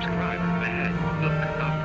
Subscriber ahead. Look up.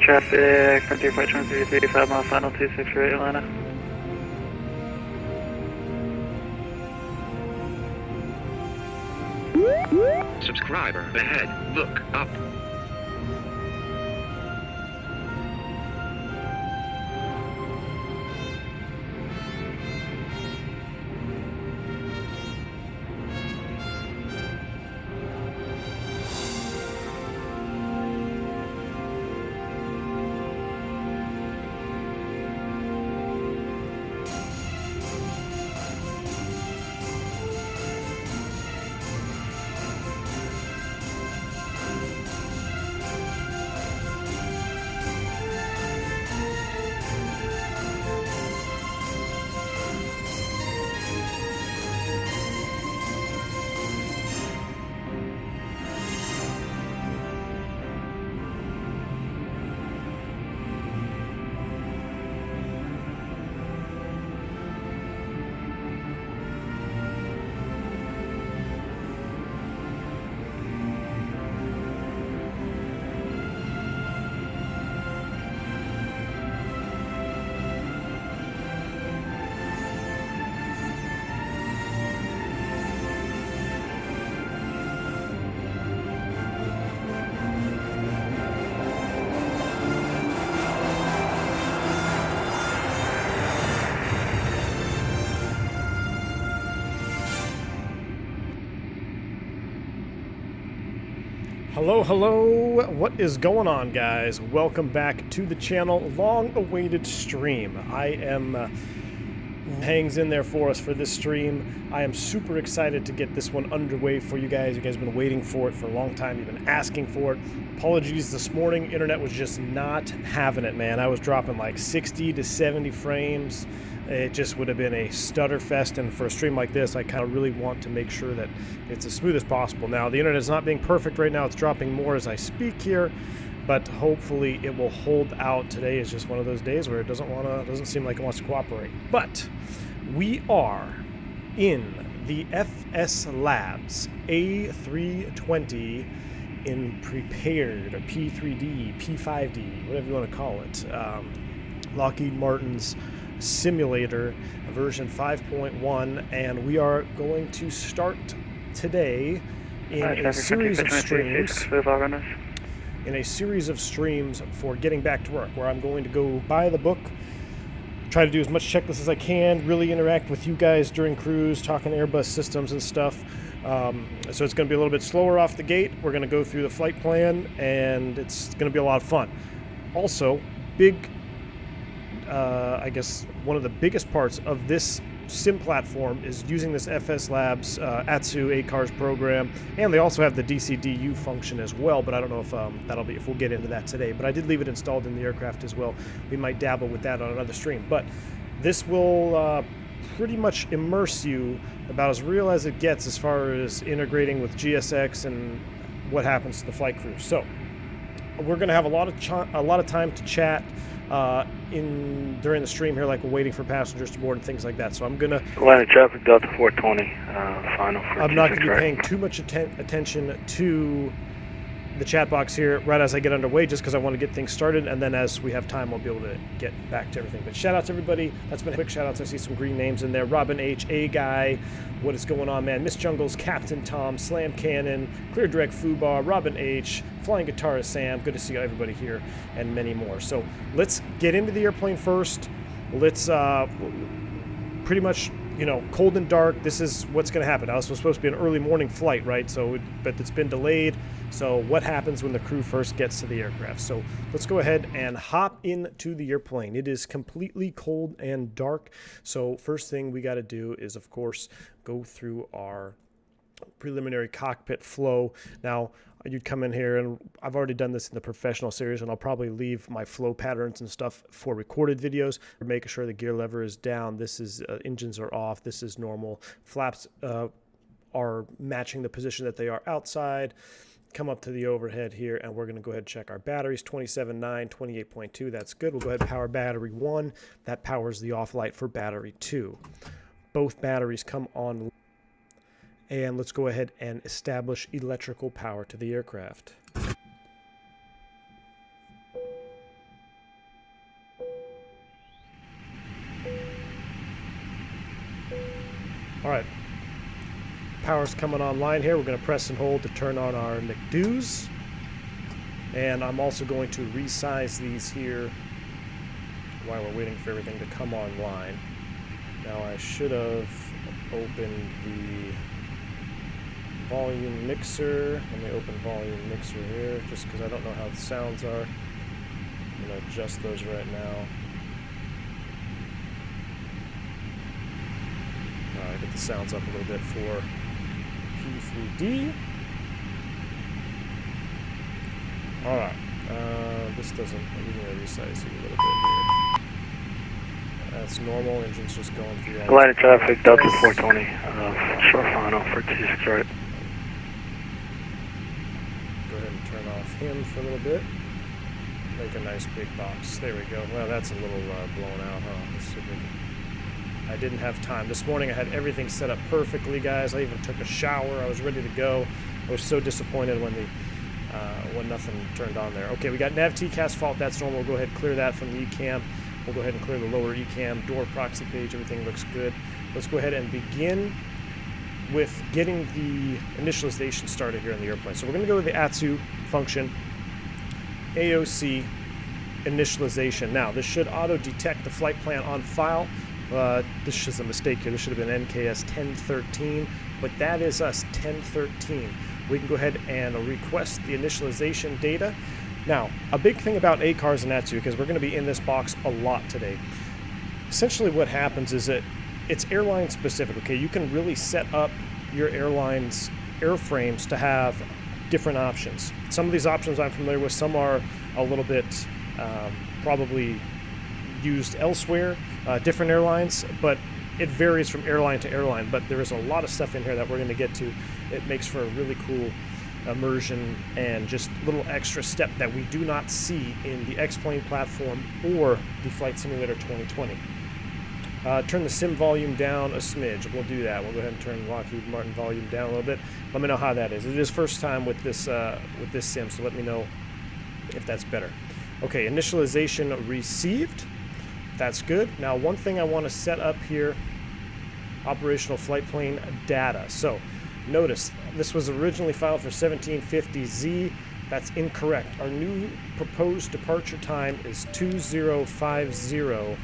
Traffic, Frontier Flight 335 mile final 26 for Atlanta. Subscriber ahead. Look up. Hello, hello, what is going on, guys? Welcome back to the channel. Long-awaited stream. I am hangs in there for us for this stream. I am super excited to get this one underway for you guys. You guys have been waiting for it for a long time. You've been asking for it. Apologies this morning. Internet was just not having it, man. I was dropping like 60 to 70 frames. It just would have been a stutter fest, and for a stream like this, I kind of really want to make sure that it's as smooth as possible. Now, the internet is not being perfect right now. It's dropping more as I speak here, but hopefully it will hold out. Today is just one of those days where it doesn't seem like it wants to cooperate. But we are in the FCLabs A320 in prepared, or P3D, P5D, whatever you want to call it. Lockheed Martin's simulator version 5.1, and we are going to start today in a series of streams for getting back to work, where I'm going to go buy the book, try to do as much checklist as I can, really interact with you guys during cruise, talking Airbus systems and stuff. So it's going to be a little bit slower off the gate. We're going to go through the flight plan, and it's going to be a lot of fun. Also, I guess one of the biggest parts of this sim platform is using this FS Labs ATSU ACARS program, and they also have the DCDU function as well, but I don't know if if we'll get into that today. But I did leave it installed in the aircraft as well. We might dabble with that on another stream, but this will pretty much immerse you about as real as it gets as far as integrating with GSX and what happens to the flight crew. So we're going to have a lot of time to chat during the stream here, like we're waiting for passengers to board and things like that. So I'm gonna Atlanta traffic Delta 420 final for I'm not going to be paying too much attention to the chat box here right as I get underway, just because I want to get things started, and then as we have time, we'll be able to get back to everything. But shout out to everybody. That's been quick shout outs. I see some green names in there. Robin H, A Guy, what is going on, man? Miss Jungles, Captain Tom, Slam Cannon, Clear Direct Fubar, Robin H, Flying Guitarist Sam. Good to see everybody here, and many more. So let's get into the airplane first. Let's pretty much, cold and dark. This is what's going to happen. Now, this was supposed to be an early morning flight, right? But it's been delayed. So what happens when the crew first gets to the aircraft? So let's go ahead and hop into the airplane. It is completely cold and dark. So first thing we got to do is, of course, go through our preliminary cockpit flow. Now, you'd come in here, and I've already done this in the professional series, and I'll probably leave my flow patterns and stuff for recorded videos. We're making sure the gear lever is down. This is engines are off. This is normal. Flaps are matching the position that they are outside. Come up to the overhead here, and we're going to go ahead and check our batteries. 27.9, 28.2. That's good. We'll go ahead and power battery 1. That powers the off light for battery 2. Both batteries come on. And let's go ahead and establish electrical power to the aircraft. All right. Power's coming online here. We're going to press and hold to turn on our McDoos. And I'm also going to resize these here while we're waiting for everything to come online. Now I should have opened the volume mixer. Let me open volume mixer here just because I don't know how the sounds are. I'm going to adjust those right now. Alright, get the sounds up a little bit for P3D. Alright, this doesn't, I'm going to resize it a little bit here. That's normal, engine's just going through all Atlanta traffic Delta 420, short final for 26 right. Go ahead and turn off him for a little bit. Make a nice big box. There we go. Well, that's a little blown out, huh? Let's see if we can. I didn't have time. This morning I had everything set up perfectly, guys. I even took a shower. I was ready to go. I was so disappointed when nothing turned on there. Okay, we got nav TCAS fault. That's normal. We'll go ahead and clear that from the ECAM. We'll go ahead and clear the lower ECAM. Door proxy page. Everything looks good. Let's go ahead and begin with getting the initialization started here in the airplane. So we're going to go with the ATSU function, AOC initialization. Now, this should auto-detect the flight plan on file. This is a mistake here. This should have been NKS 1013, but that is us, 1013. We can go ahead and request the initialization data. Now, a big thing about ACARS and ATSU, because we're going to be in this box a lot today, essentially what happens is that it's airline specific, okay? You can really set up your airline's airframes to have different options. Some of these options I'm familiar with, some are a little bit probably used elsewhere, different airlines, but it varies from airline to airline. But there is a lot of stuff in here that we're going to get to. It makes for a really cool immersion and just a little extra step that we do not see in the X-Plane platform or the Flight Simulator 2020. Turn the sim volume down a smidge. We'll do that. We'll go ahead and turn Lockheed Martin volume down a little bit. Let me know how that is. It is first time with this sim, so let me know if that's better. Okay, initialization received. That's good. Now, one thing I want to set up here, operational flight plane data. So notice this was originally filed for 1750Z. That's incorrect. Our new proposed departure time is 2050.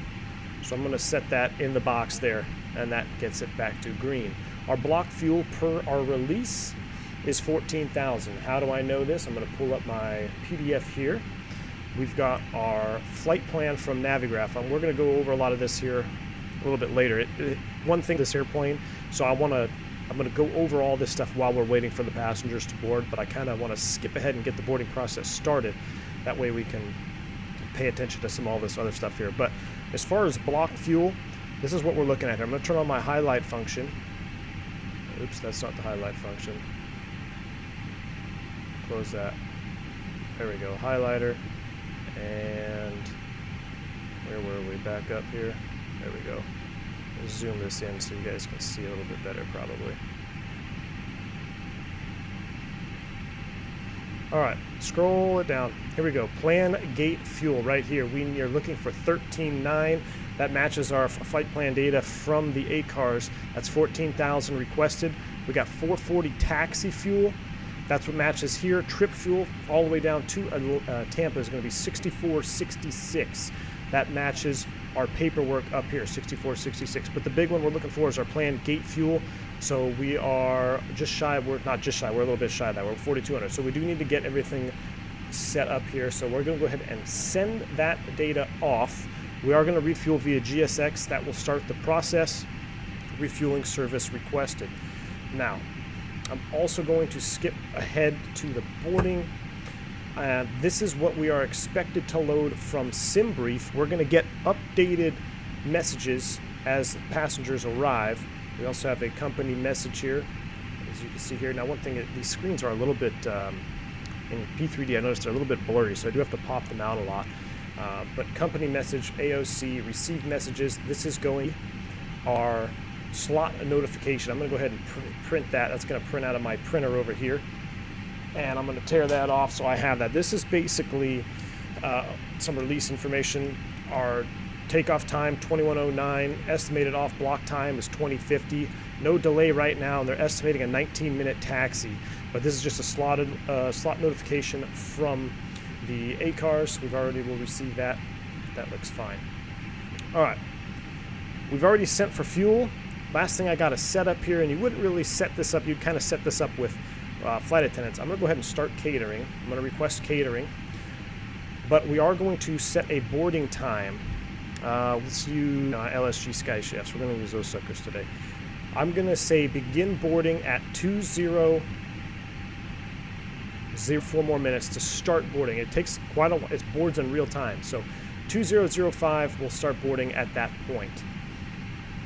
So I'm going to set that in the box there, and that gets it back to green. Our block fuel per our release is 14,000. How do I know this? I'm going to pull up my PDF here. We've got our flight plan from Navigraph. We're going to go over a lot of this here a little bit later. One thing, this airplane, so I'm going to go over all this stuff while we're waiting for the passengers to board, but I kind of want to skip ahead and get the boarding process started. That way we can pay attention to all this other stuff here. But as far as block fuel, this is what we're looking at here. I'm going to turn on my highlight function. Oops, that's not the highlight function. Close that. There we go, highlighter. And where were we? Back up here. There we go. Let's zoom this in so you guys can see a little bit better probably. Alright, scroll it down. Here we go. Plan gate fuel right here. We are looking for 13.9. That matches our flight plan data from the ACARS. That's 14,000 requested. We got 440 taxi fuel. That's what matches here. Trip fuel all the way down to Tampa is going to be 6466. That matches our paperwork up here, 6466. But the big one we're looking for is our planned gate fuel. So we are just shy. We're not just shy. We're a little bit shy of that. We're 4,200. So we do need to get everything set up here. So we're going to go ahead and send that data off. We are going to refuel via GSX. That will start the process. Refueling service requested. Now, I'm also going to skip ahead to the boarding. This is what we are expected to load from SimBrief. We're going to get updated messages as passengers arrive. We also have a company message here, as you can see here. Now, one thing, these screens are a little bit, in P3D, I noticed they're a little bit blurry, so I do have to pop them out a lot. But company message, AOC, received messages. This is going our slot notification. I'm going to go ahead and print that. That's going to print out of my printer over here. And I'm going to tear that off so I have that. This is basically some release information. Our takeoff time, 2109. Estimated off block time is 2050. No delay right now, and they're estimating a 19-minute taxi. But this is just a slot notification from the ACARS. We'll receive that. That looks fine. All right. We've already sent for fuel. Last thing I got to set up here, and you wouldn't really set this up. You'd kind of set this up with flight attendants. I'm going to go ahead and start catering. I'm going to request catering. But we are going to set a boarding time. Let's use LSG Sky Chefs. We're going to use those suckers today. I'm going to say begin boarding at 20:04 more minutes to start boarding. It takes quite a while. It boards in real time. So 20:05, we'll start boarding at that point.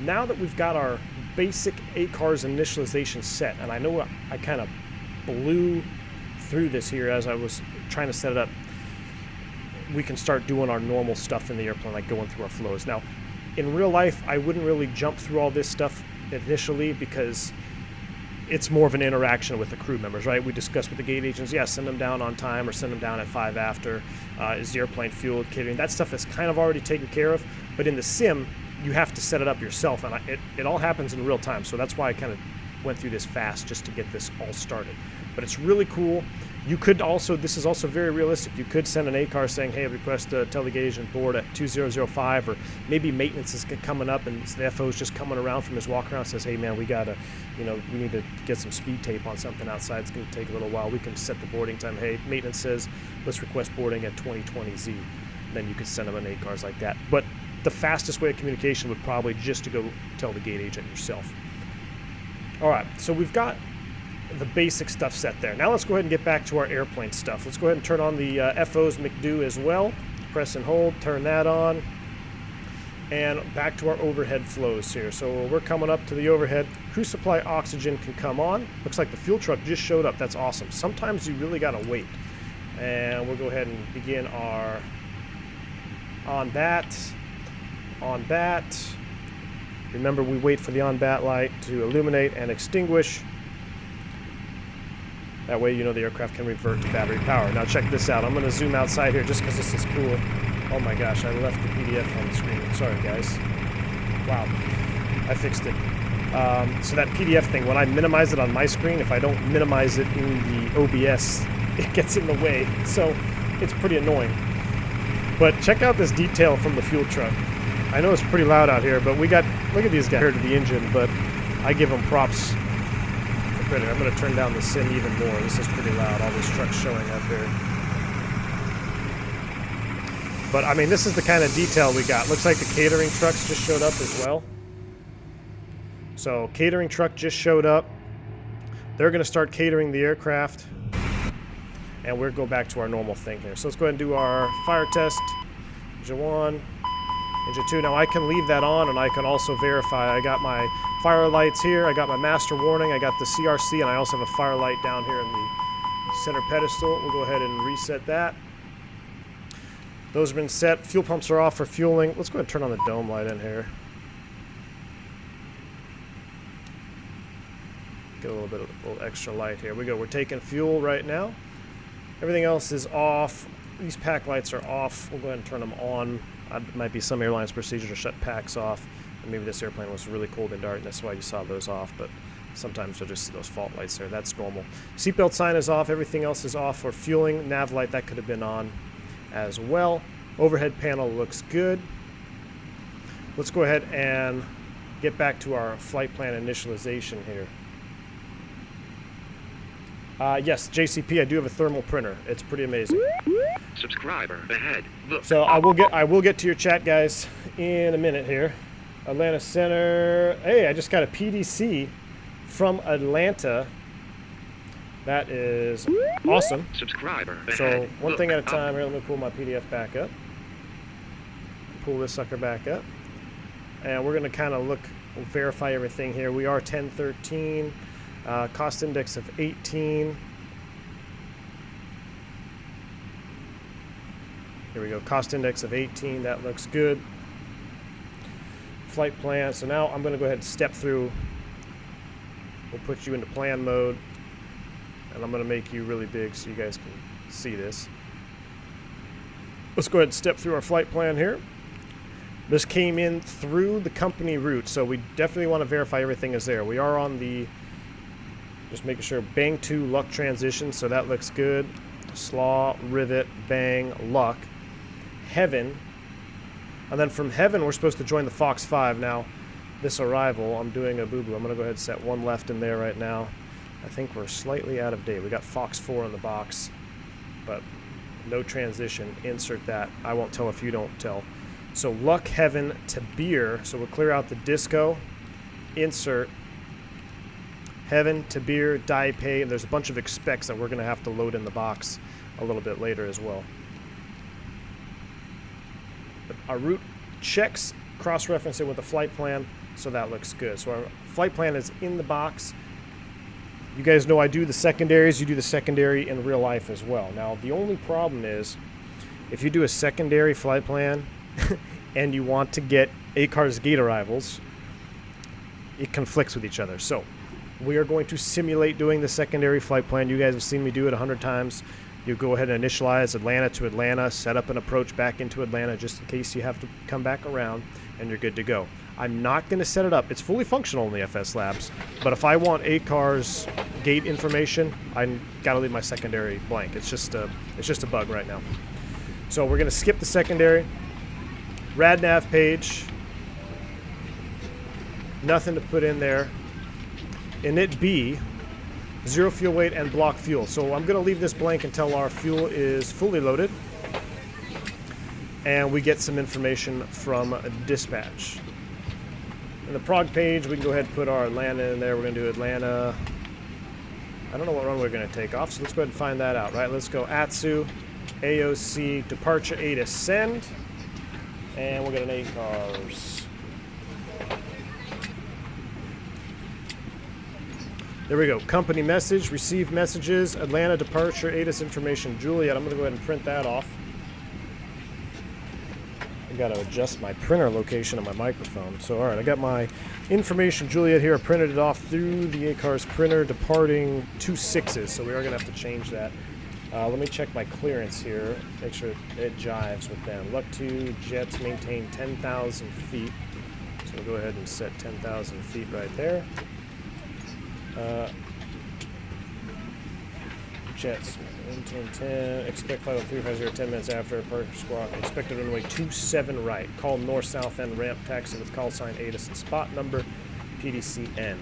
Now that we've got our basic ACARS initialization set, and I know I kind of blew through this here as I was trying to set it up, we can start doing our normal stuff in the airplane, like going through our flows. Now, in real life, I wouldn't really jump through all this stuff initially because it's more of an interaction with the crew members, right? We discussed with the gate agents, yeah, send them down on time or send them down at 5 after. Is the airplane fueled, catering? That stuff is kind of already taken care of. But in the sim, you have to set it up yourself, and it all happens in real time. So that's why I kind of went through this fast just to get this all started. But it's really cool. You could also, this is also very realistic. You could send an ACAR saying, hey, request to tell the gate agent board at 20:05, or maybe maintenance is coming up and the FO is just coming around from his walk around and says, hey man, we gotta, we need to get some speed tape on something outside. It's gonna take a little while. We can set the boarding time. Hey, maintenance says, let's request boarding at 20:20Z. Then you could send them an ACARs like that. But the fastest way of communication would probably just to go tell the gate agent yourself. All right, so we've got the basic stuff set there. Now let's go ahead and get back to our airplane stuff. Let's go ahead and turn on the FO's McDo as well. Press and hold, turn that on. And back to our overhead flows here. So we're coming up to the overhead. Crew supply oxygen can come on. Looks like the fuel truck just showed up. That's awesome. Sometimes you really gotta wait. And we'll go ahead and begin our on bat. Remember, we wait for the on-bat light to illuminate and extinguish. That way, the aircraft can revert to battery power. Now check this out. I'm going to zoom outside here just because this is cool. Oh my gosh, I left the PDF on the screen. Sorry, guys. Wow, I fixed it. So that PDF thing, when I minimize it on my screen, if I don't minimize it in the OBS, it gets in the way. So it's pretty annoying. But check out this detail from the fuel truck. I know it's pretty loud out here, but we got, look at these guys here to the engine, but I give them props for credit. I'm going to turn down the sim even more. This is pretty loud, all those trucks showing up here. But, I mean, this is the kind of detail we got. Looks like the catering trucks just showed up as well. So, catering truck just showed up. They're going to start catering the aircraft. And we'll go back to our normal thing here. So let's go ahead and do our fire test. Engine 1, Engine 2. Now I can leave that on and I can also verify. I got my fire lights here. I got my master warning. I got the CRC and I also have a fire light down here in the center pedestal. We'll go ahead and reset that. Those have been set. Fuel pumps are off for fueling. Let's go ahead and turn on the dome light in here. Get a little extra light here. We go. We're taking fuel right now. Everything else is off. These pack lights are off. We'll go ahead and turn them on. It might be some airlines' procedure to shut packs off. And maybe this airplane was really cold and dark, and that's why you saw those off. But sometimes you'll just see those fault lights there. That's normal. Seatbelt sign is off. Everything else is off for fueling. Nav light, that could have been on as well. Overhead panel looks good. Let's go ahead and get back to our flight plan initialization here. Yes, JCP, I do have a thermal printer. It's pretty amazing. Subscriber ahead. Look. So I will get to your chat, guys, in a minute here. Atlanta Center. Hey, I just got a PDC from Atlanta. That is awesome. Subscriber ahead. So one Look thing at a up. time here. Let me pull my PDF back up. Pull this sucker back up. And we're going to kind of verify everything here. We are 1013. Cost index of 18. Here we go. Cost index of 18. That looks good. Flight plan. So now I'm going to go ahead and step through. We'll put you into plan mode. And I'm going to make you really big so you guys can see this. Let's go ahead and step through our flight plan here. This came in through the company route, so we definitely want to verify everything is there. We are on the, just making sure, bang 2 luck transition, so that looks good. Slaw, rivet, bang, luck. Heaven. And then from heaven, we're supposed to join the Fox 5. Now, this arrival, I'm doing a boo-boo. I'm going to go ahead and set 1 left in there right now. I think we're slightly out of date. We got Fox 4 in the box, but no transition. Insert that. I won't tell if you don't tell. So luck, heaven to beer. So we'll clear out the disco. Insert heaven to beer, die pay. And there's a bunch of expecs that we're going to have to load in the box a little bit later as well. But our route checks, cross-reference it with the flight plan, so that looks good. So our flight plan is in the box. You guys know I do the secondaries. You do the secondary in real life as well. Now, the only problem is if you do a secondary flight plan and you want to get ACARS gate arrivals, it conflicts with each other. So we are going to simulate doing the secondary flight plan. You guys have seen me do it 100 times. You go ahead and initialize Atlanta to Atlanta, set up an approach back into Atlanta just in case you have to come back around, and you're good to go. I'm not going to set it up. It's fully functional in the FS Labs, but if I want ACARS gate information, I got to leave my secondary blank. It's just a bug right now. So we're going to skip the secondary. RadNav page. Nothing to put in there. Init B, 0 fuel weight and block fuel. So I'm going to leave this blank until our fuel is fully loaded and we get some information from dispatch. In the prog page, we can go ahead and put our Atlanta in there. We're going to do Atlanta. I don't know what runway we're going to take off, so let's go ahead and find that out, right? Let's go ATSU, AOC, departure 8 ascend, and we'll get an ACARS. There we go. Company message, received messages, Atlanta departure, ATIS information, Juliet. I'm going to go ahead and print that off. I got to adjust my printer location on my microphone. So, all right, I got my information, Juliet here. I printed it off through the ACARS printer, departing 26s. So we are going to have to change that. Let me check my clearance here, make sure it jives with them. Luck 2 jets maintain 10,000 feet. So we'll go ahead and set 10,000 feet right there. Jets, maintain 10, expect flight 350 10 minutes after departure squawk, expected runway 27 right, call north south end ramp taxi with call sign ATIS and spot number, PDC end.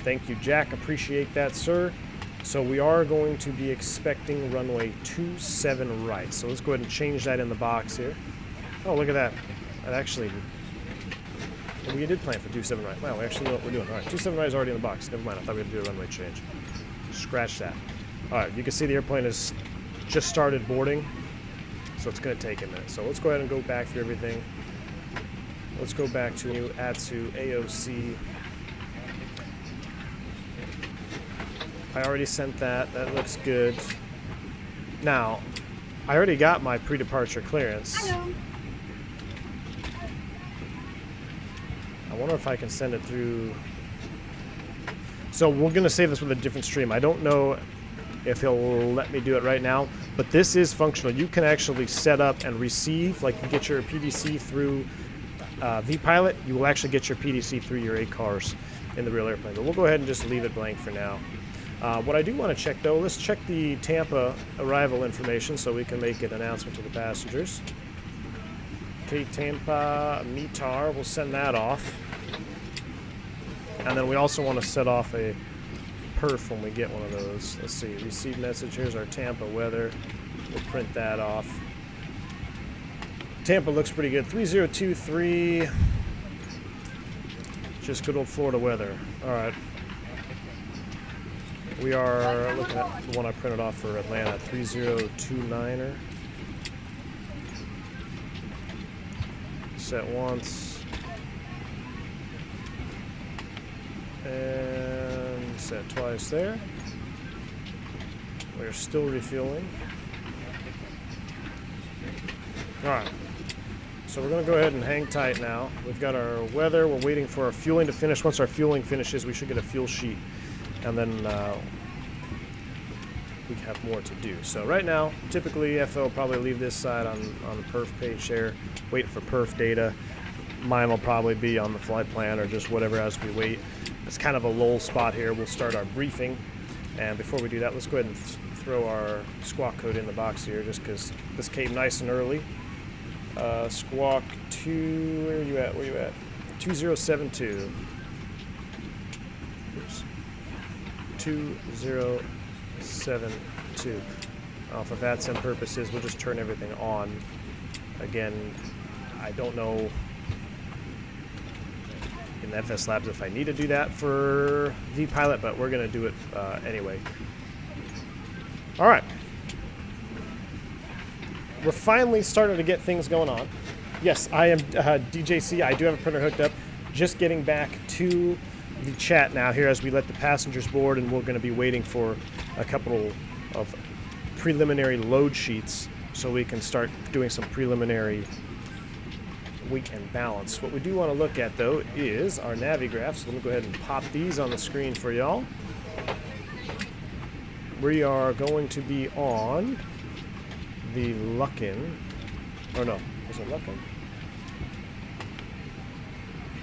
Thank you, Jack. Appreciate that, sir. So we are going to be expecting runway 27 right. So let's go ahead and change that in the box here. Oh, look at that. That actually... We did plan for 27 right. Wow, we actually know what we're doing. All right, 27 right is already in the box. Never mind. I thought we had to do a runway change. Scratch that. All right, you can see the airplane has just started boarding. So it's going to take a minute. So let's go ahead and go back through everything. Let's go back to ATSU, AOC. I already sent that. That looks good. Now, I already got my pre-departure clearance. Hello. I wonder if I can send it through. So we're going to save this with a different stream. I don't know if he'll let me do it right now, but this is functional. You can actually set up and receive, like you get your PDC through V-Pilot, you will actually get your PDC through your ACARS in the real airplane. But we'll go ahead and just leave it blank for now. What I do want to check, though, let's check the Tampa arrival information so we can make an announcement to the passengers. Okay, Tampa, METAR, we'll send that off. And then we also want to set off a perf when we get one of those. Let's see, receive message. Here's our Tampa weather. We'll print that off. Tampa looks pretty good. 3023. Just good old Florida weather. All right. We are looking at the one I printed off for Atlanta, 3029er. Set once. And set twice there. We're still refueling. Alright. So we're going to go ahead and hang tight now. We've got our weather. We're waiting for our fueling to finish. Once our fueling finishes, we should get a fuel sheet. And then we have more to do. So right now, typically FO will probably leave this side on the perf page there, wait for perf data. Mine will probably be on the flight plan or just whatever as we wait. It's kind of a lull spot here. We'll start our briefing. And before we do that, let's go ahead and throw our squawk code in the box here just because this came nice and early. Squawk 2, where are you at? 2072. Oops. 2072. For VATSIM purposes, we'll just turn everything on. Again, I don't know in the FS Labs if I need to do that for V-Pilot, but we're going to do it anyway. All right. We're finally starting to get things going on. Yes, I am DJC. I do have a printer hooked up. Just getting back to the chat now here as we let the passengers board, and we're going to be waiting for a couple of preliminary load sheets so we can start doing some preliminary weight and balance. What we do want to look at, though, is our Navigraph. So let me go ahead and pop these on the screen for y'all. We are going to be on the Luckin. Or no, was it Luckin?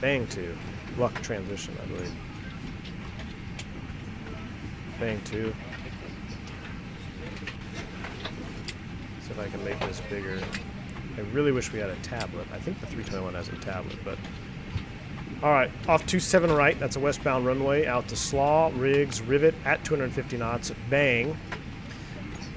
Bang 2. Luck transition, I believe. Bang 2. See if I can make this bigger. I really wish we had a tablet. I think the 321 has a tablet, but... Alright, off 27 right. That's a westbound runway. Out to Slaw, Riggs, Rivet at 250 knots. Bang.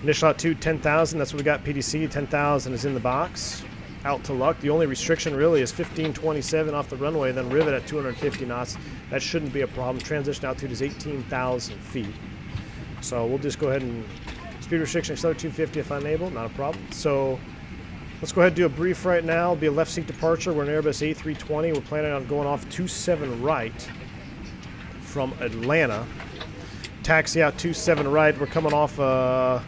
Initial altitude 10,000. That's what we got PDC. 10,000 is in the box. Out to Luck. The only restriction really is 1527 off the runway, then Rivet at 250 knots. That shouldn't be a problem. Transition altitude is 18,000 feet. So we'll just go ahead and... Speed restriction, accelerator 250 if unable. Not a problem. So... Let's go ahead and do a brief right now. It'll be a left seat departure. We're an Airbus A320. We're planning on going off 27 right from Atlanta. Taxi out 27 right. We're coming off, I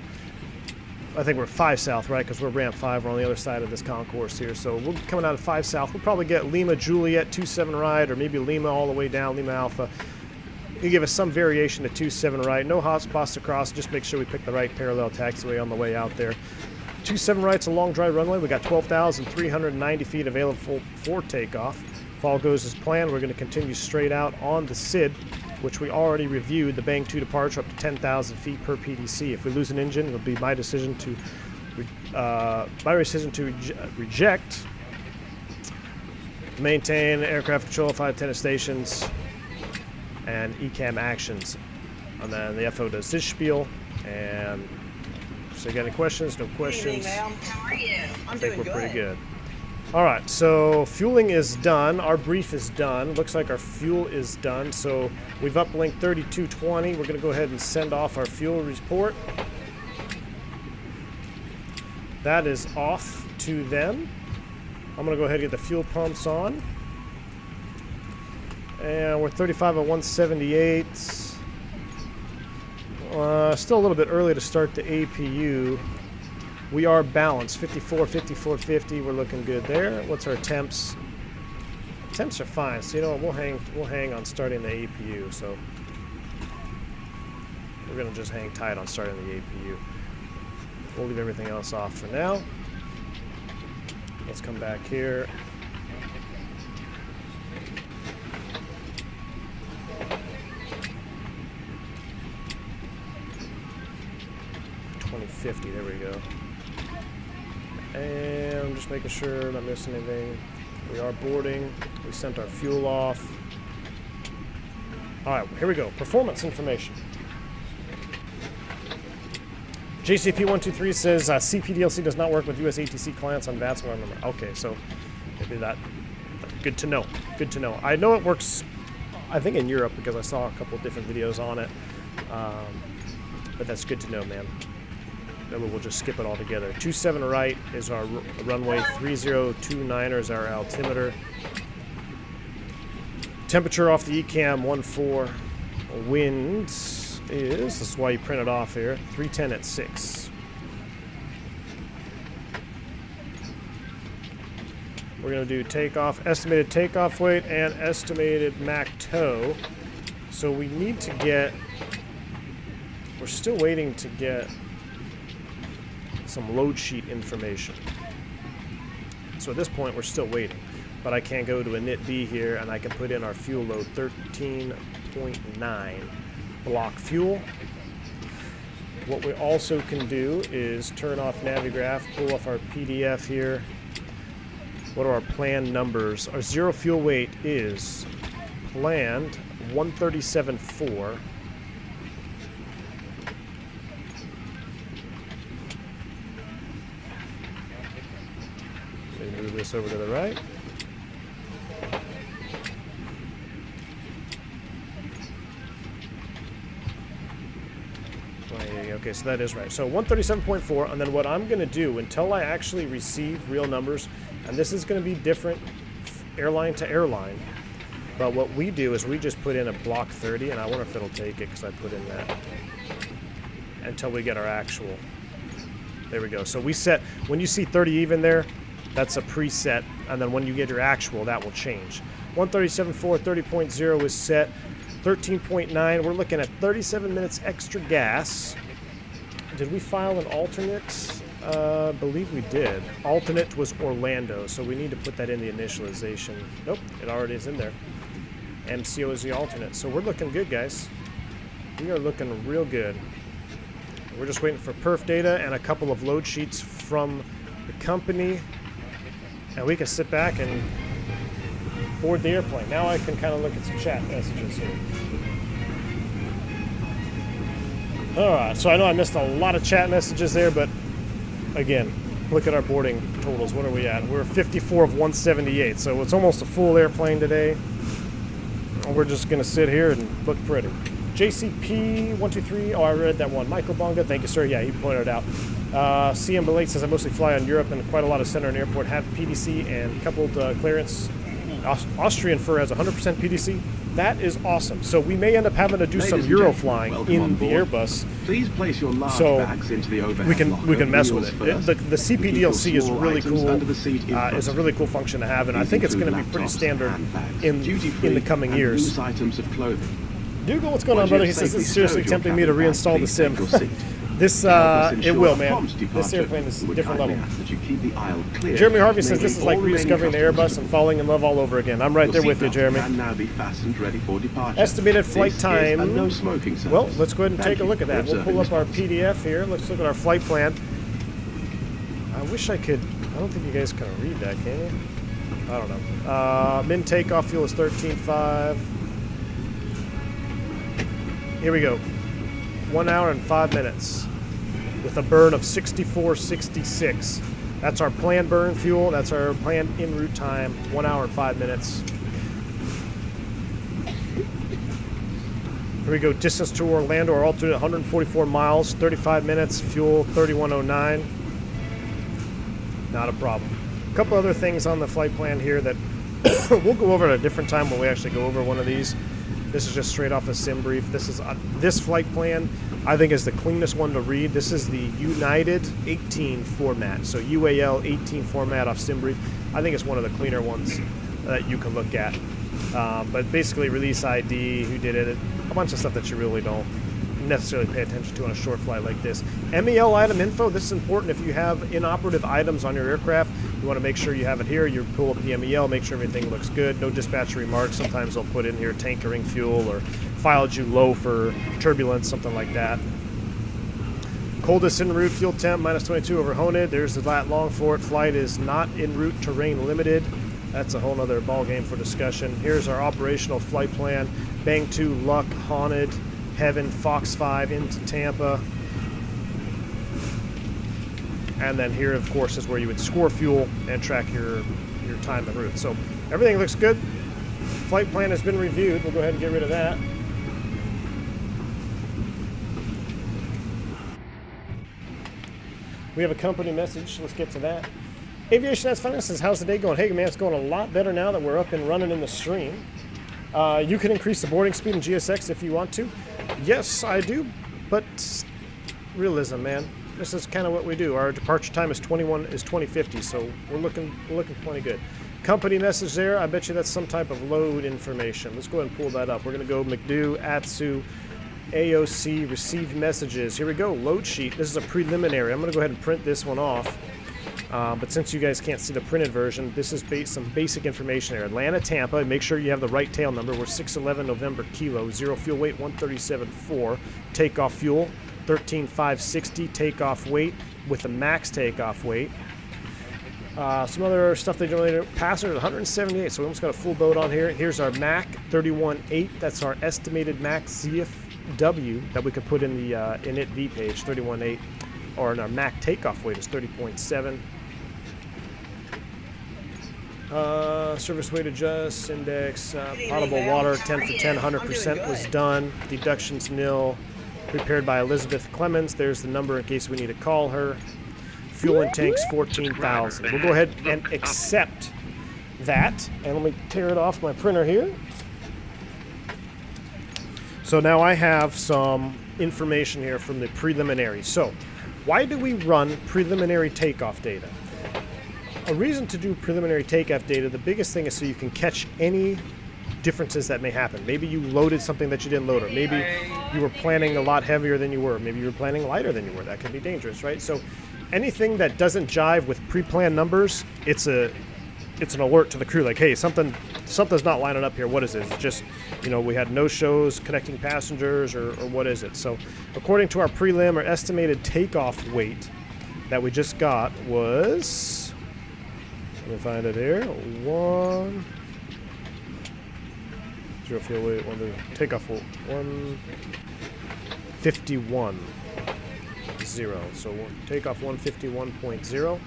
think we're 5 south, right? Because we're ramp 5. We're on the other side of this concourse here. So we'll be coming out of 5 south. We'll probably get Lima Juliet 27 right, or maybe Lima all the way down, Lima Alpha. You give us some variation to 27 right. No hot spots to cross. Just make sure we pick the right parallel taxiway on the way out there. 27 right's a long dry runway. We got 12,390 feet available for takeoff. If all goes as planned, we're going to continue straight out on the SID, which we already reviewed, the Bang 2 departure up to 10,000 feet per PDC. If we lose an engine, it'll be my decision to reject, maintain aircraft control, 5 tennis stations, and ECAM actions. And then the FO does this spiel. And so, you got any questions? No questions. Good evening, ma'am. How are you? I think we're pretty good. All right, so fueling is done. Our brief is done. Looks like our fuel is done. So we've uplinked 3220. We're going to go ahead and send off our fuel report. That is off to them. I'm going to go ahead and get the fuel pumps on. And we're 35 at 178. Still a little bit early to start the APU. We are balanced, 54, 54, 50. We're looking good there. What's our temps? Temps are fine. So you know what? We'll hang on starting the APU. So we're gonna just hang tight on starting the APU. We'll leave everything else off for now. Let's come back here. $20.50. There we go. And I'm just making sure I'm not missing anything. We are boarding. We sent our fuel off. All right, here we go. Performance information. JCP123 says CPDLC does not work with US ATC clients on VATS. Okay, so maybe that. Good to know. Good to know. I know it works, I think, in Europe because I saw a couple different videos on it. But that's good to know, man. Then we'll just skip it all together. 27 right is our runway. 3029 is our altimeter. Temperature off the ECAM 14. Wind is, this is why you print it off here, 310 at 6. We're going to do takeoff, estimated takeoff weight, and estimated MAC tow. So we need to get, we're still waiting to get some load sheet information. So at this point we're still waiting, but I can go to init B here and I can put in our fuel load 13.9 block fuel. What we also can do is turn off Navigraph, pull off our PDF here. What are our planned numbers? Our zero fuel weight is planned 137.4. Move this over to the right. Okay, so that is right. So 137.4, and then what I'm going to do until I actually receive real numbers, and this is going to be different airline to airline, but what we do is we just put in a block 30, and I wonder if it'll take it because I put in that until we get our actual. There we go. So we set, when you see 30 even there, that's a preset, and then when you get your actual, that will change. 137.4, 30.0 is set. 13.9, we're looking at 37 minutes extra gas. Did we file an alternate? I believe we did. Alternate was Orlando, so we need to put that in the initialization. Nope, it already is in there. MCO is the alternate, so we're looking good, guys. We are looking real good. We're just waiting for perf data and a couple of load sheets from the company. And we can sit back and board the airplane. Now I can kind of look at some chat messages here. Alright, so I know I missed a lot of chat messages there, but again, look at our boarding totals. What are we at? We're 54 of 178, so it's almost a full airplane today. And we're just going to sit here and look pretty. JCP123, oh, I read that one. Michael Bonga, thank you, sir. Yeah, he pointed it out. CM Belate says, I mostly fly on Europe and quite a lot of center and airport have PDC and coupled clearance. Austrian Fur has 100% PDC. That is awesome. So we may end up having to do some Euro flying in the Airbus. Please place your large bags into the overhead we can mess with it. The CPDLC is really cool. It's a really cool function to have, and I think it's going to be pretty standard in the coming years. Dougal, what's going on, brother? He says, this is seriously tempting me to reinstall the sim. This, it will, man. This airplane is a different level. Jeremy Harvey says this is like rediscovering the Airbus and falling in love all over again. I'm right there with you, Jeremy. Estimated flight time. Well, let's go ahead and take a look at that. We'll pull up our PDF here. Let's look at our flight plan. I wish I could. I don't think you guys can read that, can you? I don't know. Min takeoff fuel is 13.5. Here we go. 1 hour and 5 minutes with a burn of 64.66. That's our planned burn fuel. That's our planned en route time. 1 hour and 5 minutes. Here we go. Distance to Orlando, our alternate 144 miles, 35 minutes, fuel 3109. Not a problem. A couple other things on the flight plan here that we'll go over at a different time when we actually go over one of these. This is just straight off a sim brief. This is this flight plan, I think, is the cleanest one to read. This is the United 18 format. So UAL 18 format off sim brief. I think it's one of the cleaner ones that you can look at. But basically, release ID, who did it, a bunch of stuff that you really don't necessarily pay attention to on a short flight like this. MEL item info, this is important if you have inoperative items on your aircraft. You want to make sure you have it here. You pull up the MEL, make sure everything looks good. No dispatcher remarks. Sometimes they'll put in here tankering fuel or filed you low for turbulence, something like that. Coldest en route fuel temp, -22 over Honed. There's the lat long for it. Flight is not en route terrain limited. That's a whole other ball game for discussion. Here's our operational flight plan. Bang 2, Luck, Haunted, Heaven, Fox 5 into Tampa. And then here, of course, is where you would score fuel and track your time en route. So everything looks good. Flight plan has been reviewed. We'll go ahead and get rid of that. We have a company message. Let's get to that. Aviation That's Fun says, how's the day going? Hey, man, it's going a lot better now that we're up and running in the stream. You can increase the boarding speed in GSX if you want to. Yes, I do, but realism, man. This is kind of what we do. Our departure time is 2050, so we're looking plenty good. Company message there. I bet you that's some type of load information. Let's go ahead and pull that up. We're going to go McDo, ATSU, AOC, received messages. Here we go, load sheet. This is a preliminary. I'm going to go ahead and print this one off. But since you guys can't see the printed version, this is some basic information there. Atlanta, Tampa. Make sure you have the right tail number. We're 611 November Kilo. 0 fuel weight, 137.4. Takeoff fuel, 13,560. Takeoff weight with the max takeoff weight. Some other stuff they generated. Passengers 178, so we almost got a full boat on here. Here's our MAC 31.8. That's our estimated max ZFW that we could put in the init V page, 31.8. Or in our MAC takeoff weight is 30.7. Service weight adjust, index, potable water, 10 for 10, 100% was done. Deductions nil. Prepared by Elizabeth Clemens. There's the number in case we need to call her. Fuel in tanks 14,000. We'll go ahead and accept that. And let me tear it off my printer here. So now I have some information here from the preliminary. So why do we run preliminary takeoff data? A reason to do preliminary takeoff data, the biggest thing is so you can catch any differences that may happen. Maybe you loaded something that you didn't load, or maybe you were planning a lot heavier than you were. Maybe you were planning lighter than you were. That could be dangerous, right? So anything that doesn't jive with pre-planned numbers, it's an alert to the crew, like, hey, something's not lining up here. What is it? It's just, we had no shows connecting passengers, or what is it? So according to our prelim, our estimated takeoff weight that we just got was, let me find it here, 0 fuel weight, takeoff 151.0. So takeoff 151.0.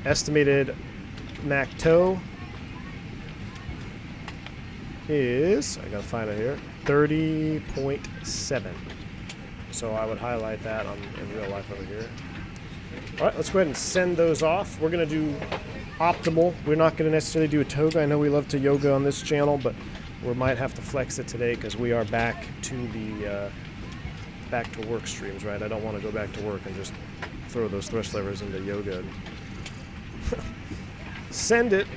Estimated MAC tow is, I gotta find it here, 30.7. So I would highlight that in real life over here. All right, let's go ahead and send those off. We're gonna do optimal. We're not gonna necessarily do a toga. I know we love to yoga on this channel, but we might have to flex it today because we are back to the back to work streams, right? I don't want to go back to work and just throw those thrust levers into yoga. Send it.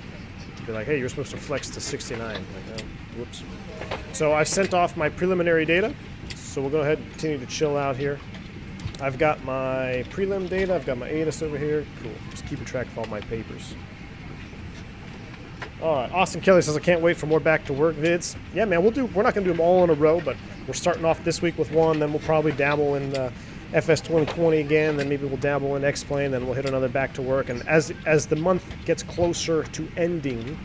Be like, hey, you're supposed to flex to 69. Like, oh, whoops. So I sent off my preliminary data. So we'll go ahead and continue to chill out here. I've got my prelim data. I've got my ATIS over here. Cool. Just keeping track of all my papers. All right. Austin Kelly says, I can't wait for more back to work vids. Yeah, man, we're not going to do them all in a row, but we're starting off this week with one. Then we'll probably dabble in FS 2020 again. Then maybe we'll dabble in X-Plane. Then we'll hit another back to work. And as the month gets closer to ending,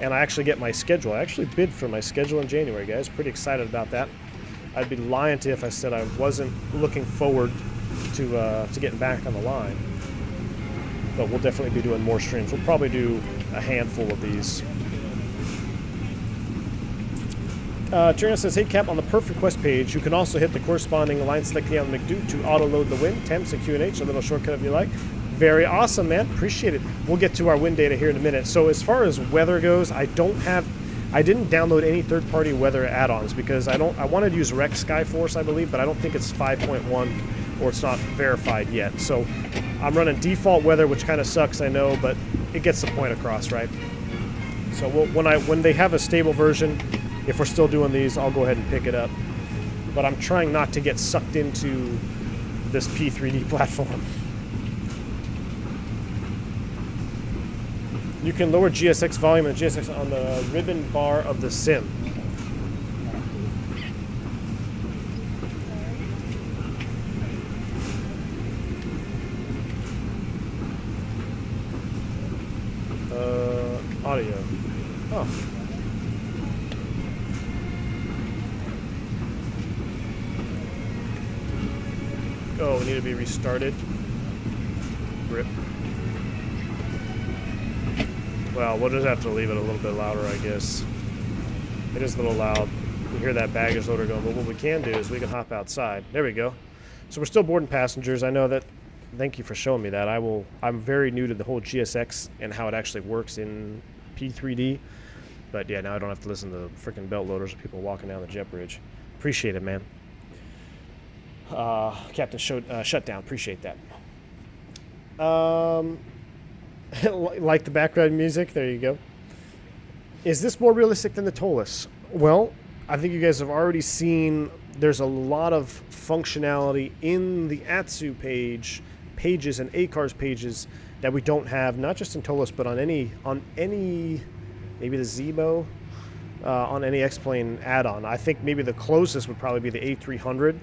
and I actually get my schedule. I actually bid for my schedule in January, guys. Pretty excited about that. I'd be lying to you if I said I wasn't looking forward to getting back on the line. But we'll definitely be doing more streams. We'll probably do a handful of these. Trina says, hey Cap, on the perf request page, you can also hit the corresponding line selecting on McDo to auto-load the win, temps, and QNH, a little shortcut if you like. Very awesome, man. Appreciate it. We'll get to our wind data here in a minute. So as far as weather goes, I didn't download any third-party weather add-ons because I wanted to use Rex Skyforce, I believe, but I don't think it's 5.1 or it's not verified yet. So I'm running default weather, which kind of sucks, I know, but it gets the point across, right? So when they have a stable version, if we're still doing these, I'll go ahead and pick it up. But I'm trying not to get sucked into this P3D platform. You can lower GSX volume and GSX on the ribbon bar of the sim. Audio. Oh. Oh, we need to be restarted. Rip. Well, we'll just have to leave it a little bit louder, I guess. It is a little loud. You hear that baggage loader going, but what we can do is we can hop outside. There we go. So we're still boarding passengers. I know that. Thank you for showing me that. I'm very new to the whole GSX and how it actually works in P3D. But yeah, now I don't have to listen to freaking belt loaders or people walking down the jet bridge. Appreciate it, man. Captain Shutdown. Appreciate that. Like the background music. There you go. Is this more realistic than the TOLUS? Well, I think you guys have already seen there's a lot of functionality in the ATSU pages and ACARS pages that we don't have, not just in TOLUS, but on any maybe the Zebo, on any X-Plane add-on. I think maybe the closest would probably be the A300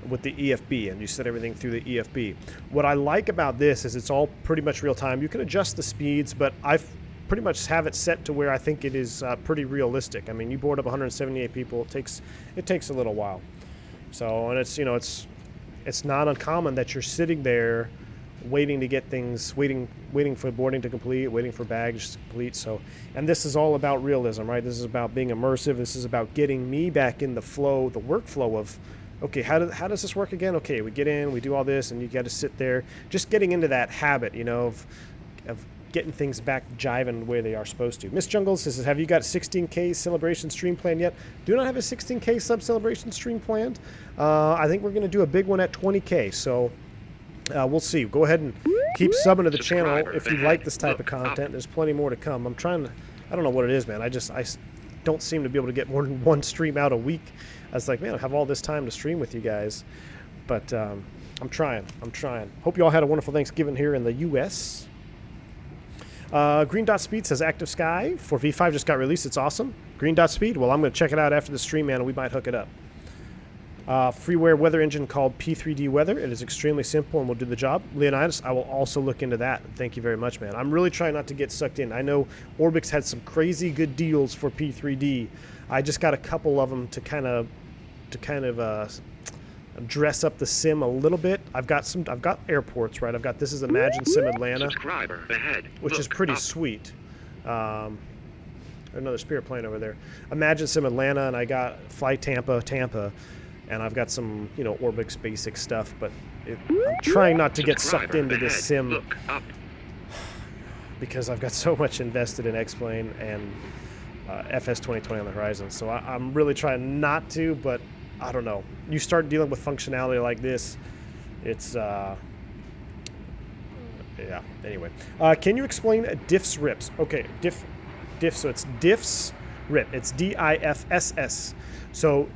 with the EFB, and you set everything through the EFB. What I like about this is it's all pretty much real time. You can adjust the speeds, but I've pretty much have it set to where I think it is pretty realistic. I mean, you board up 178 people. It takes a little while. So, and it's not uncommon that you're sitting there waiting to get things, waiting for boarding to complete, waiting for baggage to complete. So, and this is all about realism, right? This is about being immersive. This is about getting me back in the flow, the workflow of, okay, how does this work again? Okay, we get in, we do all this, and you got to sit there, just getting into that habit, of getting things back jiving the way they are supposed to. Miss Jungle says, have you got a 16K celebration stream planned yet? Do not have a 16K sub celebration stream planned. I think we're going to do a big one at 20K, so we'll see. Go ahead and keep subbing to the channel if you like this type of content. There's plenty more to come. I don't know what it is, man. I don't seem to be able to get more than one stream out a week. I was like, man, I have all this time to stream with you guys. But I'm trying. Hope you all had a wonderful Thanksgiving here in the U.S. Green Dot Speed says Active Sky for V5 just got released. It's awesome. Green Dot Speed. Well, I'm going to check it out after the stream, man, and we might hook it up. Freeware weather engine called P3D Weather. It is extremely simple and will do the job. Leonidas, I will also look into that. Thank you very much, man. I'm really trying not to get sucked in. I know Orbix had some crazy good deals for P3D. I just got a couple of them to kind of dress up the sim a little bit. I've got airports, right? This is Imagine Sim Atlanta, which is pretty sweet. Another Spirit plane over there. Imagine Sim Atlanta, and I got Flight Tampa, and I've got some, Orbix basic stuff, but I'm trying not to get sucked into this sim because I've got so much invested in X-Plane and FS 2020 on the horizon. So I'm really trying not to, but I don't know. You start dealing with functionality like this, it's yeah. Anyway, can you explain diffs rips? Okay, diff. So it's diffs rip. It's DIFSS. So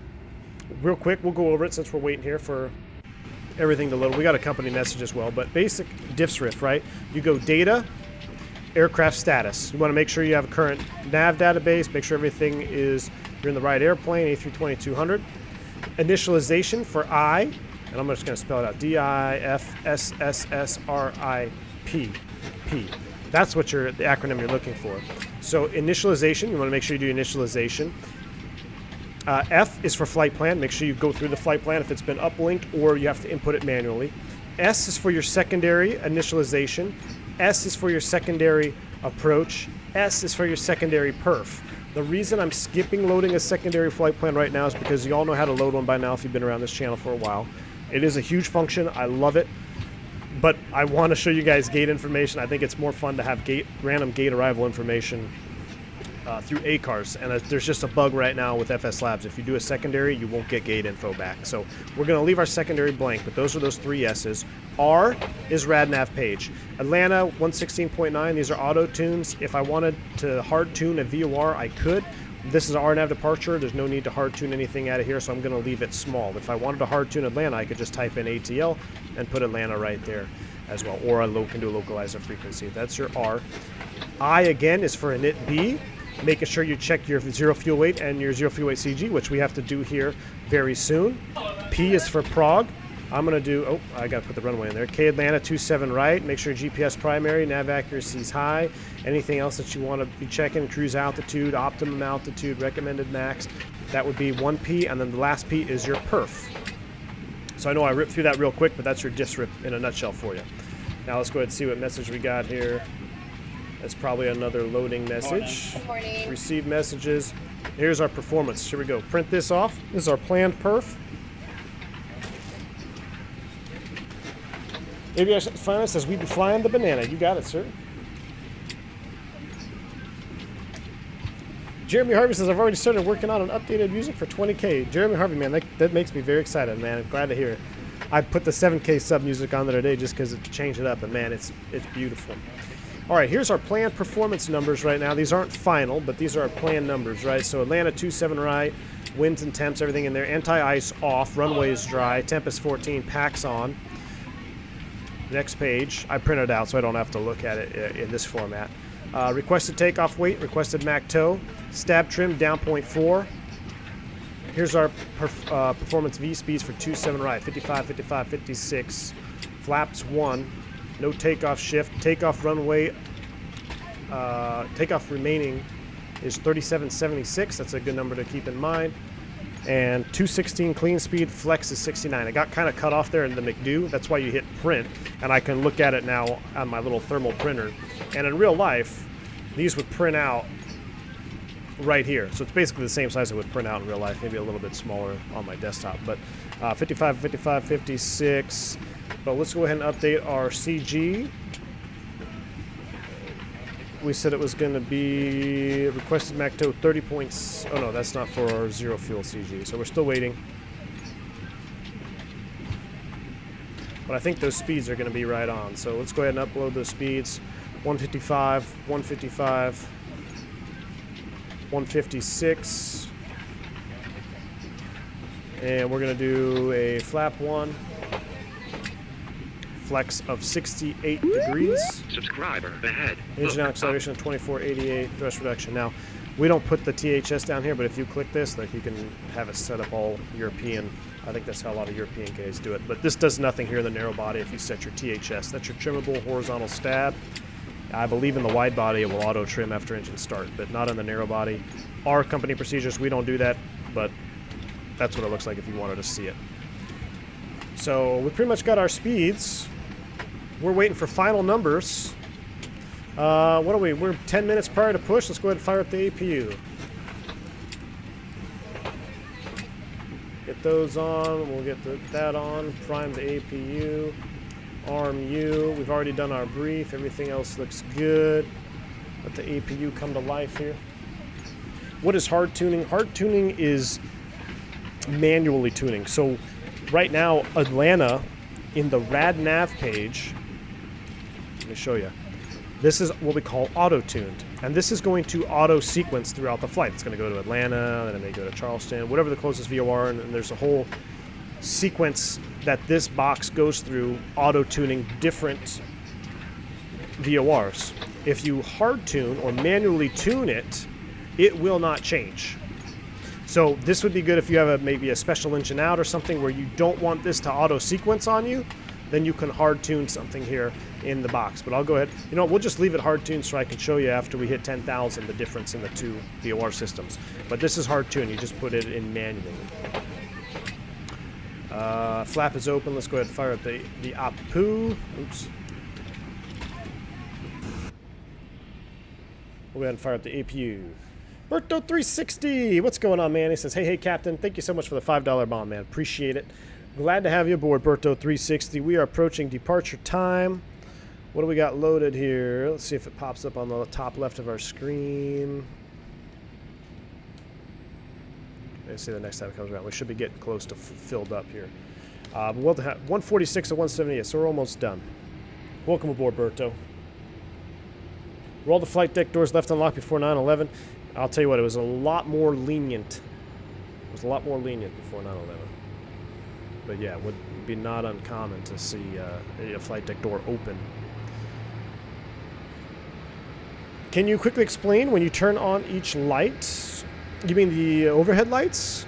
real quick, we'll go over it since we're waiting here for everything to load. We got a company message as well, but basic diffs riff, right? You go data, aircraft status. You want to make sure you have a current nav database. Make sure everything is you're in the right airplane. A320-200. Initialization for I, and I'm just going to spell it out. DIFSSSRIP. That's what the acronym you're looking for. So initialization, you want to make sure you do initialization. F is for flight plan. Make sure you go through the flight plan if it's been uplinked or you have to input it manually. S is for your secondary initialization. S is for your secondary approach. S is for your secondary perf. The reason I'm skipping loading a secondary flight plan right now is because you all know how to load one by now if you've been around this channel for a while. It is a huge function. I love it. But I want to show you guys gate information. I think it's more fun to have random gate arrival information through ACARS, and there's just a bug right now with FS Labs. If you do a secondary, you won't get gate info back. So we're going to leave our secondary blank, but those are those 3 S's. R is RadNav page. Atlanta 116.9, these are auto tunes. If I wanted to hard tune a VOR, I could. This is an RNAV departure. There's no need to hard tune anything out of here, so I'm going to leave it small. If I wanted to hard tune Atlanta, I could just type in ATL and put Atlanta right there as well, or I can do a localizer frequency. That's your R. I, again, is for init B, making sure you check your zero fuel weight and your zero fuel weight CG, which we have to do here very soon. P is for Prague. I'm going to do, oh, I got to put the runway in there. K Atlanta 27 right. Make sure GPS primary, nav accuracy is high. Anything else that you want to be checking, cruise altitude, optimum altitude, recommended max. That would be 1P, and then the last P is your perf. So I know I ripped through that real quick, but that's your disrip in a nutshell for you. Now let's go ahead and see what message we got here. That's probably another loading message. Good morning. Receive messages. Here's our performance. Here we go. Print this off. This is our planned perf. Aviation Finance says, we be flying the banana. You got it, sir. Jeremy Harvey says, I've already started working on an updated music for 20K. Jeremy Harvey, man, that makes me very excited, man. I'm glad to hear it. I put the 7K sub music on there today just because it changed it up, and man, it's beautiful. All right, here's our planned performance numbers right now. These aren't final, but these are our planned numbers, right? So Atlanta 27 right, winds and temps, everything in there. Anti-ice off, runway is dry, temp is 14, packs on. Next page, I printed it out so I don't have to look at it in this format. Requested takeoff weight, requested MAC tow, stab trim down 0.4. Here's our performance V speeds for 27 right, 55, 55, 56, flaps 1. No takeoff shift. Takeoff runway, takeoff remaining is 3776. That's a good number to keep in mind. And 216 clean speed, flex is 69. I got kind of cut off there in the McDo. That's why you hit print, and I can look at it now on my little thermal printer. And in real life, these would print out right here. So it's basically the same size it would print out in real life, maybe a little bit smaller on my desktop. But 55, 55, 56. But let's go ahead and update our CG. We said it was going to be requested MAC tow 30 points. Oh no, that's not for our zero fuel CG. So we're still waiting. But I think those speeds are going to be right on. So let's go ahead and upload those speeds. 155, 155, 156. And we're going to do a flap 1. Flex of 68 degrees. Subscriber ahead. Engine acceleration of 2488. Thrust reduction. Now, we don't put the THS down here, but if you click this, like you can have it set up all European. I think that's how a lot of European guys do it. But this does nothing here in the narrow body if you set your THS. That's your trimmable horizontal stab. I believe in the wide body it will auto trim after engine start, but not in the narrow body. Our company procedures, we don't do that, but that's what it looks like if you wanted to see it. So we pretty much got our speeds. We're waiting for final numbers. What are we? We're 10 minutes prior to push. Let's go ahead and fire up the APU. Get those on. We'll get that on. Prime the APU. Arm U. We've already done our brief. Everything else looks good. Let the APU come to life here. What is hard tuning? Hard tuning is manually tuning. So right now, Atlanta, in the RadNav page, let me show you. This is what we call auto-tuned. And this is going to auto-sequence throughout the flight. It's going to go to Atlanta, then it may go to Charleston, whatever the closest VOR, and there's a whole sequence that this box goes through auto-tuning different VORs. If you hard-tune or manually tune it, it will not change. So this would be good if you have maybe a special engine out or something where you don't want this to auto-sequence on you. then you can hard tune something here in the box. But I'll go ahead. You know, we'll just leave it hard tuned so I can show you after we hit 10,000 the difference in the two VOR systems. But this is hard tuned. You just put it in manually. Flap is open. Let's go ahead and fire up the APU. Oops. We'll go ahead and fire up the APU. Berto360, what's going on, man? He says, hey, Captain, thank you so much for the $5 bomb, man. Appreciate it. Glad to have you aboard, Berto360. We are approaching departure time. What do we got loaded here? Let's see if it pops up on the top left of our screen. Let's see the next time it comes around. We should be getting close to filled up here. We'll have 146 to 178, so we're almost done. Welcome aboard, Berto. Were all the flight deck doors left unlocked before 9/11? I'll tell you what, it was a lot more lenient. It was a lot more lenient before 9/11. But yeah, it would be not uncommon to see a flight deck door open. Can you quickly explain when you turn on each light? You mean the overhead lights?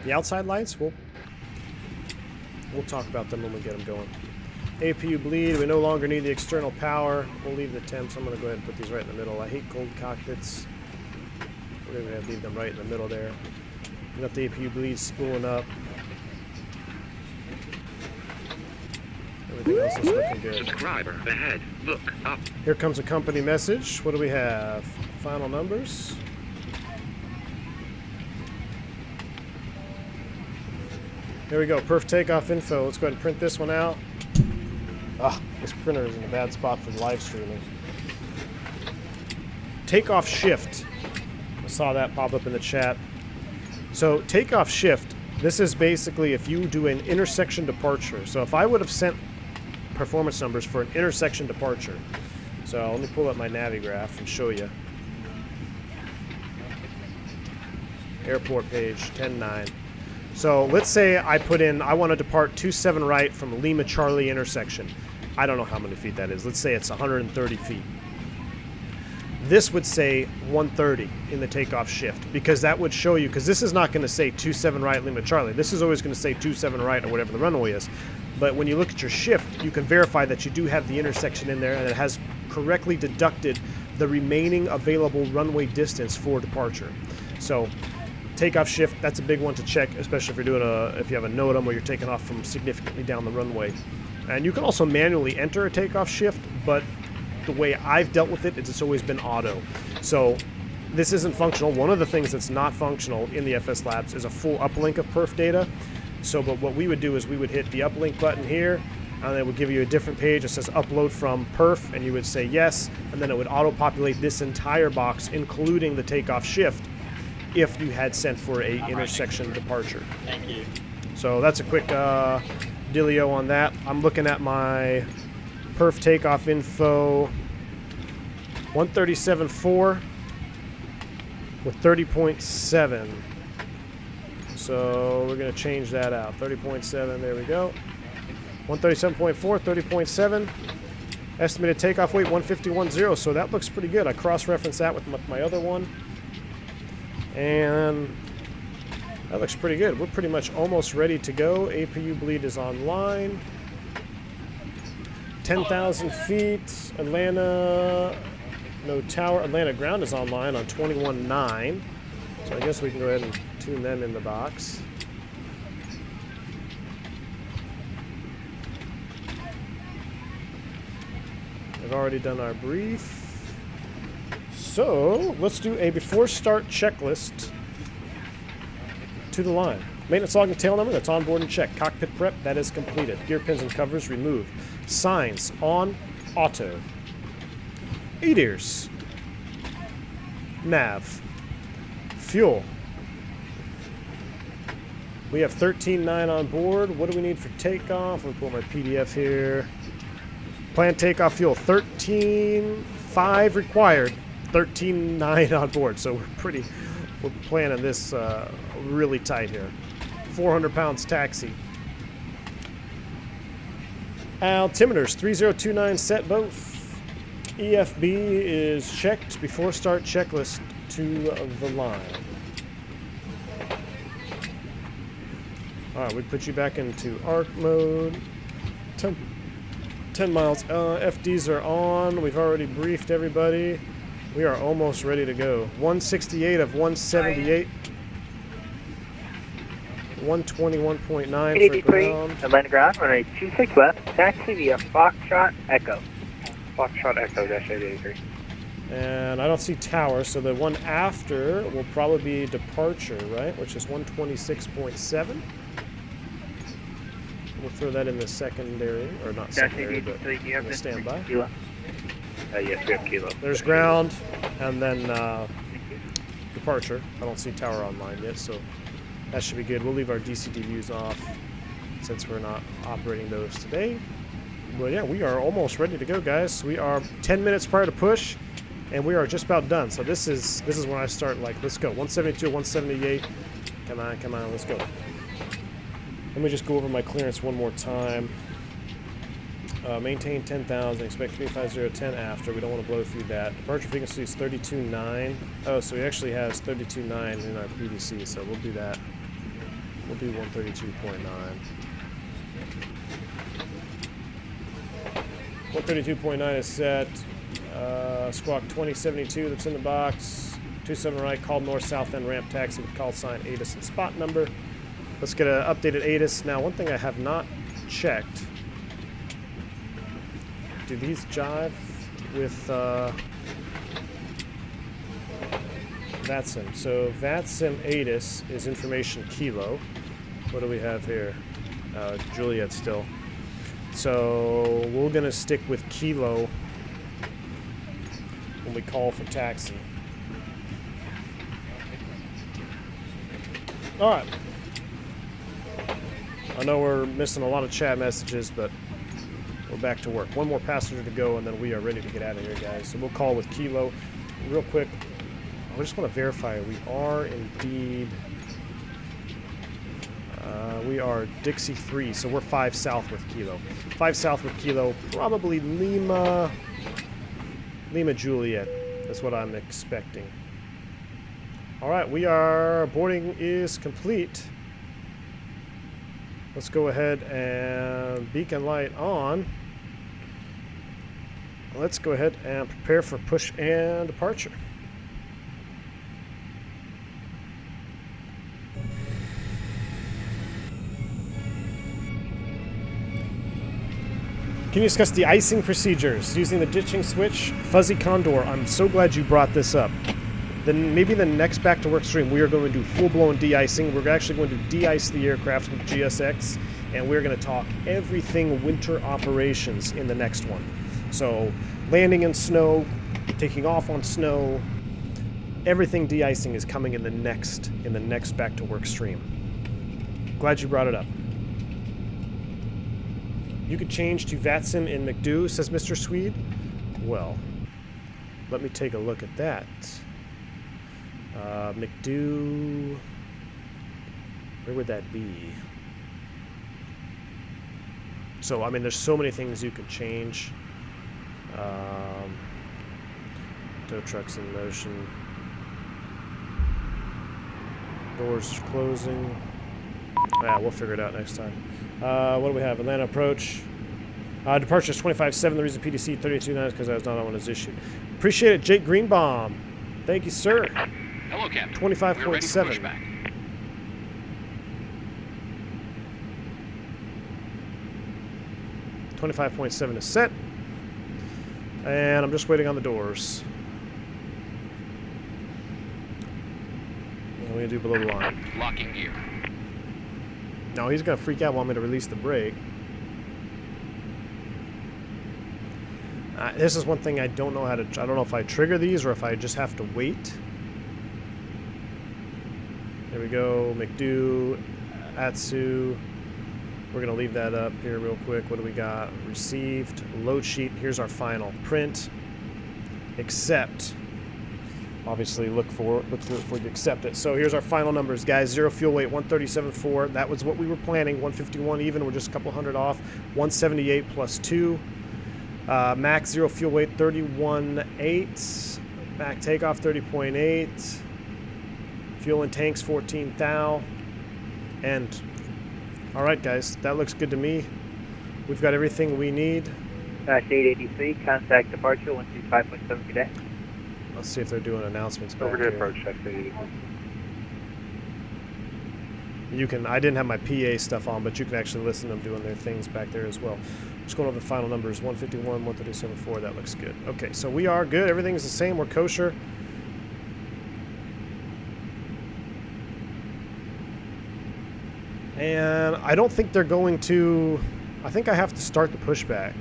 The outside lights? We'll talk about them when we get them going. APU bleed. We no longer need the external power. We'll leave the temps. I'm going to go ahead and put these right in the middle. I hate cold cockpits. We're going to leave them right in the middle there. We got the APU bleed spooling up. Everything else is looking good. Subscriber ahead. Look up. Here comes a company message. What do we have? Final numbers. Here we go. Perf takeoff info. Let's go ahead and print this one out. Ah, this printer is in a bad spot for live streaming. Takeoff shift. I saw that pop up in the chat. So takeoff shift, this is basically if you do an intersection departure. So if I would have sent performance numbers for an intersection departure. So let me pull up my Navigraph and show you. Airport page 10.9. So let's say I put in, I want to depart 27 right from Lima Charlie intersection. I don't know how many feet that is. Let's say it's 130 feet. This would say 130 in the takeoff shift because that would show you, because this is not going to say 27 right Lima Charlie. This is always going to say 27 right or whatever the runway is. But when you look at your shift, you can verify that you do have the intersection in there and it has correctly deducted the remaining available runway distance for departure. So takeoff shift, that's a big one to check, especially if you're doing if you have a NOTAM where you're taking off from significantly down the runway. And you can also manually enter a takeoff shift, but the way I've dealt with it is it's always been auto. So this isn't functional. One of the things that's not functional in the FS Labs is a full uplink of perf data. So, but what we would do is we would hit the uplink button here, and it would give you a different page that says upload from perf, and you would say yes, and then it would auto-populate this entire box, including the takeoff shift, if you had sent for a intersection departure. Thank you. So that's a quick dealio on that. I'm looking at my perf takeoff info, 137.4 with 30.7. So we're going to change that out. 30.7, there we go. 137.4, 30.7. Estimated takeoff weight, 151.0. So that looks pretty good. I cross-referenced that with my other one. And that looks pretty good. We're pretty much almost ready to go. APU bleed is online. 10,000 feet. Atlanta, no tower. Atlanta ground is online on 21.9. So I guess we can go ahead and tune them in the box. We've already done our brief. So let's do a before start checklist to the line. Maintenance log and tail number, that's on board and check. Cockpit prep, that is completed. Gear pins and covers removed. Signs on auto. ATSU. Nav. Fuel. We have 13.9 on board. What do we need for takeoff? Let me pull my PDF here. Planned takeoff fuel, 13.5 required. 13.9 on board, so we're planning this really tight here. 400 pounds taxi. Altimeters 3029 set both. EFB is checked before start checklist to the line. Alright, we put you back into arc mode. 10 miles. FDs are on. We've already briefed everybody. We are almost ready to go. 168 of 178. 121.9 for ground. Atlanta ground, runway 26 left, taxi via Foxtrot Echo. Foxtrot Echo, dash 883. And I don't see tower, so the one after will probably be departure, right? Which is 126.7. We'll throw that in the secondary, or not secondary, but we'll stand by. Kilo. Yes, we have kilo. There's ground, and then departure. I don't see tower online yet, so that should be good. We'll leave our DCD views off since we're not operating those today. But yeah, we are almost ready to go, guys. We are 10 minutes prior to push, and we are just about done. So this is when I start, like, let's go. 172, 178. Come on, let's go. Let me just go over my clearance one more time. Maintain 10,000, expect 35010 after. We don't want to blow through that. Departure frequency is 32.9. Oh, so he actually has 32.9 in our PDC, so we'll do that. We'll do 132.9. 132.9 is set. Squawk 2072 that's in the box. 27 right, call north south end ramp taxi with call sign ATIS and spot number. Let's get an updated ATIS. Now, one thing I have not checked. Do these jive with VATSIM? So VATSIM ATIS is information kilo. What do we have here? Juliet still. So we're gonna stick with kilo when we call for taxi. All right. I know we're missing a lot of chat messages, but we're back to work. One more passenger to go, and then we are ready to get out of here, guys. So we'll call with kilo. Real quick, I just want to verify we are indeed... we are Dixie 3, so we're 5 south with kilo. 5 south with kilo, probably Lima Juliet. That's what I'm expecting. All right, boarding is complete. Let's go ahead and beacon light on. Let's go ahead and prepare for push and departure. Can you discuss the icing procedures using the ditching switch? Fuzzy Condor, I'm so glad you brought this up. Then maybe the next back to work stream we are going to do full-blown de-icing. We're actually going to de-ice the aircraft with GSX, and we're going to talk everything winter operations in the next one. So landing in snow, taking off on snow, everything de-icing is coming in the next back to work stream. Glad you brought it up. You could change to VATSIM in McDo, says Mr. Swede. Well, let me take a look at that. McDo, where would that be? So, I mean, there's so many things you can change. Tow trucks in motion. Doors closing. Yeah, we'll figure it out next time. What do we have? Atlanta approach. Departure is 25.7. The reason PDC 32.9 is because that was not on one is issued. Appreciate it, Jake Greenbaum. Thank you, sir. Hello, Captain. 25.7. 25.7 is set. And I'm just waiting on the doors. What are we going to do below the line? Locking gear. No, he's going to freak out, want me to release the brake. This is one thing I don't know how to... I don't know if I trigger these or if I just have to wait. There we go. McDo, ATSU. We're going to leave that up here real quick. What do we got? Received. Load sheet. Here's our final. Print. Accept. Obviously, look for the accept it. So here's our final numbers, guys. 0 fuel weight, 137.4. That was what we were planning. 151 even. We're just a couple hundred off. 178 plus 2. Max 0 fuel weight, 31.8. Back takeoff, 30.8. Fuel in tanks, 14 thou. And All right, guys, that looks good to me. We've got everything we need. Dash 883, contact departure 125.7 today. Let's see if they're doing announcements back Over to here. approach, Dash 883. You can. I didn't have my PA stuff on, but you can actually listen to them doing their things back there as well. Just going over the final numbers: 151, 137.4. That looks good. Okay, so we are good. Everything's the same. We're kosher. And I don't think they're going to. I think I have to start the pushback.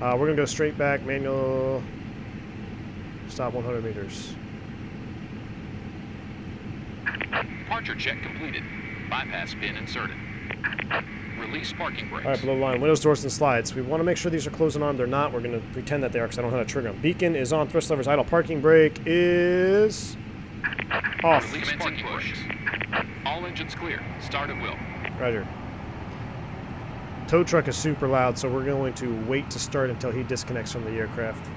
We're going to go straight back, manual, stop 100 meters. Departure check completed. Bypass pin inserted. Release parking brakes. All right, below the line, windows, doors, and slides. We want to make sure these are closing on. They're not. We're going to pretend that they are because I don't know how to trigger them. Beacon is on, thrust levers idle, parking brake is off. Release parking brakes. All engines clear. Start at will. Roger. Tow truck is super loud, so we're going to wait to start until he disconnects from the aircraft.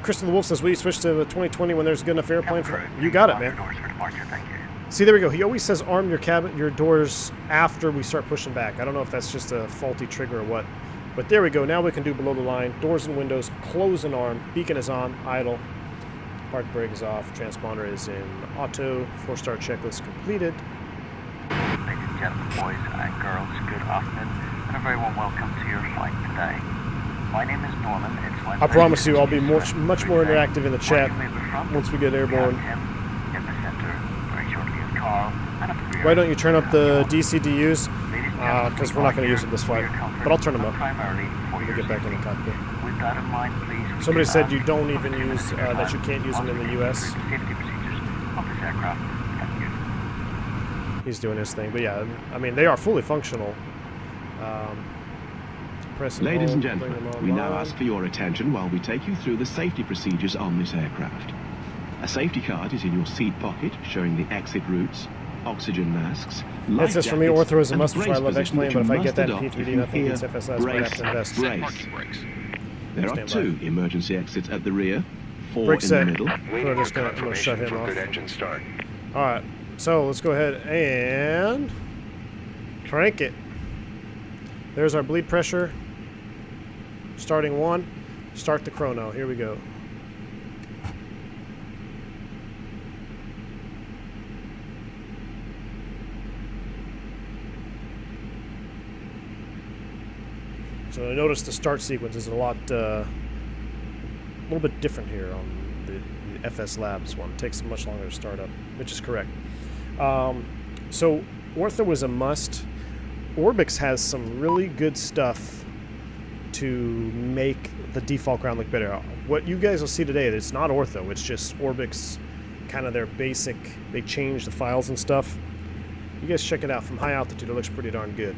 Crystal the Wolf says, will you switch to 2020 when there's a good enough airplane for... You got it, man. See, there we go. He always says arm your doors after we start pushing back. I don't know if that's just a faulty trigger or what. But there we go. Now we can do below the line. Doors and windows, close and arm. Beacon is on, idle. Park brake is off. Transponder is in auto. 4-star checklist completed. Ladies and gentlemen, boys and girls, good afternoon, and a very warm welcome to your flight today. My name is Norman. It's my I promise you I'll be much more interactive in the chat once we get airborne. In the center, very shortly is Carl, and up the rear. Why don't you turn up the DCDUs? Because we're not going to use them this flight. But I'll turn them up when we get back in the cockpit. With that in mind, please. Somebody said you don't even use, that you can't use them in the U.S. Safety procedures of this aircraft. Thank you. He's doing his thing. But yeah, I mean, they are fully functional. Ladies and gentlemen, we now ask for your attention while we take you through the safety procedures on this aircraft. A safety card is in your seat pocket showing the exit routes, oxygen masks, life It says for me, jackets, ortho is a and must, which I brace love position X-Plane, that but if you I get must that in adopt if P3D, you nothing hear gets FSLs, but I have to invest. Set brace. parking brakes. There are Stand by. 2 emergency exits at the rear, 4 Brake in set. the middle. We're just going to shut him off. engine start. Alright, so let's go ahead and crank it. There's our bleed pressure. Starting 1. Start the chrono. Here we go. So notice the start sequence is a little bit different here on the FS Labs one. It takes much longer to start up, which is correct. So ortho is a must. Orbix has some really good stuff to make the default ground look better. What you guys will see today, it's not ortho, it's just Orbix, kind of their basic, they change the files and stuff. You guys check it out. From high altitude, it looks pretty darn good.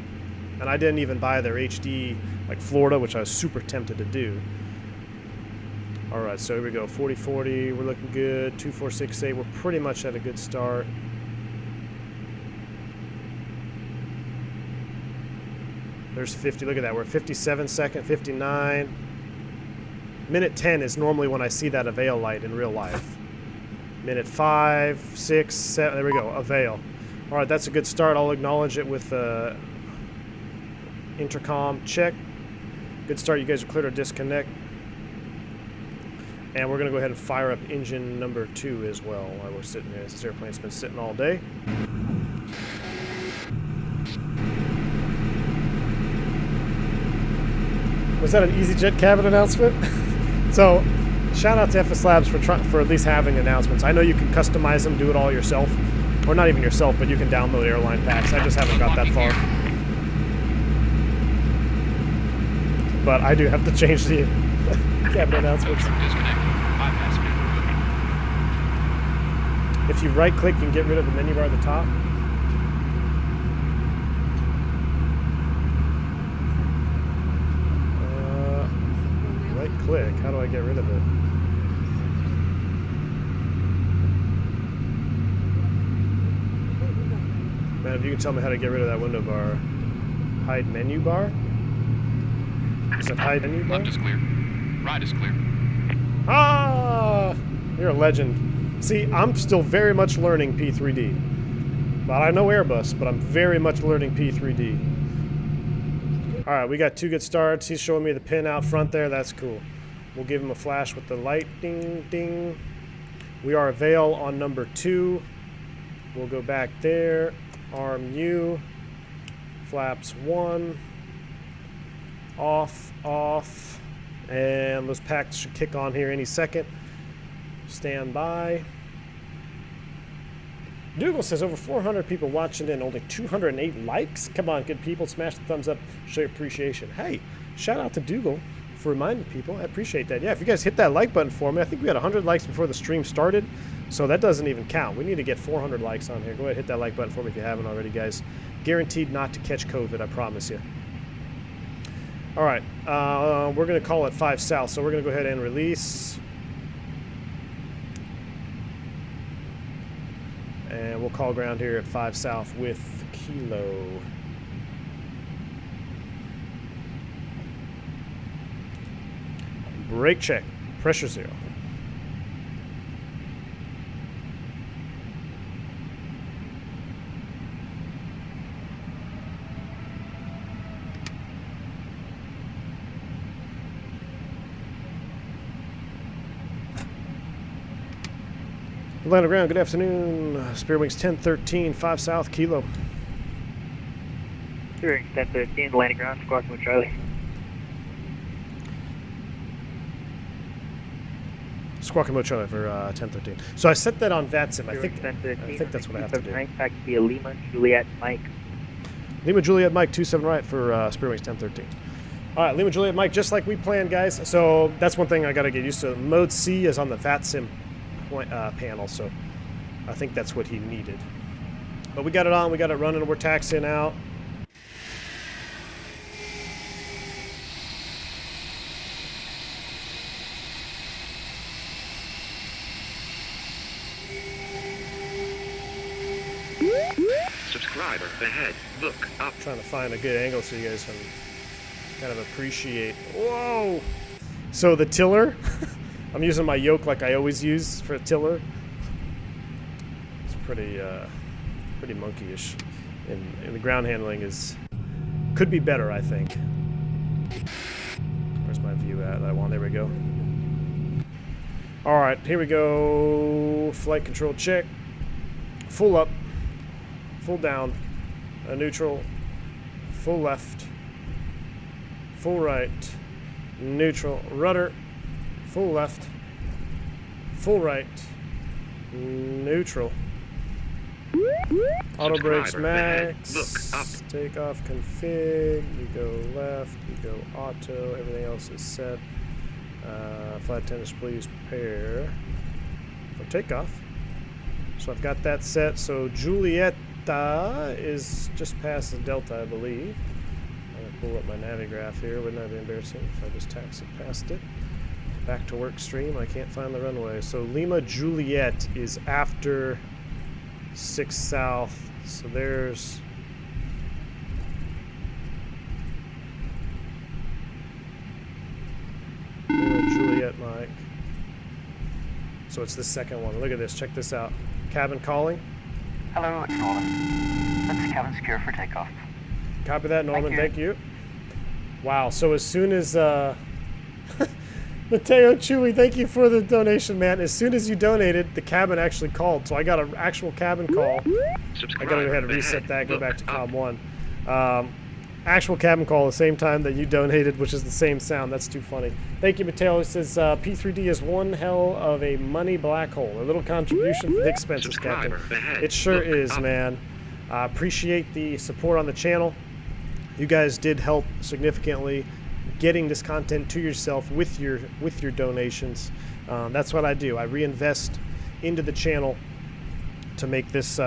And I didn't even buy their HD, like Florida, which I was super tempted to do. Alright, so here we go, 40-40, we're looking good, 2468, we're pretty much at a good start. There's 50, look at that, we're 57 second, 59. Minute 10 is normally when I see that avail light in real life. Minute 5, 6, 7, there we go, avail. Alright, that's a good start. I'll acknowledge it with intercom check. Good start, you guys are clear to disconnect. And we're going to go ahead and fire up engine number 2 as well while we're sitting here. This airplane's been sitting all day. Was that an EasyJet cabin announcement? So, shout out to FS Labs for at least having announcements. I know you can customize them, do it all yourself. Or not even yourself, but you can download airline packs. I just haven't got that far. But I do have to change the cabin announcements. If you right click, you can get rid of the menu bar at the top. Right click, how do I get rid of it? Man, if you can tell me how to get rid of that window bar. Hide menu bar? Is it hide menu bar? Left is clear. Right is clear. Ah! You're a legend. See, I'm still very much learning P3D. But I know Airbus, but I'm very much learning P3D. All right, we got 2 good starts. He's showing me the pin out front there. That's cool. We'll give him a flash with the light. Ding, ding. We are avail on number 2. We'll go back there. Arm U. Flaps 1. Off, off. And those packs should kick on here any second. Stand by. Dougal says over 400 people watching and only 208 likes. Come on, good people. Smash the thumbs up. Show your appreciation. Hey, shout out to Dougal for reminding people. I appreciate that. Yeah, if you guys hit that like button for me. I think we had 100 likes before the stream started. So that doesn't even count. We need to get 400 likes on here. Go ahead, hit that like button for me if you haven't already, guys. Guaranteed not to catch COVID, I promise you. All right, we're going to call it 5 South. So we're going to go ahead and release. And we'll call ground here at 5 South with Kilo. Brake check. Pressure 0. Atlanta ground, good afternoon. Spirit Wings 1013, 5 South, Kilo. Spirit Wings 1013, Atlanta ground, squawking with Charlie. Squawking mode Charlie for 1013. So I set that on VATSIM. I think that's what I have to do. That could be a Lima Juliet Mike. Lima Juliet Mike 27 right for Spirit Wings 1013. All right, Lima Juliet Mike, just like we planned, guys. So that's one thing I got to get used to. Mode C is on the VATSIM panel, so I think that's what he needed. But we got it on, we got it running, we're taxiing out. Subscriber ahead. Look up. Trying to find a good angle so you guys can kind of appreciate. Whoa! So the tiller, I'm using my yoke like I always use for a tiller. It's pretty monkeyish, and the ground handling could be better, I think. Where's my view at that I want? There we go. All right, here we go. Flight control check. Full up, full down, a neutral, full left, full right, neutral, rudder, full left, full right, neutral. Auto brakes max. Look up. Takeoff config. You go left. You go auto. Everything else is set. Flight attendants, please prepare for takeoff. So I've got that set. So Julieta is just past the Delta, I believe. I'm gonna pull up my Navigraph here. Wouldn't that be embarrassing if I just taxied past it? Back to work stream. I can't find the runway. So Lima Juliet is after 6 South. So there's Lima Juliet Mike. So it's the second one. Look at this. Check this out. Cabin calling. Hello, it's Norman. Let's cabin secure for takeoff. Copy that, Norman. Thank Thank you. Wow. So as soon as Mateo Chewy, thank you for the donation, man. As soon as you donated, the cabin actually called. So I got an actual cabin call. I gotta go ahead and reset that, go back to COM 1. Actual cabin call the same time that you donated, which is the same sound. That's too funny. Thank you, Mateo. It says P3D is one hell of a money black hole. A little contribution for the expenses, Captain. It sure is, man. Appreciate the support on the channel. You guys did help significantly getting this content to yourself with your donations. That's what I do. I reinvest into the channel to make this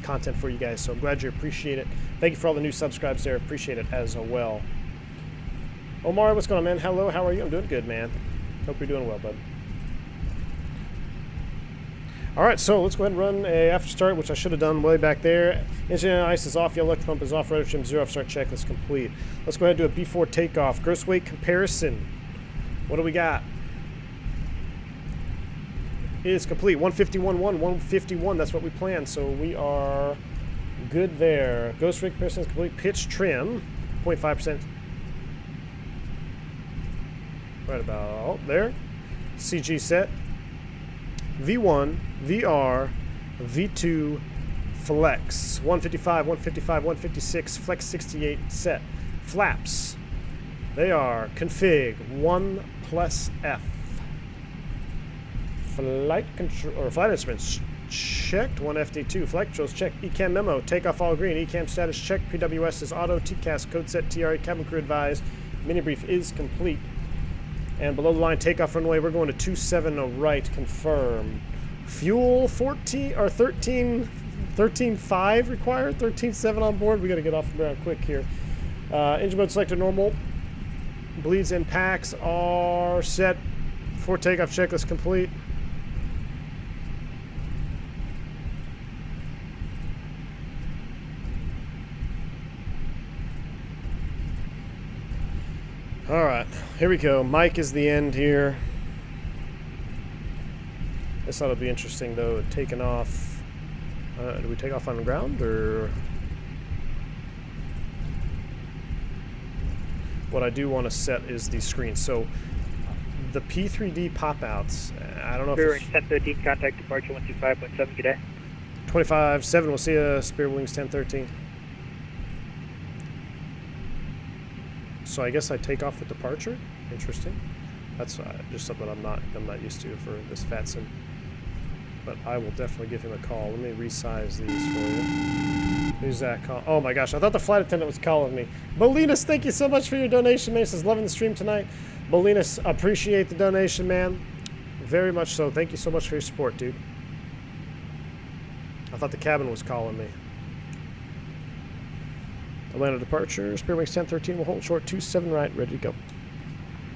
content for you guys. So I'm glad you appreciate it. Thank you for all the new subscribes there. Appreciate it as well. Omar, what's going on, man? Hello, how are you? I'm doing good, man. Hope you're doing well, bud. All right, so let's go ahead and run a after start, which I should have done way back there. Engine ice is off, yellow electric pump is off, rudder trim 0, start checklist complete. Let's go ahead and do a B4 takeoff. Gross weight comparison. What do we got? is complete. 151.1, 151. That's what we planned. So we are good there. Ghost rig person is complete. Pitch trim, 0.5%. Right about there. CG set. V1, VR, V2, flex. 155, 155, 156, flex 68 set. Flaps. They are config 1 plus F. Flight control or flight instruments checked. 1 FD2. Flight controls checked. ECAM memo. Takeoff all green. ECAM status checked. PWS is auto. TCAS code set. TRA cabin crew advised. Mini brief is complete. And below the line takeoff runway. We're going to 27 right. Confirm. Fuel 14 or 13.5 required. 13.7 on board. We got to get off the ground quick here. Engine mode selected normal. Bleeds and packs are set. For takeoff checklist complete. All right, here we go. Mike is the end here. This ought to be interesting though. Taking off. Do we take off on the ground or? What I do want to set is the screen. So the P3D pop-outs. I don't know Spirit if Wings 1013, contact departure 125.7, good day. 25.7. We'll see you. Spirit Wings 1013. So I guess I take off with departure. Interesting. That's just something I'm not used to for this fat sim. But I will definitely give him a call. Let me resize these for you. Who's that call? Oh my gosh, I thought the flight attendant was calling me. Bolinas, thank you so much for your donation, man. He says loving the stream tonight. Bolinas, appreciate the donation, man. Very much so. Thank you so much for your support, dude. I thought the cabin was calling me. Atlanta departure. Spirit Wings 1013 will hold short 27 right, ready to go.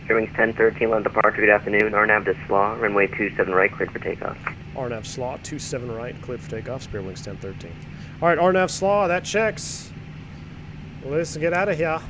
Spirit Wings 1013, Atlanta departure, good afternoon. RNAV to SLAW, runway 27 right, cleared for takeoff. RNAV SLAW, 27 right, cleared for takeoff. Spirit Wings 1013. All right, RNAV SLAW, that checks. Let's get out of here.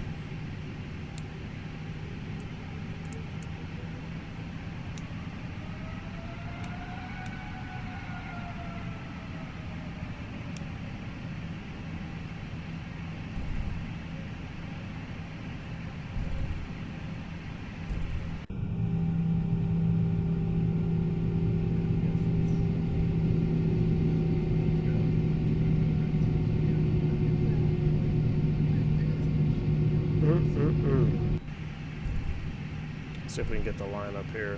See if we can get the line up here.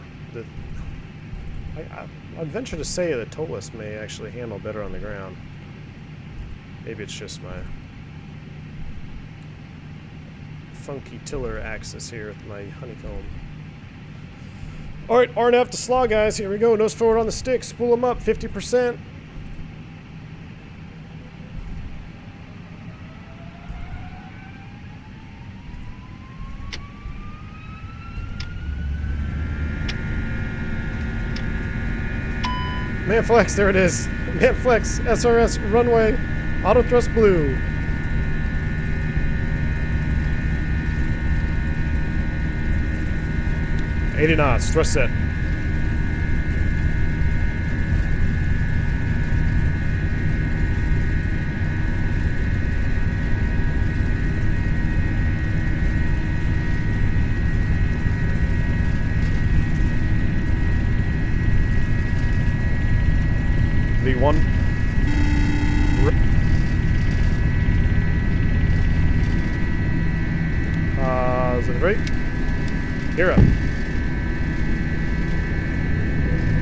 I'd venture to say that Toga may actually handle better on the ground. Maybe it's just my funky tiller axis here with my honeycomb. All right, RNF to SLAW, guys. Here we go. Nose forward on the stick. Spool them up 50%. Man Flex, there it is. Man Flex, SRS, runway, auto thrust blue. $80 knots, thrust set. V1. Is it right? Here up.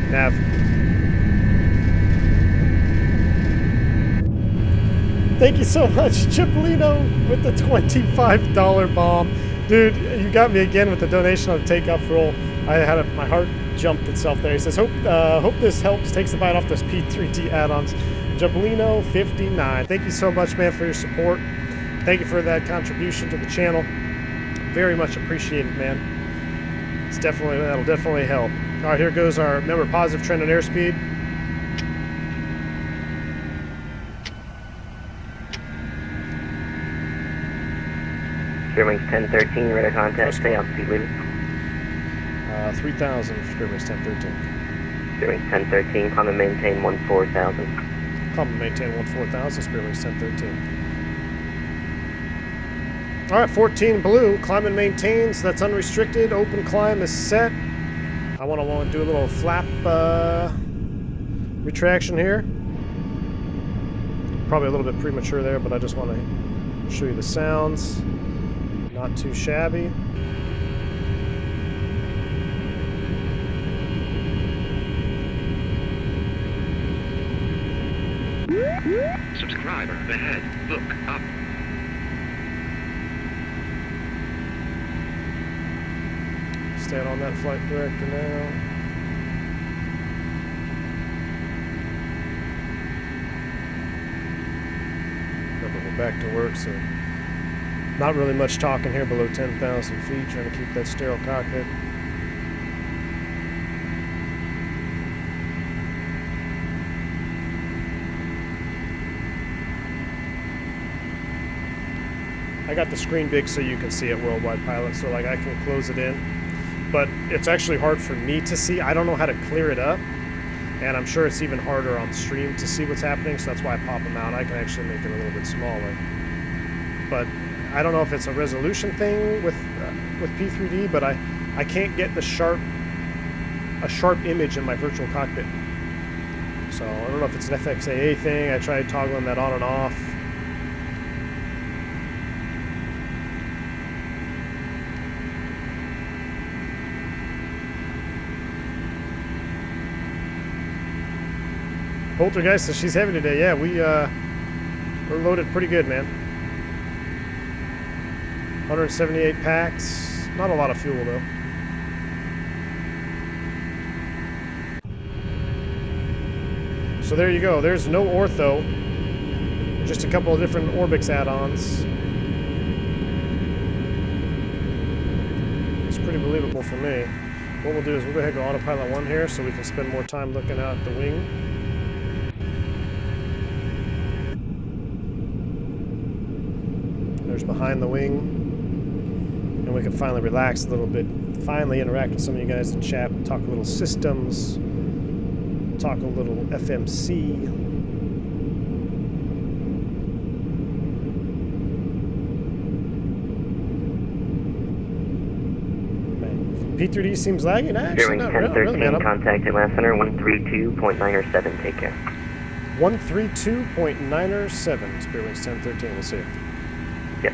Nav. Thank you so much, Cipollino, with the $25 bomb. Dude, you got me again with the donation on the takeoff roll. I had my heart jumped itself there. He says, hope this helps, takes the bite off those P3D add-ons. Cipollino 59. Thank you so much, man, for your support. Thank you for that contribution to the channel. Very much appreciated, man. That'll definitely help. All right, here goes our, remember, positive trend on airspeed. Spirit Wings 1013, radar contact, stay altitude limit. 3,000 for Spirit Wings 1013. Spearwings 1013, climb and maintain 14,000. Climb and maintain 14,000, Spearwings 1013. All right, 14 blue, climb and maintains, that's unrestricted, open climb is set. I want to do a little flap retraction here. Probably a little bit premature there, but I just want to show you the sounds. Not too shabby. Subscriber ahead. Look up. Stand on that flight director now. We're back to work, so not really much talking here below 10,000 feet, trying to keep that sterile cockpit. I got the screen big so you can see it, Worldwide Pilot, so like I can close it in. But it's actually hard for me to see. I don't know how to clear it up, and I'm sure it's even harder on stream to see what's happening, so that's why I pop them out. I can actually make it a little bit smaller. But I don't know if it's a resolution thing with P3D, but I can't get a sharp image in my virtual cockpit. So I don't know if it's an FXAA thing. I tried toggling that on and off. Poltergeist says she's heavy today. Yeah, we're loaded pretty good, man. 178 packs. Not a lot of fuel, though. So there you go. There's no ortho. Just a couple of different Orbix add-ons. It's pretty believable for me. What we'll do is we'll go ahead and go autopilot 1 here so we can spend more time looking out the wing. There's behind the wing. And we can finally relax a little bit. Finally interact with some of you guys in chat. Talk a little systems. Talk a little FMC. P3D seems laggy. Nah, actually, not really, man. Contact Atlanta Center 132.907. Take care. 132.907. Spearwings 1013. We'll see. Yep.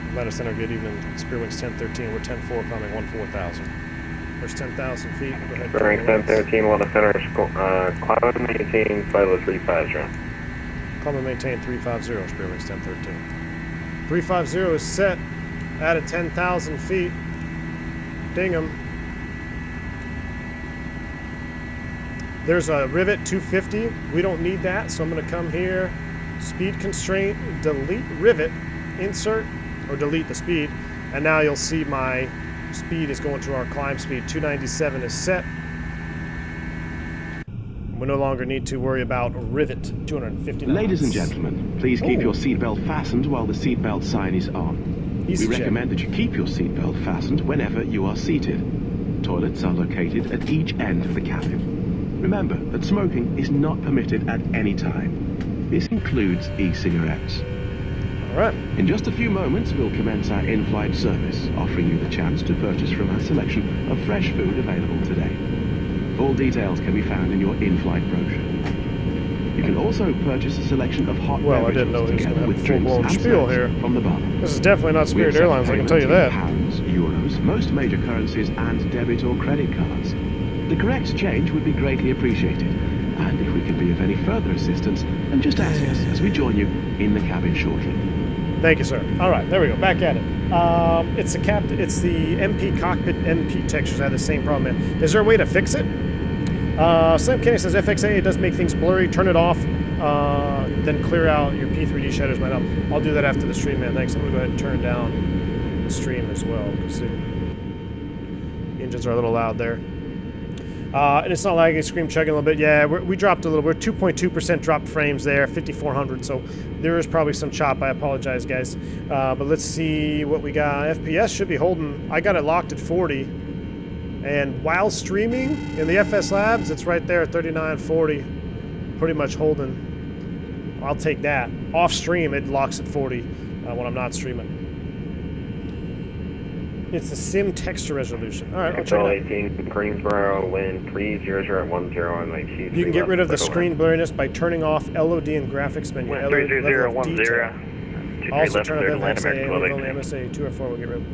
Atlanta Center, good evening. Spearwings 1013. We're 10-4, climbing 14,000. There's 10,000 feet. Go ahead. Spearwings 1013, Atlanta Center, climb and maintain Pilot 350. Climb and maintain 350, Spearwings 1013. 350 is set at 10,000 feet. Ding 'em. There's a rivet 250. We don't need that, so I'm going to come here, speed constraint, delete rivet, insert, or delete the speed, and now you'll see my speed is going to our climb speed. 297 is set. We no longer need to worry about rivet 250 knots. Ladies and gentlemen, please keep your seatbelt fastened while the seatbelt sign is on. Easy We check. recommend that you keep your seatbelt fastened whenever you are seated. Toilets are located at each end of the cabin. Remember that smoking is not permitted at any time. This includes e-cigarettes. All right. In just a few moments, we'll commence our in-flight service, offering you the chance to purchase from our selection of fresh food available today. Full details can be found in your in-flight brochure. You can also purchase a selection of hot Well, I beverages didn't know he was together going to have with a drinks full-blown and spiel snacks here. from the bar. This is definitely not We Spirit accept Airlines, I can tell you payments that. in pounds, euros, most major currencies, and debit or credit cards. The correct change would be greatly appreciated. And if we can be of any further assistance, then just ask us as we join you in the cabin shortly. Thank you, sir. All right, there we go. Back at it. It's the MP cockpit MP textures. I had the same problem. Is there a way to fix it? Slim Kenny says FXAA does make things blurry. Turn it off, then clear out your P3D shaders. Might help. I'll do that after the stream, man. Thanks. I'm gonna go ahead and turn down the stream as well because the engines are a little loud there. And it's not lagging, scream chugging a little bit. Yeah, we dropped a little. We're 2.2% dropped frames there, 5,400. So there is probably some chop. I apologize, guys. But let's see what we got. FPS should be holding. I got it locked at 40. And while streaming in the FS Labs, it's right there at 3940. Pretty much holding. I'll take that. Off stream, it locks at 40 when I'm not streaming. It's the sim texture resolution. All right, I'll check it out. 18, Greensboro, wind 300 at 10 on my Q3. You can get rid of the screen blurriness by turning off LOD and graphics menu. Wind LOD 30010. Also turn off FMC and MSA 2 or 4 will get rid of.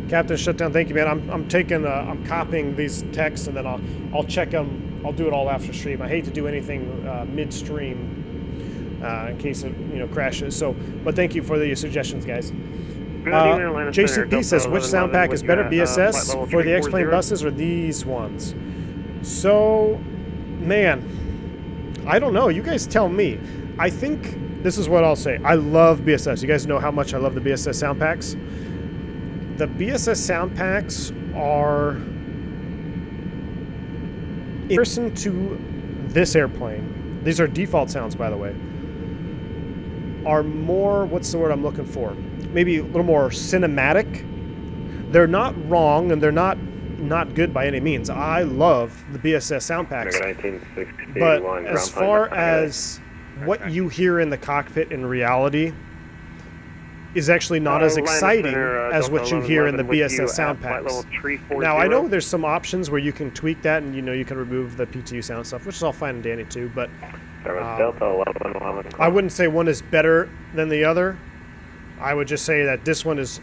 Captain Shutdown, thank you, man. I'm taking, I'm copying these texts and then I'll check them. I'll do it all after stream. I hate to do anything mid-stream in case it crashes. So, but thank you for the suggestions, guys. Jason P says, which sound pack is better, BSS for the X-Plane buses or these ones? So, man, I don't know. You guys tell me. I think this is what I'll say. I love BSS. You guys know how much I love the BSS sound packs. The BSS sound packs are, in comparison to this airplane, these are default sounds, by the way, are more, what's the word I'm looking for? Maybe a little more cinematic. They're not wrong, and they're not good by any means. I love the BSS sound packs. But as far as what you hear in the cockpit in reality is actually not as exciting as what you hear in the BSS sound packs. Now, I know there's some options where you can tweak that, and you can remove the PTU sound stuff, which is all fine and dandy too, but I wouldn't say one is better than the other. I would just say that this one is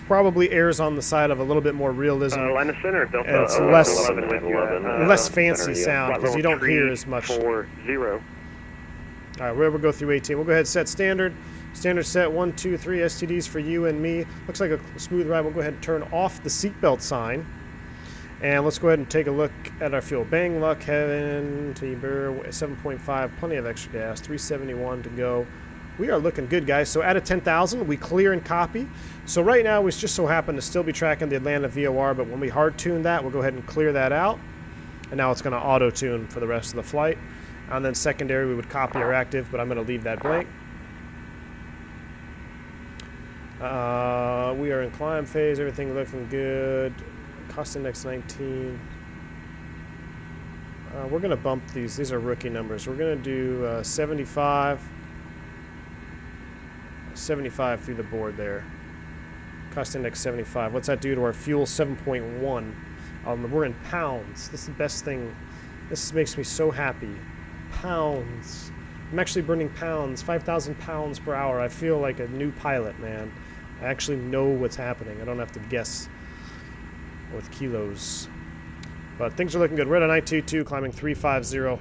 probably errs on the side of a little bit more realism. And it's less fancy sound because you don't hear as much. All right, we'll go through 18. We'll go ahead and set standard. Standard set 1, 2, 3 STDs for you and me. Looks like a smooth ride. We'll go ahead and turn off the seatbelt sign. And let's go ahead and take a look at our fuel. Bang, luck, heaven, T-Burr, 7.5, plenty of extra gas, 371 to go. We are looking good, guys. So out of 10,000, we clear and copy. So right now, we just so happen to still be tracking the Atlanta VOR, but when we hard tune that, we'll go ahead and clear that out. And now it's going to auto tune for the rest of the flight. And then secondary, we would copy or active, but I'm going to leave that blank. We are in climb phase, everything looking good. Cost index 19. We're going to bump these. These are rookie numbers. We're going to do 75 through the board there. Cost index 75. What's that do to our fuel? 7.1. We're in pounds. This is the best thing. This makes me so happy. Pounds. I'm actually burning pounds. 5,000 pounds per hour. I feel like a new pilot, man. I actually know what's happening. I don't have to guess with kilos. But things are looking good. We're at a 922, climbing 350.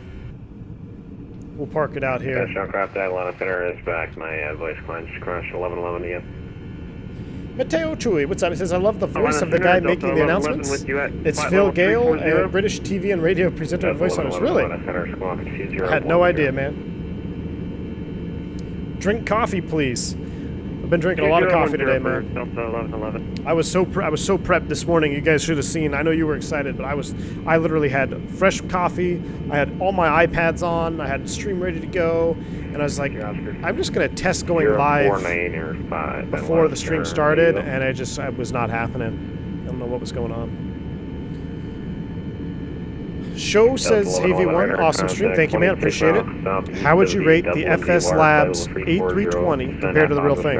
We'll park it out here. Aircraft Atlanta Center is back. My voice climbs crash 1111 to you. Mateo Chui, what's up? He saes, I love the voice of the guy making the announcements. It's Phil Gale, a British TV and radio presenter and voice artist. Really? I had no idea, man. Drink coffee, please. I've been drinking a lot of coffee today, man. I was so prepped this morning. You guys should have seen. I know you were excited, but I literally had fresh coffee. I had all my iPads on. I had stream ready to go, and I was like, I'm just gonna test going live before the stream started, and it was not happening. I don't know what was going on. Show says, hey V1, awesome stream. Thank you, man. Appreciate it. How would you rate the FS Labs A320 compared to the real thing?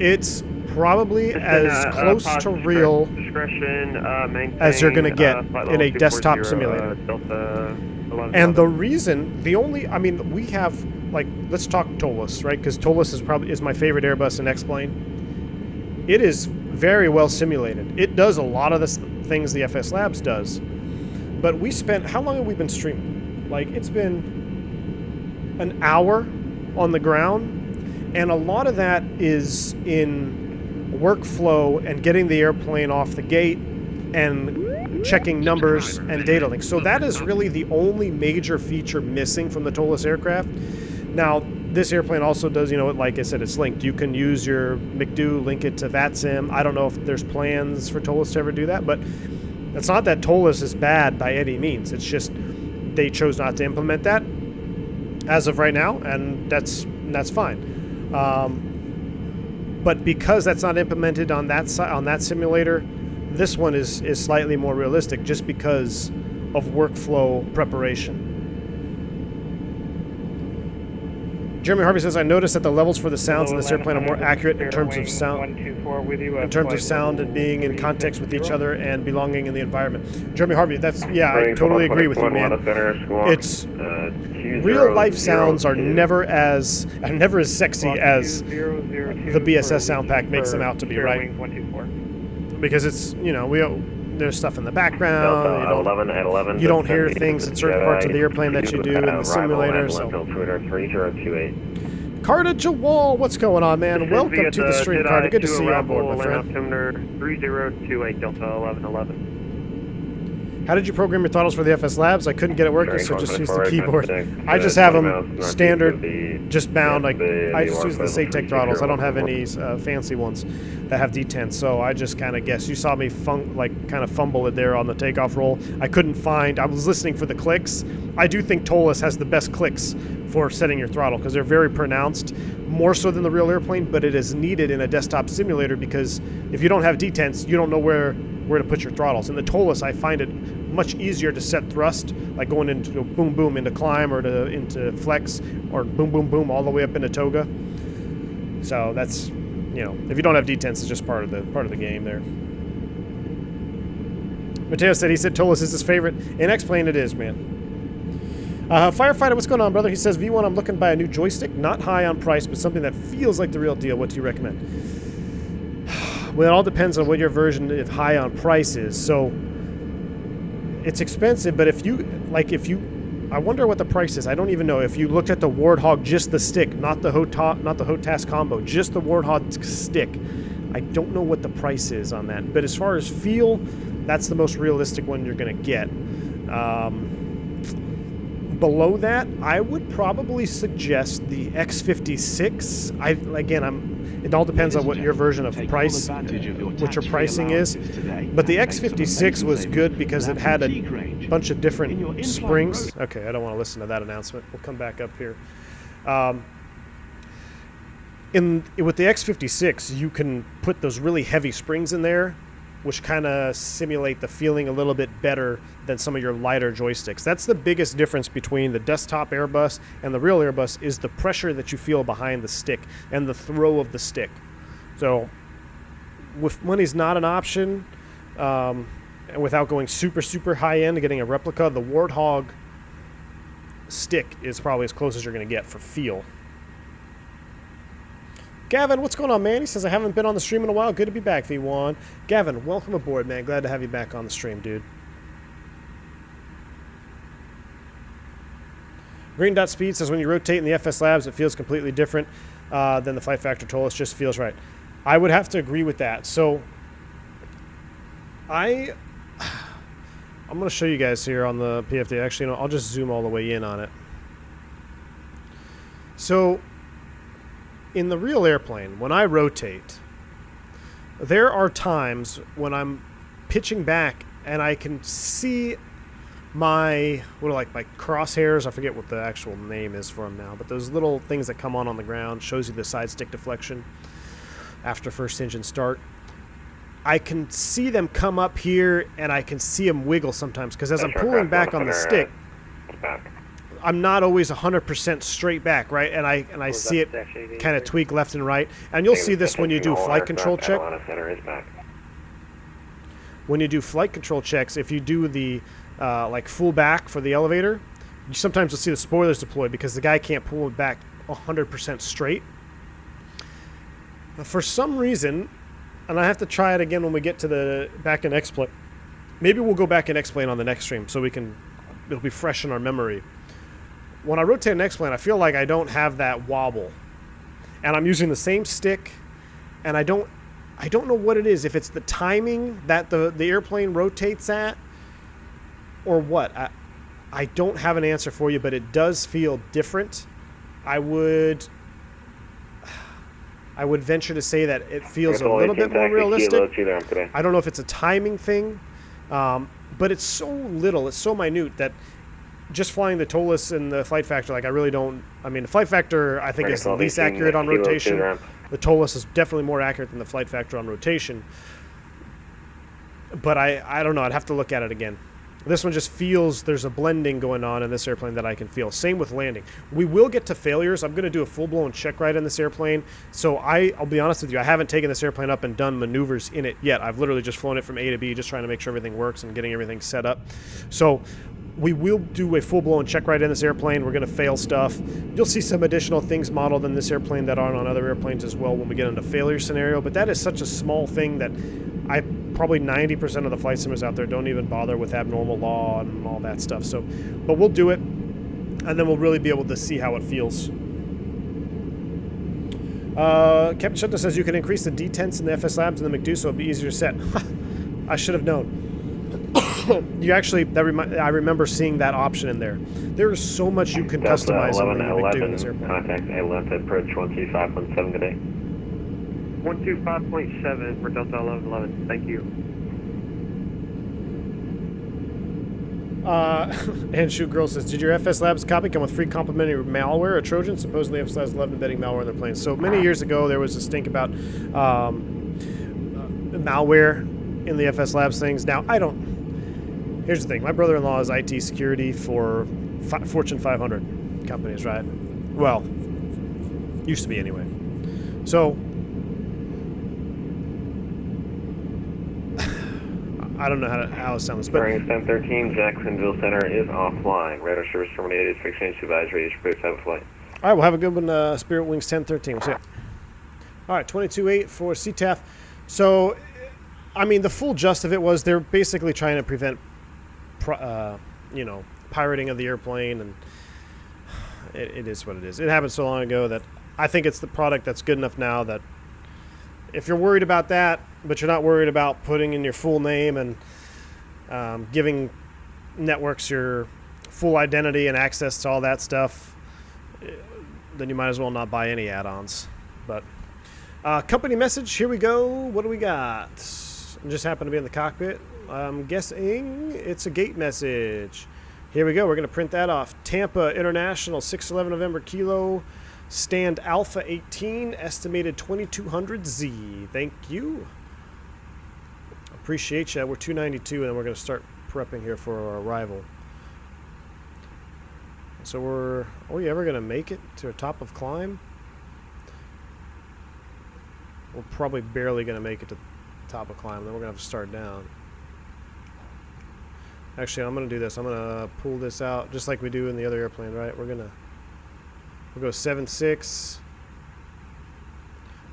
It's probably as close to real as you're going to get in a desktop simulator. And the reason, we have, let's talk TOLUS, right? Because TOLUS is my favorite Airbus and X-plane. It is very well simulated. It does a lot of the things the FS Labs does. But how long have we been streaming? It's been an hour on the ground, and a lot of that is in workflow and getting the airplane off the gate and checking numbers and data links. So that is really the only major feature missing from the TOLUS aircraft. Now, this airplane also does, like I said, it's linked. You can use your McDo, link it to VATSIM. I don't know if there's plans for TOLUS to ever do that, but It's not that TOLUS is bad by any means. It's just they chose not to implement that as of right now, and that's fine. But because that's not implemented on that simulator, this one is slightly more realistic just because of workflow preparation. Jeremy Harvey says, I noticed that the levels for the sounds in this airplane are more accurate in terms of sound, and being in context with each other and belonging in the environment. Jeremy Harvey, I totally agree with you, man. It's real life sounds are never as sexy as the BSS sound pack makes them out to be, right? Because it's, there's stuff in the background. You don't hear things in certain parts of the airplane that you do in the simulator. So. Carter Jawal, what's going on, man? Welcome to the stream, Carter. Good to see you on board, my friend. 3028 Delta 1111. How did you program your throttles for the FS Labs? I couldn't get it working, so just use the keyboard. I just have them standard, just bound. I just use the SATEC throttles. I don't have any fancy ones that have detents, so I just kind of guess. You saw me kind of fumble it there on the takeoff roll. I couldn't find. I was listening for the clicks. I do think TOLUS has the best clicks for setting your throttle because they're very pronounced, more so than the real airplane, but it is needed in a desktop simulator because if you don't have detents, you don't know where to put your throttles. In the TOLUS, I find it much easier to set thrust, like going into boom boom into climb or into flex, or boom boom boom all the way up into Toga. So that's, if you don't have detents, it's just part of the game there. Mateo said TOLUS is his favorite. In X-Plane it is, man. Firefighter, what's going on, brother? He says, V1, I'm looking to buy a new joystick, not high on price, but something that feels like the real deal. What do you recommend? Well, it all depends on what your version of high on price is. So it's expensive, but if you, I wonder what the price is. I don't even know. If you looked at the Warthog, just the stick, not the HOTAS combo, just the Warthog stick, I don't know what the price is on that. But as far as feel, that's the most realistic one you're going to get. Below that, I would probably suggest the X56. It all depends on what your version of price, what your pricing is. But the X56 was good because it had a bunch of different springs. Okay, I don't want to listen to that announcement. We'll come back up here. With the X56, you can put those really heavy springs in there, which kind of simulate the feeling a little bit better than some of your lighter joysticks. That's the biggest difference between the desktop Airbus and the real Airbus is the pressure that you feel behind the stick and the throw of the stick. So if money's not an option, and without going super, super high end, getting a replica, the Warthog stick is probably as close as you're going to get for feel. Gavin, what's going on, man? He says, I haven't been on the stream in a while. Good to be back, V1. Gavin, welcome aboard, man. Glad to have you back on the stream, dude. Green Dot Speed says, when you rotate in the FS Labs, it feels completely different than the Flight Factor TOLUS. Just feels right. I would have to agree with that. So, I'm going to show you guys here on the PFD. Actually, I'll just zoom all the way in on it. So, in the real airplane, when I rotate, there are times when I'm pitching back and I can see my crosshairs. I forget what the actual name is for them now, but those little things that come on the ground, shows you the side stick deflection after first engine start. I can see them come up here and I can see them wiggle sometimes because as I'm pulling back on the stick, I'm not always 100% straight back, right? And I see it kind of tweak left and right. And you'll see this when you do flight control check. When you do flight control checks, if you do the full back for the elevator, sometimes you'll see the spoilers deployed because the guy can't pull it back 100% straight. For some reason, and I have to try it again when we get to the back in X-Plane. Maybe we'll go back in X-Plane on the next stream so it'll be fresh in our memory. When I rotate an X-Plane, I feel like I don't have that wobble. And I'm using the same stick, and I don't know what it is. If it's the timing that the airplane rotates at, or what. I don't have an answer for you, but it does feel different. I would venture to say that it feels a little bit more realistic. I don't know if it's a timing thing. But it's so little, it's so minute that just flying the TOLUS and the flight factor, like I really don't, I mean, the flight factor I think is the least accurate on rotation. The TOLUS is definitely more accurate than the flight factor on rotation. But I don't know, I'd have to look at it again. This one just feels there's a blending going on in this airplane that I can feel. Same with landing. We will get to failures. I'm going to do a full-blown check ride in this airplane. So I'll be honest with you, I haven't taken this airplane up and done maneuvers in it yet. I've literally just flown it from A to B, just trying to make sure everything works and getting everything set up. So we will do a full-blown check ride in this airplane. We're going to fail stuff. You'll see some additional things modeled in this airplane that aren't on other airplanes as well when we get into failure scenario. But that is such a small thing that probably 90% of the flight simmers out there don't even bother with abnormal law and all that stuff. So, but we'll do it, and then we'll really be able to see how it feels. Captain Shutdown says you can increase the detents in the FS Labs and the McDo so it'll be easier to set. I should have known. You actually, I remember seeing that option in there. There is so much you can customize in the McDo in this airplane. Contact Atlanta approach 125.7 today. 125.7 for Delta 1111. Thank you. And Shoot Girl says, did your FS Labs copy come with free complimentary malware or Trojan? Supposedly FS Labs 11 embedding malware in their planes. So many years ago, there was a stink about malware in the FS Labs things. Now, here's the thing. My brother-in-law is IT security for Fortune 500 companies, right? Well, used to be anyway. So I don't know how to sound this, but Bearing 1013, Jacksonville Center is offline. Radar service terminated. Fixed change advisory. Please have a flight. All right, we'll have a good one. Spirit Wings 1013. We'll see ya. All right, 22.8 for CTAF. So, I mean, the full gist of it was they're basically trying to prevent, pirating of the airplane, and it is what it is. It happened so long ago that I think it's the product that's good enough now that if you're worried about that, but you're not worried about putting in your full name and giving networks your full identity and access to all that stuff, then you might as well not buy any add-ons. But company message, here we go. What do we got? I just happen to be in the cockpit. I'm guessing it's a gate message. Here we go. We're going to print that off. Tampa International, 611 November Kilo. Stand Alpha 18, estimated 2200Z. Thank you. Appreciate you. We're 292, and then we're going to start prepping here for our arrival. So we're going to make it to the top of climb? We're probably barely going to make it to the top of climb. Then we're going to have to start down. Actually, I'm going to do this. I'm going to pull this out just like we do in the other airplane, right? We'll go 7.6,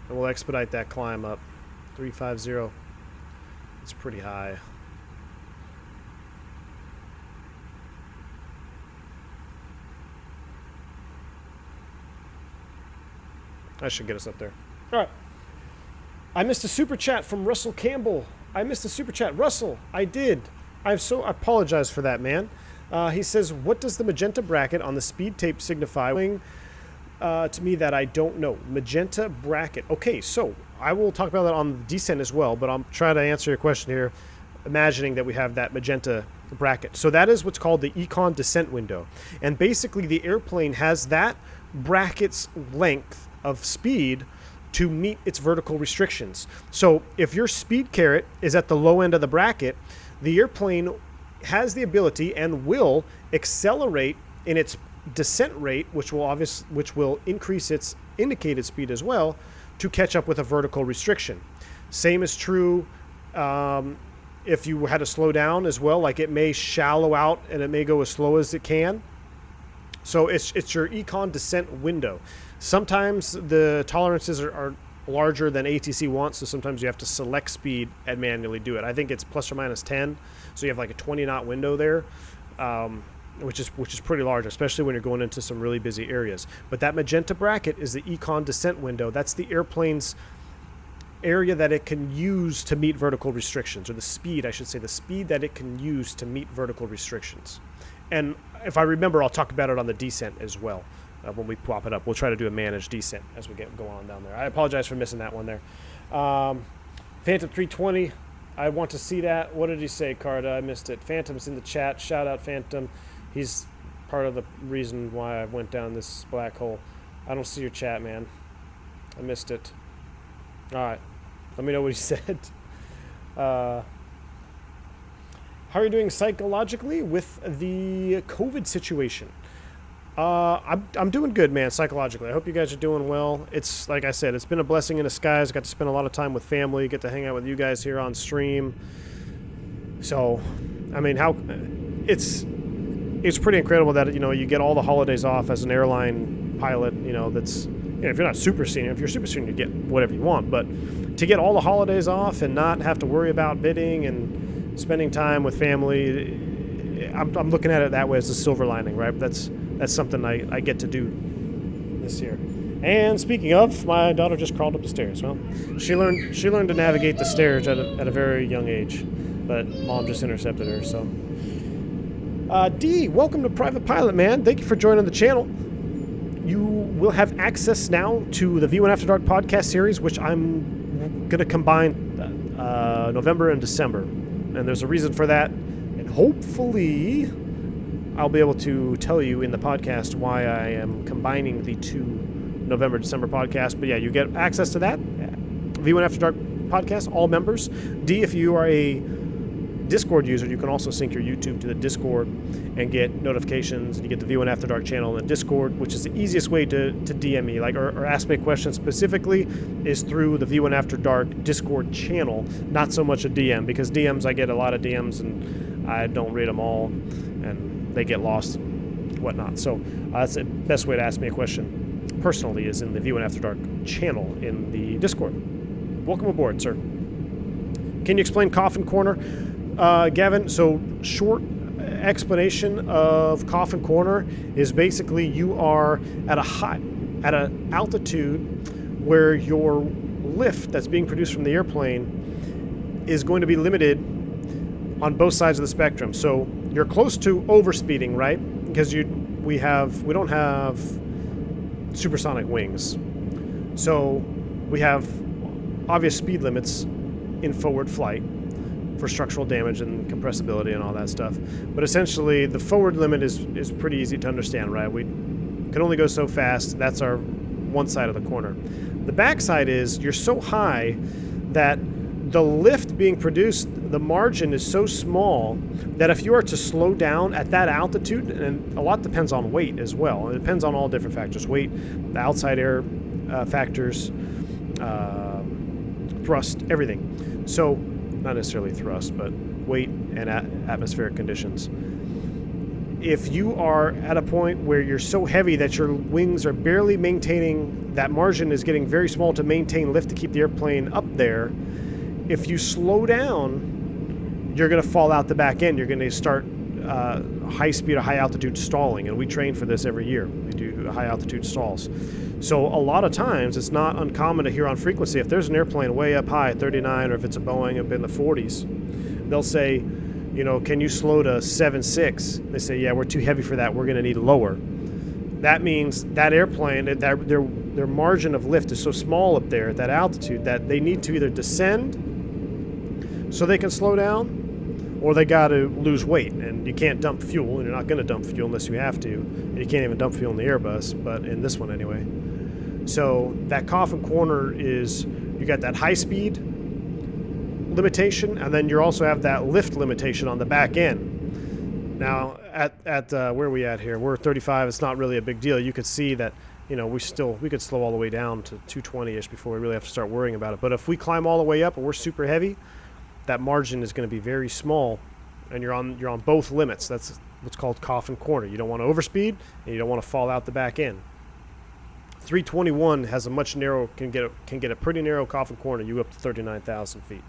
and we'll expedite that climb up. 350. It's pretty high. That should get us up there. All right. I missed a super chat from Russell Campbell. I missed a super chat. Russell, I did. I apologize for that, man. He says, what does the magenta bracket on the speed tape signify? To me that I don't know. Magenta bracket. Okay, so I will talk about that on the descent as well, but I'm trying to answer your question here, imagining that we have that magenta bracket. So that is what's called the econ descent window. And basically the airplane has that bracket's length of speed to meet its vertical restrictions. So if your speed caret is at the low end of the bracket, the airplane has the ability and will accelerate in its descent rate, which will increase its indicated speed as well, to catch up with a vertical restriction. Same is true if you had to slow down as well. Like it may shallow out and it may go as slow as it can. So it's your econ descent window. Sometimes the tolerances are larger than ATC wants, so sometimes you have to select speed and manually do it. I think it's plus or minus 10, so you have like a 20 knot window there, which is pretty large, especially when you're going into some really busy areas. But that magenta bracket is the econ descent window. That's the airplane's area that it can use to meet vertical restrictions, or the speed, I should say, the speed that it can use to meet vertical restrictions. And if I remember, I'll talk about it on the descent as well. When we pop it up, we'll try to do a managed descent as we go on down there. I apologize for missing that one there. Phantom 320, I want to see that. What did he say, Carta? I missed it. Phantom's in the chat. Shout out Phantom. He's part of the reason why I went down this black hole. I don't see your chat, man. I missed it. All right. Let me know what he said. How are you doing psychologically with the COVID situation? I'm doing good, man, psychologically. I hope you guys are doing well. It's, like I said, it's been a blessing in disguise. Got to spend a lot of time with family, get to hang out with you guys here on stream. So, I mean, it's pretty incredible that, you know, you get all the holidays off as an airline pilot, you know, that's, you know, if you're not super senior, if you're super senior, you get whatever you want. But to get all the holidays off and not have to worry about bidding and spending time with family, I'm looking at it that way as a silver lining, right? That's something I get to do this year. And speaking of, my daughter just crawled up the stairs. Well, she learned to navigate the stairs at a very young age, but mom just intercepted her. So, D, welcome to Private Pilot, man. Thank you for joining the channel. You will have access now to the V1 After Dark podcast series, which I'm going to combine November and December. And there's a reason for that. And hopefully I'll be able to tell you in the podcast why I am combining the two November-December podcasts. But yeah, you get access to that. V1 After Dark podcast, all members. D, if you are a Discord user, you can also sync your YouTube to the Discord and get notifications. And you get the V1 After Dark channel in the Discord, which is the easiest way to DM me, like, or ask me a question specifically, is through the V1 After Dark Discord channel, not so much a DM, because DMs, I get a lot of DMs and I don't read them all and they get lost and whatnot. So that's the best way to ask me a question personally, is in the V1 After Dark channel in the Discord. Welcome aboard, sir. Can you explain coffin corner? Gavin, so short explanation of coffin corner is basically you are at an altitude where your lift that's being produced from the airplane is going to be limited on both sides of the spectrum. So you're close to overspeeding, right? Because we don't have supersonic wings. So we have obvious speed limits in forward flight for structural damage and compressibility and all that stuff. But essentially, the forward limit is pretty easy to understand, right? We can only go so fast. That's our one side of the corner. The back side is you're so high that the lift being produced, the margin is so small that if you are to slow down at that altitude, and a lot depends on weight as well. It depends on all different factors. Weight, the outside air factors, thrust, everything. So, not necessarily thrust, but weight and atmospheric conditions. If you are at a point where you're so heavy that your wings are barely maintaining, that margin is getting very small to maintain lift to keep the airplane up there, if you slow down, you're going to fall out the back end. You're going to start high speed or high altitude stalling, and we train for this every year. We do high altitude stalls. So a lot of times it's not uncommon to hear on frequency, if there's an airplane way up high at 39, or if it's a Boeing up in the 40s, they'll say, you know, can you slow to 7.6? They say, yeah, we're too heavy for that. We're going to need lower. That means that airplane, their margin of lift is so small up there at that altitude that they need to either descend so they can slow down, or they got to lose weight. And you can't dump fuel, and you're not going to dump fuel unless you have to. And you can't even dump fuel in the Airbus, but in this one anyway. So that coffin corner is, you got that high speed limitation, and then you also have that lift limitation on the back end. Now at where are we at here? We're 35. It's not really a big deal. You could see that, you know, we could slow all the way down to 220-ish before we really have to start worrying about it. But if we climb all the way up and we're super heavy, that margin is going to be very small, and you're on both limits. That's what's called coffin corner. You don't want to overspeed, and you don't want to fall out the back end. 321 has a much can get a pretty narrow coffin corner. You up to 39,000 feet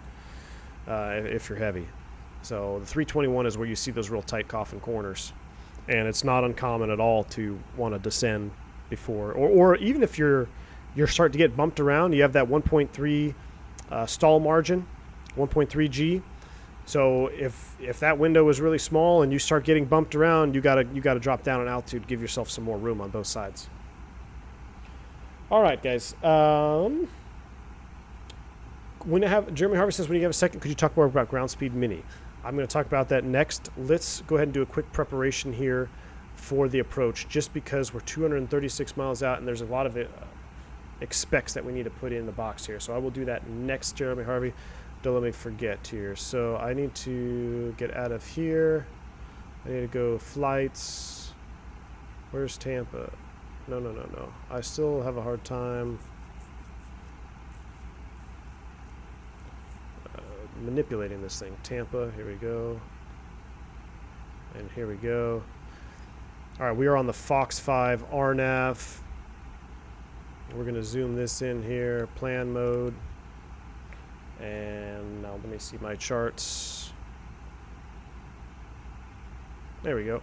if you're heavy. So the 321 is where you see those real tight coffin corners, and it's not uncommon at all to want to descend before, or even if you're starting to get bumped around, you have that 1.3 stall margin, 1.3 G. So if that window is really small and you start getting bumped around, you gotta drop down in altitude, give yourself some more room on both sides. All right, guys. Jeremy Harvey says, when you have a second, could you talk more about ground speed mini? I'm going to talk about that next. Let's go ahead and do a quick preparation here for the approach, just because we're 236 miles out and there's a lot of specs that we need to put in the box here. So I will do that next, Jeremy Harvey. Don't let me forget here. So I need to get out of here. I need to go flights. Where's Tampa? No. I still have a hard time manipulating this thing. Tampa, here we go. And here we go. All right, we are on the Fox 5 RNAV. We're going to zoom this in here, plan mode. And now let me see my charts. There we go.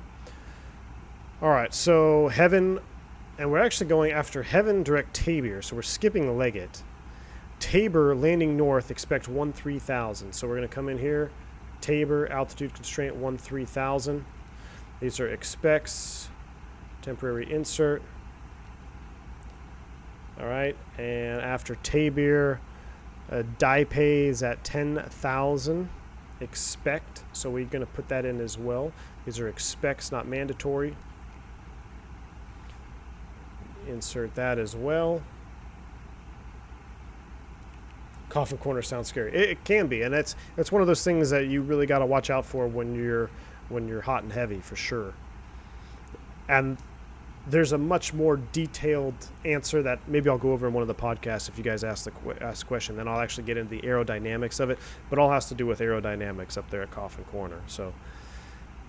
All right, so Heaven, and we're actually going after Heaven direct Tabor, so we're skipping Leggett. Tabor landing north, expect 13,000. So we're going to come in here. Tabor, altitude constraint 13,000. These are expects, temporary insert. All right, and after Tabor, Daipe is at 10,000. Expect, so we're going to put that in as well. These are expects, not mandatory. Insert that as well. Coffin corner sounds scary. It can be, and it's one of those things that you really got to watch out for when you're hot and heavy, for sure. And there's a much more detailed answer that maybe I'll go over in one of the podcasts if you guys ask the question. Then I'll actually get into the aerodynamics of it. But all has to do with aerodynamics up there at Coffin Corner. So,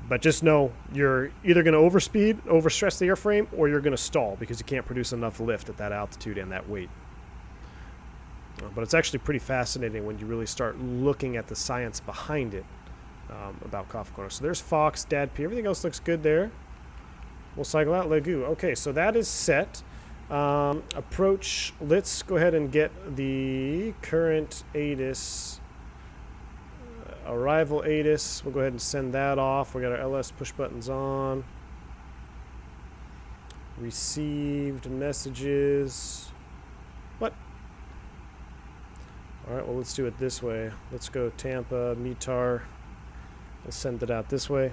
but just know you're either going to overstress the airframe, or you're going to stall because you can't produce enough lift at that altitude and that weight. But it's actually pretty fascinating when you really start looking at the science behind it about Coffin Corner. So there's Fox, Dad P. Everything else looks good there. We'll cycle out Legu. Okay, so that is set. Approach. Let's go ahead and get the current ATIS. Arrival ATIS. We'll go ahead and send that off. We got our LS push buttons on. Received messages. What? All right, well, let's do it this way. Let's go Tampa, METAR. We'll send it out this way.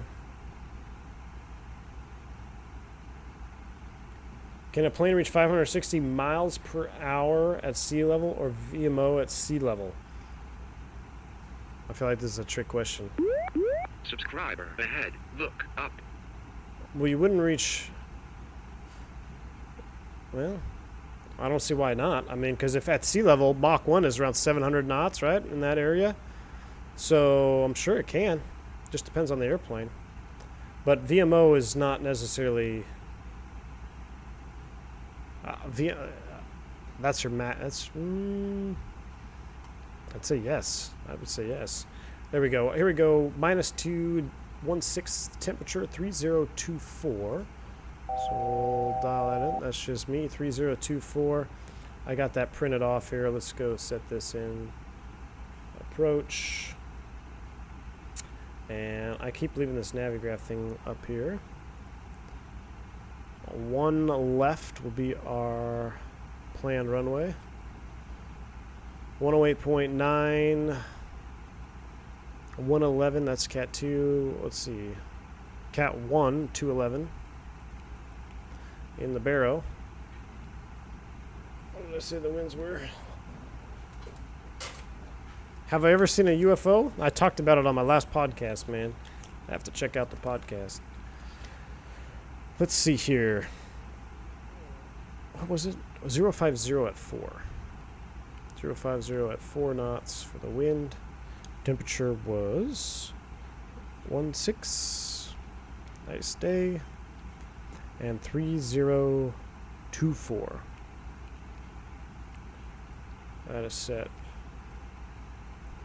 Can a plane reach 560 miles per hour at sea level or VMO at sea level? I feel like this is a trick question. Subscriber ahead. Look up. Well, you wouldn't reach... Well, I don't see why not. I mean, because if at sea level, Mach 1 is around 700 knots, right, in that area. So I'm sure it can. Just depends on the airplane. But VMO is not necessarily... that's your that's I'd say yes. I would say yes. There we go. Here we go. -216 temperature, 3024. So we'll dial that in. That's just me, 3024. I got that printed off here. Let's go set this in. Approach. And I keep leaving this Navigraph thing up here. One left will be our planned runway. 108.9. 111, that's Cat 2. Let's see. Cat 1, 211. In the barrow. What did I say the winds were? Have I ever seen a UFO? I talked about it on my last podcast, man. I have to check out the podcast. Let's see here. What was it? 050 at 4. 050 at 4 knots for the wind. Temperature was 16. Nice day. And 3024. That is set.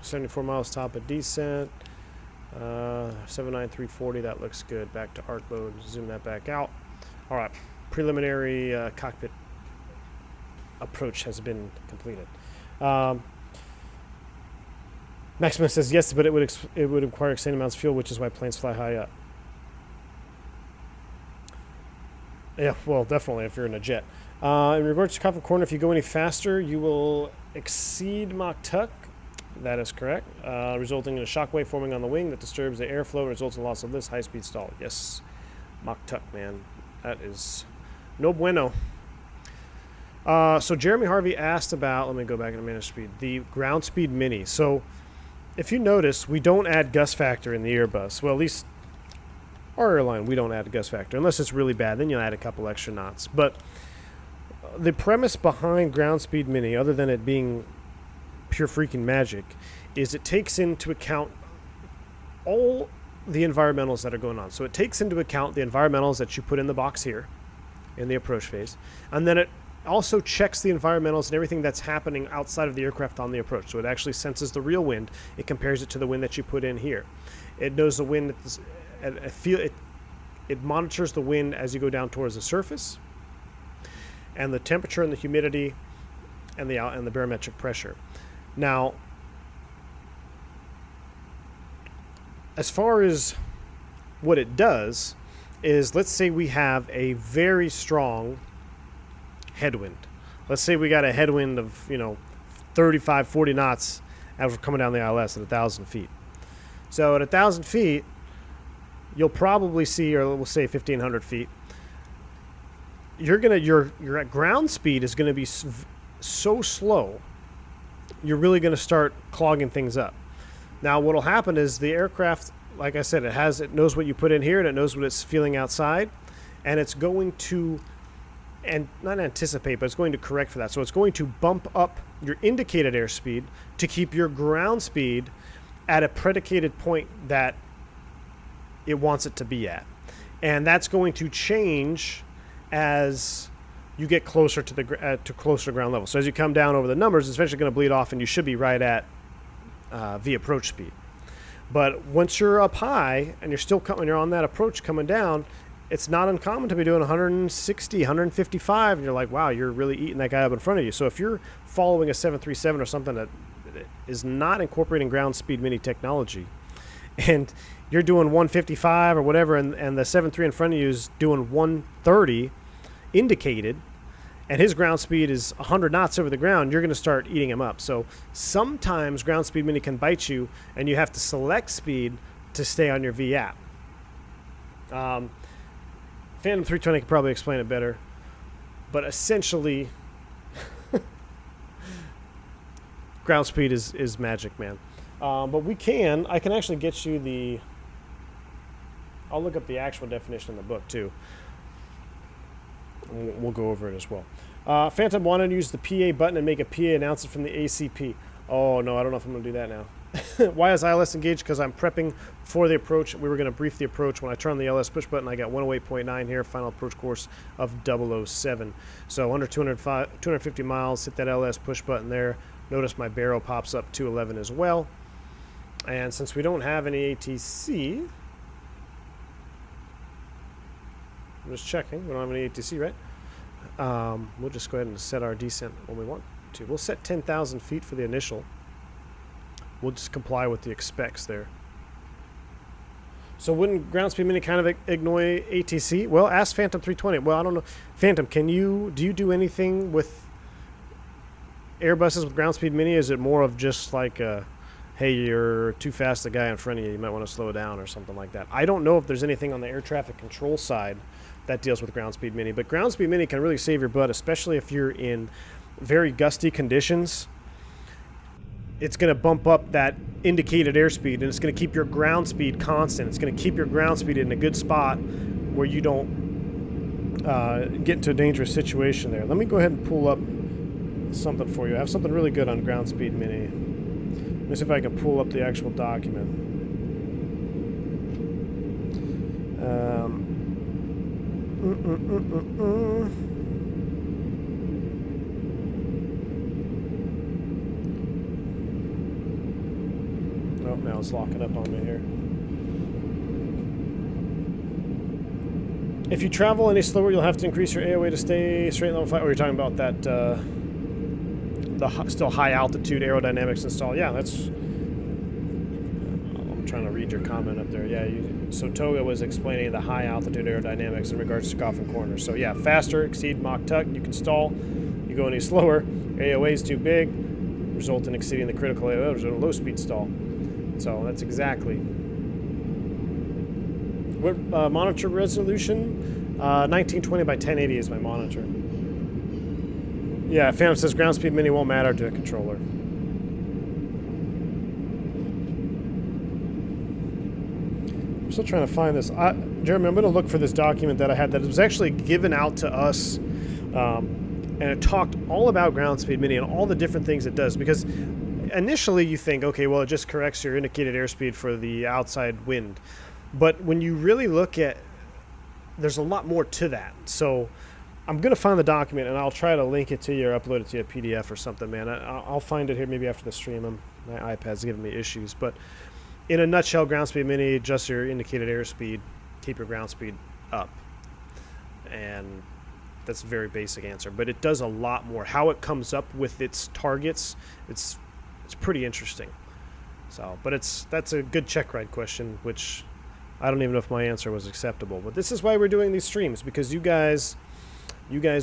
74 miles top of descent. 79340, that looks good. Back to arc mode, zoom that back out. All right, preliminary cockpit approach has been completed. Maximus says yes, but it would require extended amounts of fuel, which is why planes fly high up. Yeah, well, definitely if you're in a jet. In regards to Coffin Corner, if you go any faster, you will exceed Mach Tuck That is correct. Resulting in a shock wave forming on the wing that disturbs the airflow and results in loss of lift, high-speed stall. Yes. Mach tuck, man. That is no bueno. So Jeremy Harvey asked about, let me go back and manage speed, the ground speed mini. So if you notice, we don't add gust factor in the Airbus. Well, at least our airline, we don't add a gust factor. Unless it's really bad, then you'll add a couple extra knots. But the premise behind ground speed mini, other than it being pure freaking magic, is it takes into account all the environmentals that are going on. So it takes into account the environmentals that you put in the box here in the approach phase, and then it also checks the environmentals and everything that's happening outside of the aircraft on the approach. So it actually senses the real wind. It compares it to the wind that you put in here. It knows the wind, it monitors the wind as you go down towards the surface, and the temperature and the humidity and the barometric pressure. Now, as far as what it does is, let's say we have a very strong headwind. Let's say we got a headwind of 35, 40 knots as we're coming down the ILS at 1,000 feet. So at 1,000 feet, you'll probably see, or we'll say 1,500 feet, your ground speed is going to be so slow, you're really going to start clogging things up. Now, what will happen is the aircraft, like I said, it knows what you put in here, and it knows what it's feeling outside, and it's going to, and not anticipate, but it's going to correct for that. So it's going to bump up your indicated airspeed to keep your ground speed at a predicated point that it wants it to be at. And that's going to change as you get closer to the closer ground level. So as you come down over the numbers, it's eventually going to bleed off, and you should be right at the approach speed. But once you're up high and you're on that approach coming down, it's not uncommon to be doing 160, 155, and you're like, wow, you're really eating that guy up in front of you. So if you're following a 737 or something that is not incorporating ground speed mini technology, and you're doing 155 or whatever, and the 73 in front of you is doing 130 indicated, and his ground speed is 100 knots over the ground, you're going to start eating him up. So sometimes ground speed mini can bite you, and you have to select speed to stay on your VAP. Phantom 320 could probably explain it better, but essentially ground speed is magic, man. But I can actually get you I'll look up the actual definition in the book too. We'll go over it as well. Phantom wanted to use the PA button and make a PA announcement from the ACP. Oh no, I don't know if I'm going to do that now. Why is ILS engaged? Because I'm prepping for the approach. We were going to brief the approach. When I turn the LS push button, I got 108.9 here, final approach course of 007. So under 250 miles, hit that LS push button there. Notice my barrel pops up 211 as well. And since we don't have any ATC, I'm just checking. We don't have any ATC, right? We'll just go ahead and set our descent when we want to. We'll set 10,000 feet for the initial. We'll just comply with the expecs there. So wouldn't ground speed mini kind of ignore ATC? Well, ask Phantom 320. Well, I don't know. Phantom, do you do anything with Airbuses with ground speed mini? Is it more of just like hey, you're too fast, the guy in front of you might want to slow down or something like that? I don't know if there's anything on the air traffic control side that deals with ground speed mini, but ground speed mini can really save your butt, especially if you're in very gusty conditions. It's going to bump up that indicated airspeed, and it's going to keep your ground speed constant. It's going to keep your ground speed in a good spot where you don't get into a dangerous situation there. Let me go ahead and pull up something for you. I have something really good on ground speed mini. Let me see if I can pull up the actual document. Oh, now it's locking up on me here. If you travel any slower, you'll have to increase your AOA to stay straight level flight. Oh, you're talking about that, the still high altitude aerodynamics install. Yeah, that's... I'm trying to read your comment up there. Yeah, so Toga was explaining the high altitude aerodynamics in regards to coffin corners. So yeah, faster, exceed Mach tuck, you can stall. You go any slower, AOA is too big, result in exceeding the critical low speed stall. So that's exactly. What monitor resolution? 1920 by 1080 is my monitor. Yeah, Phantom says ground speed mini won't matter to a controller. I'm still trying to find this. Jeremy, I'm going to look for this document that I had that was actually given out to us, and it talked all about ground speed mini and all the different things it does. Because initially you think, okay, well, it just corrects your indicated airspeed for the outside wind. But when you really look at, there's a lot more to that. So I'm going to find the document, and I'll try to link it to you or upload it to you a PDF or something, man. I'll find it here maybe after the stream. My iPad's giving me issues. But in a nutshell, ground speed mini, adjust your indicated airspeed, keep your ground speed up. And that's a very basic answer. But it does a lot more. How it comes up with its targets, it's pretty interesting. So, but that's a good check ride question, which I don't even know if my answer was acceptable. But this is why we're doing these streams, because you guys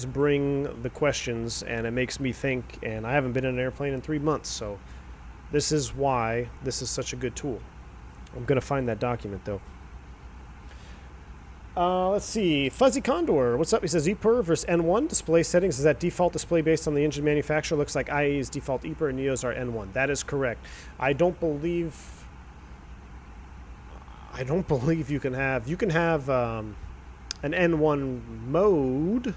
bring the questions, and it makes me think, and I haven't been in an airplane in 3 months, so this is why this is such a good tool. I'm going to find that document, though. Let's see. Fuzzy Condor, what's up? He says EPR versus N1 display settings. Is that default display based on the engine manufacturer? Looks like IAE's default EPR and NEO's are N1. That is correct. I don't believe you can have an N1 mode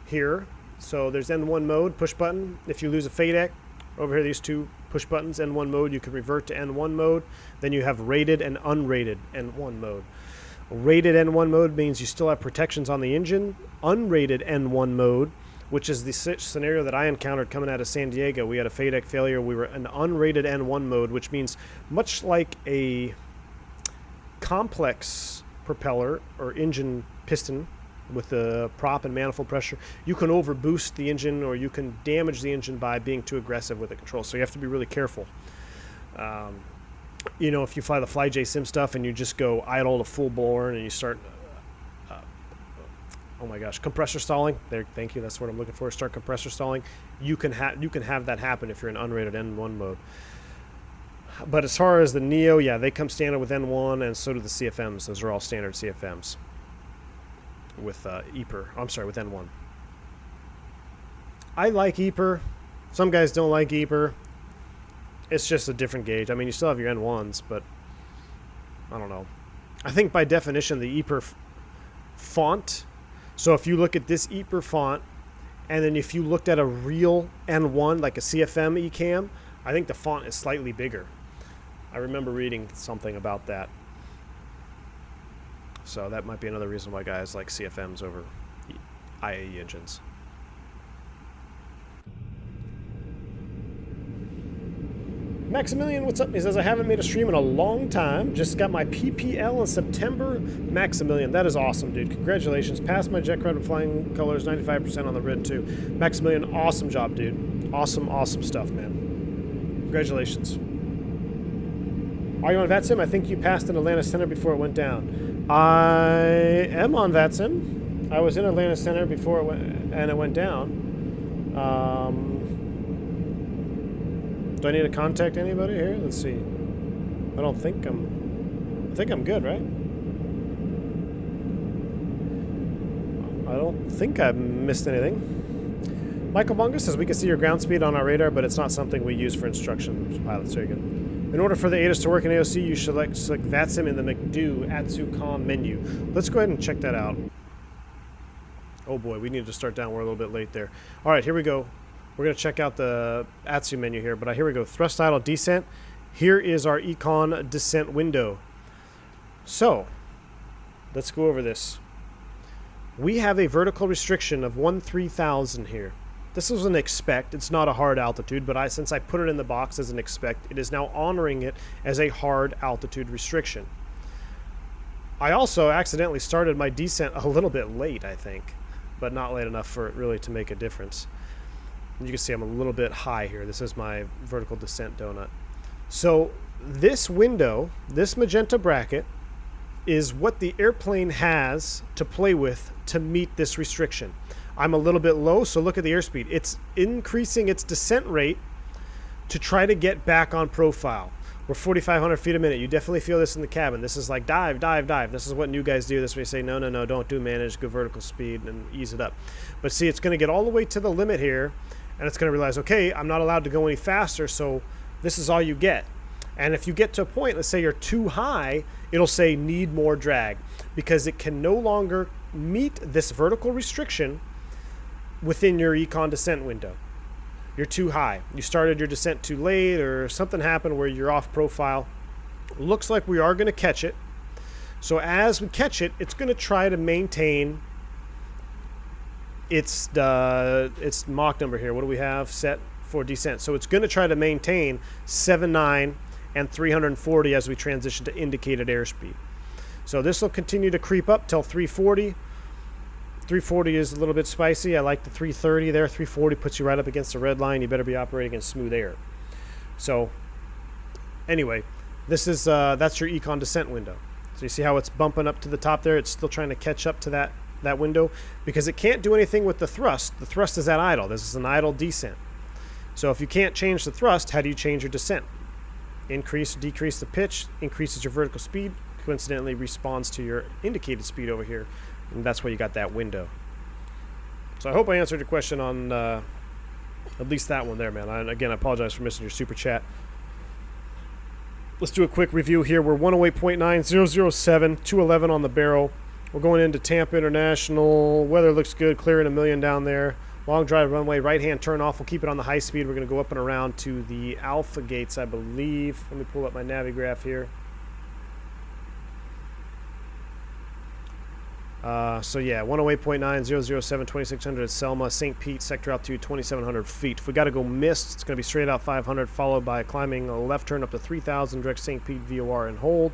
here. So there's N1 mode, push button. If you lose a FADEC, over here these two push buttons, N1 mode, you can revert to N1 mode. Then you have rated and unrated N1 mode. Rated N1 mode means you still have protections on the engine. Unrated N1 mode, which is the scenario that I encountered coming out of San Diego. We had a FADEC failure. We were in unrated N1 mode, which means much like a complex propeller or engine piston with the prop and manifold pressure, you can overboost the engine, or you can damage the engine by being too aggressive with the control. So you have to be really careful. You know, if you fly the FlyJ Sim stuff and you just go idle to full bore and you start, oh my gosh, compressor stalling. There, thank you. That's what I'm looking for. Start compressor stalling. You can have that happen if you're in unrated N1 mode. But as far as the Neo, yeah, they come standard with N1, and so do the CFMs. Those are all standard CFMs with EPR. I'm sorry, with N1. I like EPR. Some guys don't like EPR. It's just a different gauge. I mean, you still have your N1s, but I don't know. I think by definition, the EPR font. So if you look at this EPR font, and then if you looked at a real N1, like a CFM ECAM, I think the font is slightly bigger. I remember reading something about that. So that might be another reason why guys like CFMs over IAE engines. Maximilian, what's up? He says, I haven't made a stream in a long time. Just got my PPL in September. Maximilian, that is awesome, dude. Congratulations. Passed my jet credit with flying colors, 95% on the red, too. Maximilian, awesome job, dude. Awesome, awesome stuff, man. Congratulations. Are you on VATSIM? I think you passed in Atlanta Center before it went down. I am on VATSIM. I was in Atlanta Center before it went down. Do I need to contact anybody here? Let's see. I think I'm good, right? I don't think I missed anything. Michael Bunga says, we can see your ground speed on our radar, but it's not something we use for instruction pilots. Very good. In order for the ATIS to work in AOC, you should select VATSIM in the McDo ATSU menu. Let's go ahead and check that out. Oh boy, we need to start down. We're a little bit late there. All right, here we go. We're going to check out the ATSU menu here, but here we go. Thrust idle descent. Here is our econ descent window. So, let's go over this. We have a vertical restriction of 13,000 here. This was an expect. It's not a hard altitude, but since I put it in the box as an expect, it is now honoring it as a hard altitude restriction. I also accidentally started my descent a little bit late, I think, but not late enough for it really to make a difference. You can see I'm a little bit high here. This is my vertical descent donut. So this window, this magenta bracket, is what the airplane has to play with to meet this restriction. I'm a little bit low, so look at the airspeed. It's increasing its descent rate to try to get back on profile. We're 4,500 feet a minute. You definitely feel this in the cabin. This is like dive, dive, dive. This is what new guys do. This is where you say, no, no, no, don't do manage, go vertical speed and ease it up. But see, it's going to get all the way to the limit here, and it's going to realize, okay, I'm not allowed to go any faster, so this is all you get. And if you get to a point, let's say you're too high, it'll say need more drag, because it can no longer meet this vertical restriction within your econ descent window. You're too high. You started your descent too late, or something happened where you're off profile. Looks like we are going to catch it. So as we catch it, it's going to try to maintain its Mach number here. What do we have set for descent? So it's going to try to maintain 79 and 340 as we transition to indicated airspeed. So this will continue to creep up till 340. 340 is a little bit spicy. I like the 330 there. 340 puts you right up against the red line. You better be operating in smooth air. So anyway, this is that's your econ descent window. So you see how it's bumping up to the top there? It's still trying to catch up to that window because it can't do anything with the thrust. The thrust is at idle. This is an idle descent. So if you can't change the thrust, how do you change your descent? Increase, decrease the pitch, increases your vertical speed, coincidentally responds to your indicated speed over here. And that's why you got that window. So I hope I answered your question on at least that one there, man. Again, I apologize for missing your super chat. Let's do a quick review here. We're 108.9, 007, 211 on the barrel. We're going into Tampa International. Weather looks good, clearing a million down there. Long drive runway, right-hand turn off. We'll keep it on the high speed. We're going to go up and around to the Alpha gates, I believe. Let me pull up my Navigraph here. So yeah, 108.9, 007, 2600 at Selma, St. Pete, sector altitude 2,700 feet. If we got to go mist, it's going to be straight out 500, followed by climbing a left turn up to 3,000, direct St. Pete VOR and hold.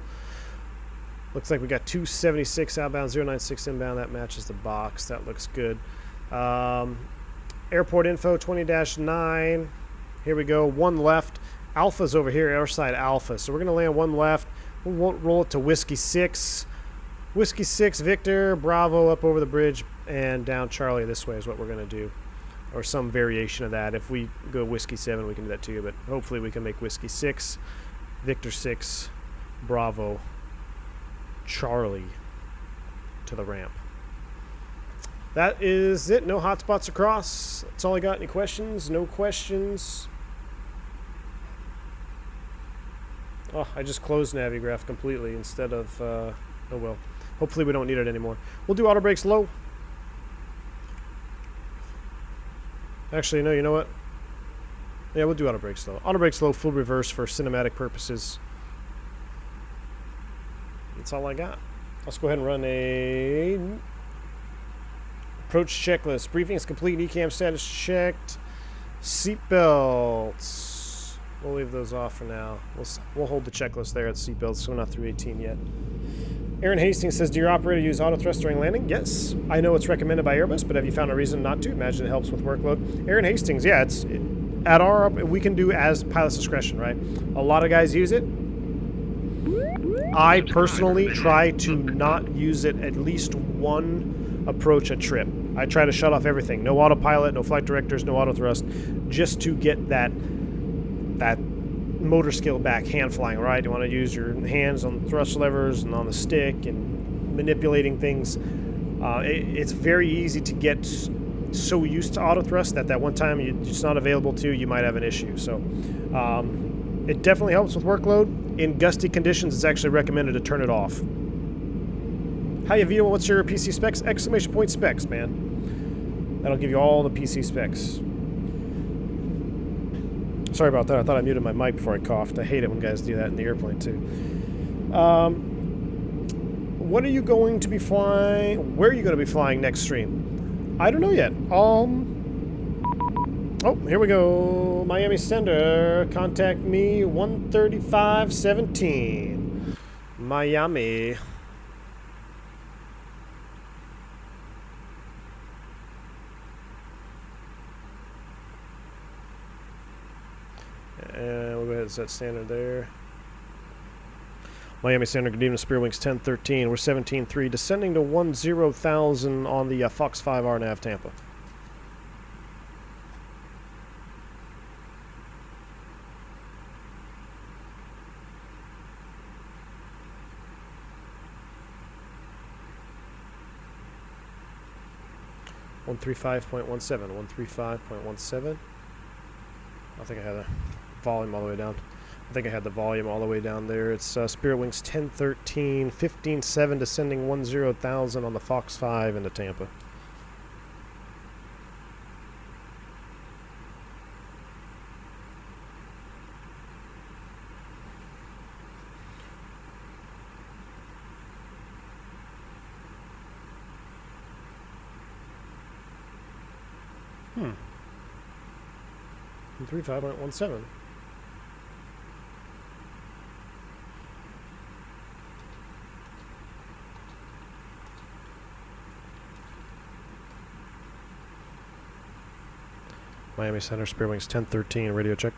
Looks like we got 276 outbound, 096 inbound. That matches the box. That looks good. Airport info 20-9. Here we go. One left. Alpha's over here, our side Alpha. So we're going to land one left. We'll roll it to Whiskey 6. Whiskey 6, Victor, Bravo up over the bridge and down Charlie this way is what we're going to do. Or some variation of that. If we go Whiskey 7, we can do that too. But hopefully we can make Whiskey 6, Victor 6, Bravo, Charlie to the ramp. That is it. No hotspots across. That's all I got. Any questions? No questions. Oh, I just closed Navigraph completely instead of... oh well. Hopefully we don't need it anymore. We'll do auto brakes low. Actually, no, you know what? Yeah, we'll do auto brakes low. Auto brakes low, full reverse for cinematic purposes. That's all I got. Let's go ahead and run a approach checklist. Briefing is complete. ECAM status checked. Seatbelts. We'll leave those off for now. We'll hold the checklist there at seatbelts, so we're not through 18 yet. Aaron Hastings says, do your operator use auto thrust during landing? Yes. I know it's recommended by Airbus, but have you found a reason not to? Imagine it helps with workload. Aaron Hastings, yeah, at our, we can do as pilot's discretion, right? A lot of guys use it. I personally try to not use it at least one approach a trip. I try to shut off everything. No autopilot, no flight directors, no auto thrust, just to get that motor skill back, hand flying, right? You want to use your hands on the thrust levers and on the stick and manipulating things. It's very easy to get so used to auto thrust that one time it's not available to, you might have an issue. So it definitely helps with workload. In gusty conditions, it's actually recommended to turn it off. Hi, Avito, what's your PC specs? Exclamation point specs, man. That'll give you all the PC specs. Sorry about that. I thought I muted my mic before I coughed. I hate it when guys do that in the airplane, too. What are you going to be flying? Where are you going to be flying next stream? I don't know yet. Oh, here we go. Miami sender. Contact me 13517. Miami. And we'll go ahead and set standard there. Miami standard, good evening, Spear Wings 1013. We're 17.3, descending to 10,000 on the Fox 5R nav Tampa. 135.17. 135.17. I think I had the volume all the way down. I think I had the volume all the way down there. It's Spirit Wings 1013, 15.7 descending 10,000 on the Fox 5 into Tampa. Hmm. 135.17. Miami Center, Spirit Wings 1013, radio check.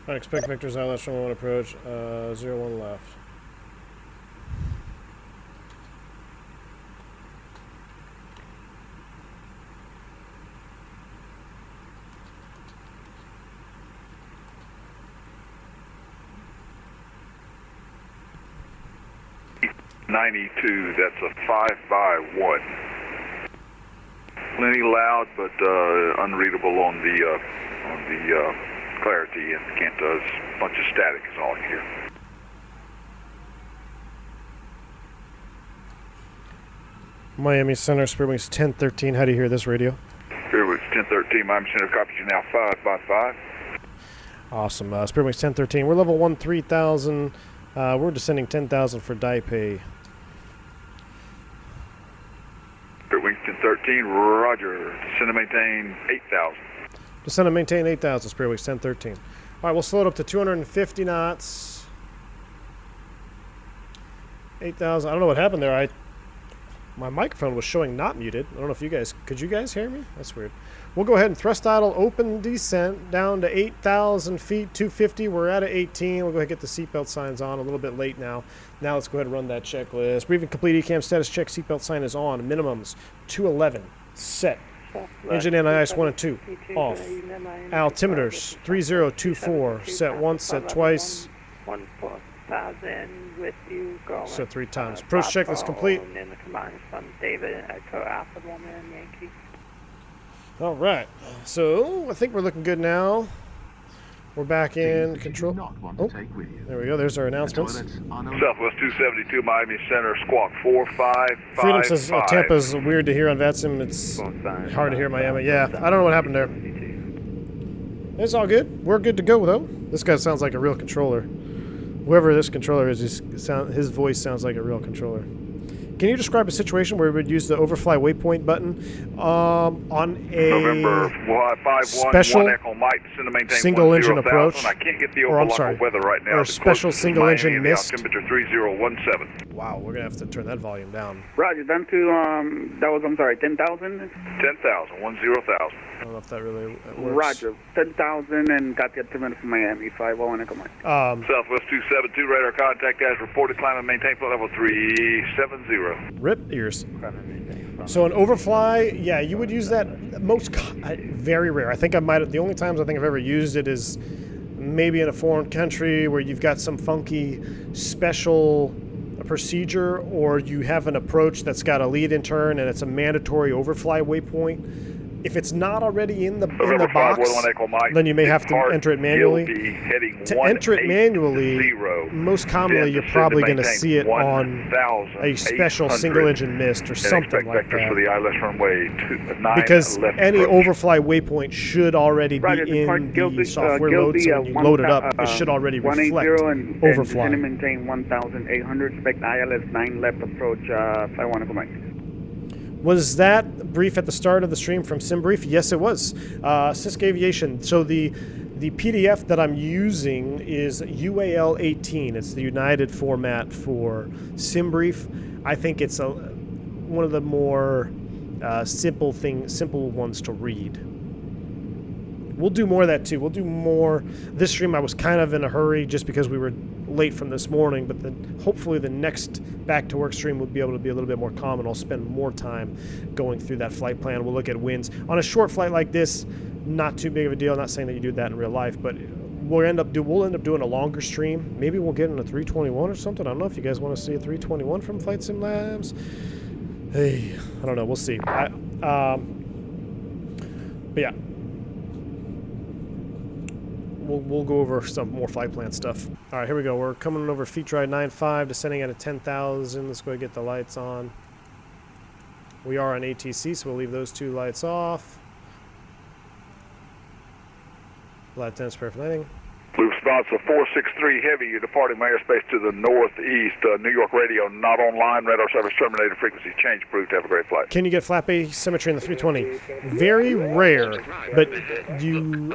Alright, expect Victor's ILS from 1 approach, 01 left. That's a 5x1. Plenty loud, but unreadable on the clarity, and can't a bunch of static is all you hear. Miami Center, Spirit Wings 1013. How do you hear this radio? Spirit Wings 1013, Miami Center, copies you now 5x5. Awesome. Spirit Wings 1013. We're level 13,000. We're descending 10,000 for Taipei. Spirit Wings 1013, roger. Descend and maintain 8,000. Descend and maintain 8,000, Spirit Wings 1013. All right, we'll slow it up to 250 knots. 8,000. I don't know what happened there. My microphone was showing not muted. I don't know if you guys... Could you guys hear me? That's weird. We'll go ahead and thrust idle, open descent, down to 8,000 feet, 250. We're at 18. We'll go ahead and get the seatbelt signs on. A little bit late now. Now let's go ahead and run that checklist. Briefing complete, ECAM status check, seatbelt sign is on. Minimums, 211, set. Engine anti-ice 1 and 2, off. Altimeters, 3024, set once, set twice. 1,000 with you going. Set 3 times. Approach checklist complete. In the command from David Echo Alpha Woman Yankee. All right, so I think we're looking good now. We're back in control. Oh, there we go. There's our announcements. Southwest 272, Miami Center, squawk 4555. Freedom says Tampa's weird to hear on VATSIM. It's hard to hear Miami. Yeah, I don't know what happened there. It's all good. We're good to go, though. This guy sounds like a real controller. Whoever this controller is, his voice sounds like a real controller. Can you describe a situation where we would use the overfly waypoint button on a November 511 special Echo Mike, single engine approach? I can't get the or I'm overlock sorry, of weather right now. or a special single engine mist? Temperature 3017. Wow, we're gonna have to turn that volume down. Roger, down to that was 10,000. 10,000, 10,000. I don't know if that really works. Roger, 10,000 and got the altimeter from Miami 501 Echo Mike. Southwest 272 radar contact as reported. Climb and maintain flight level 370. Rip ears. So an overfly, yeah, you would use that very rare. I think the only times I think I've ever used it is maybe in a foreign country where you've got some funky special procedure, or you have an approach that's got a lead in turn and it's a mandatory overfly waypoint. If it's not already in the box, then you may have to enter it manually. To enter it manually, most commonly you're probably going to see it on a special single-engine mist or something like that. Because any overfly waypoint should already be in the software load, so when you load it up, it should already reflect overfly. And maintain 1,800, expect ILS 9 left approach 51 Echo Mike. Was that brief at the start of the stream from SimBrief? Yes, it was. Cisco Aviation. So the PDF that I'm using is UAL 18. It's the United format for SimBrief. I think it's one of the more simple ones to read. We'll do more of that too. We'll do more. This stream I was kind of in a hurry just because we were late from this morning, but then hopefully the next back to work stream will be able to be a little bit more calm, and I'll spend more time going through that flight plan. We'll look at winds. On a short flight like this, not too big of a deal. I'm not saying that you do that in real life, but we'll end up doing a longer stream. Maybe we'll get in a 321 or something. I don't know if you guys want to see a 321 from Flight Sim Labs. Hey, I don't know. We'll see. But yeah, we'll go over some more flight plan stuff. All right, here we go. We're coming over feet ride 9.5, descending at a 10,000. Let's go ahead and get the lights on. We are on ATC, so we'll leave those two lights off. Flight attendants prepare for landing. Blue response of 463 Heavy, you're departing from airspace to the northeast. New York radio not online. Radar service terminated. Frequency change approved. Have a great flight. Can you get flap asymmetry in the 320? Very rare, but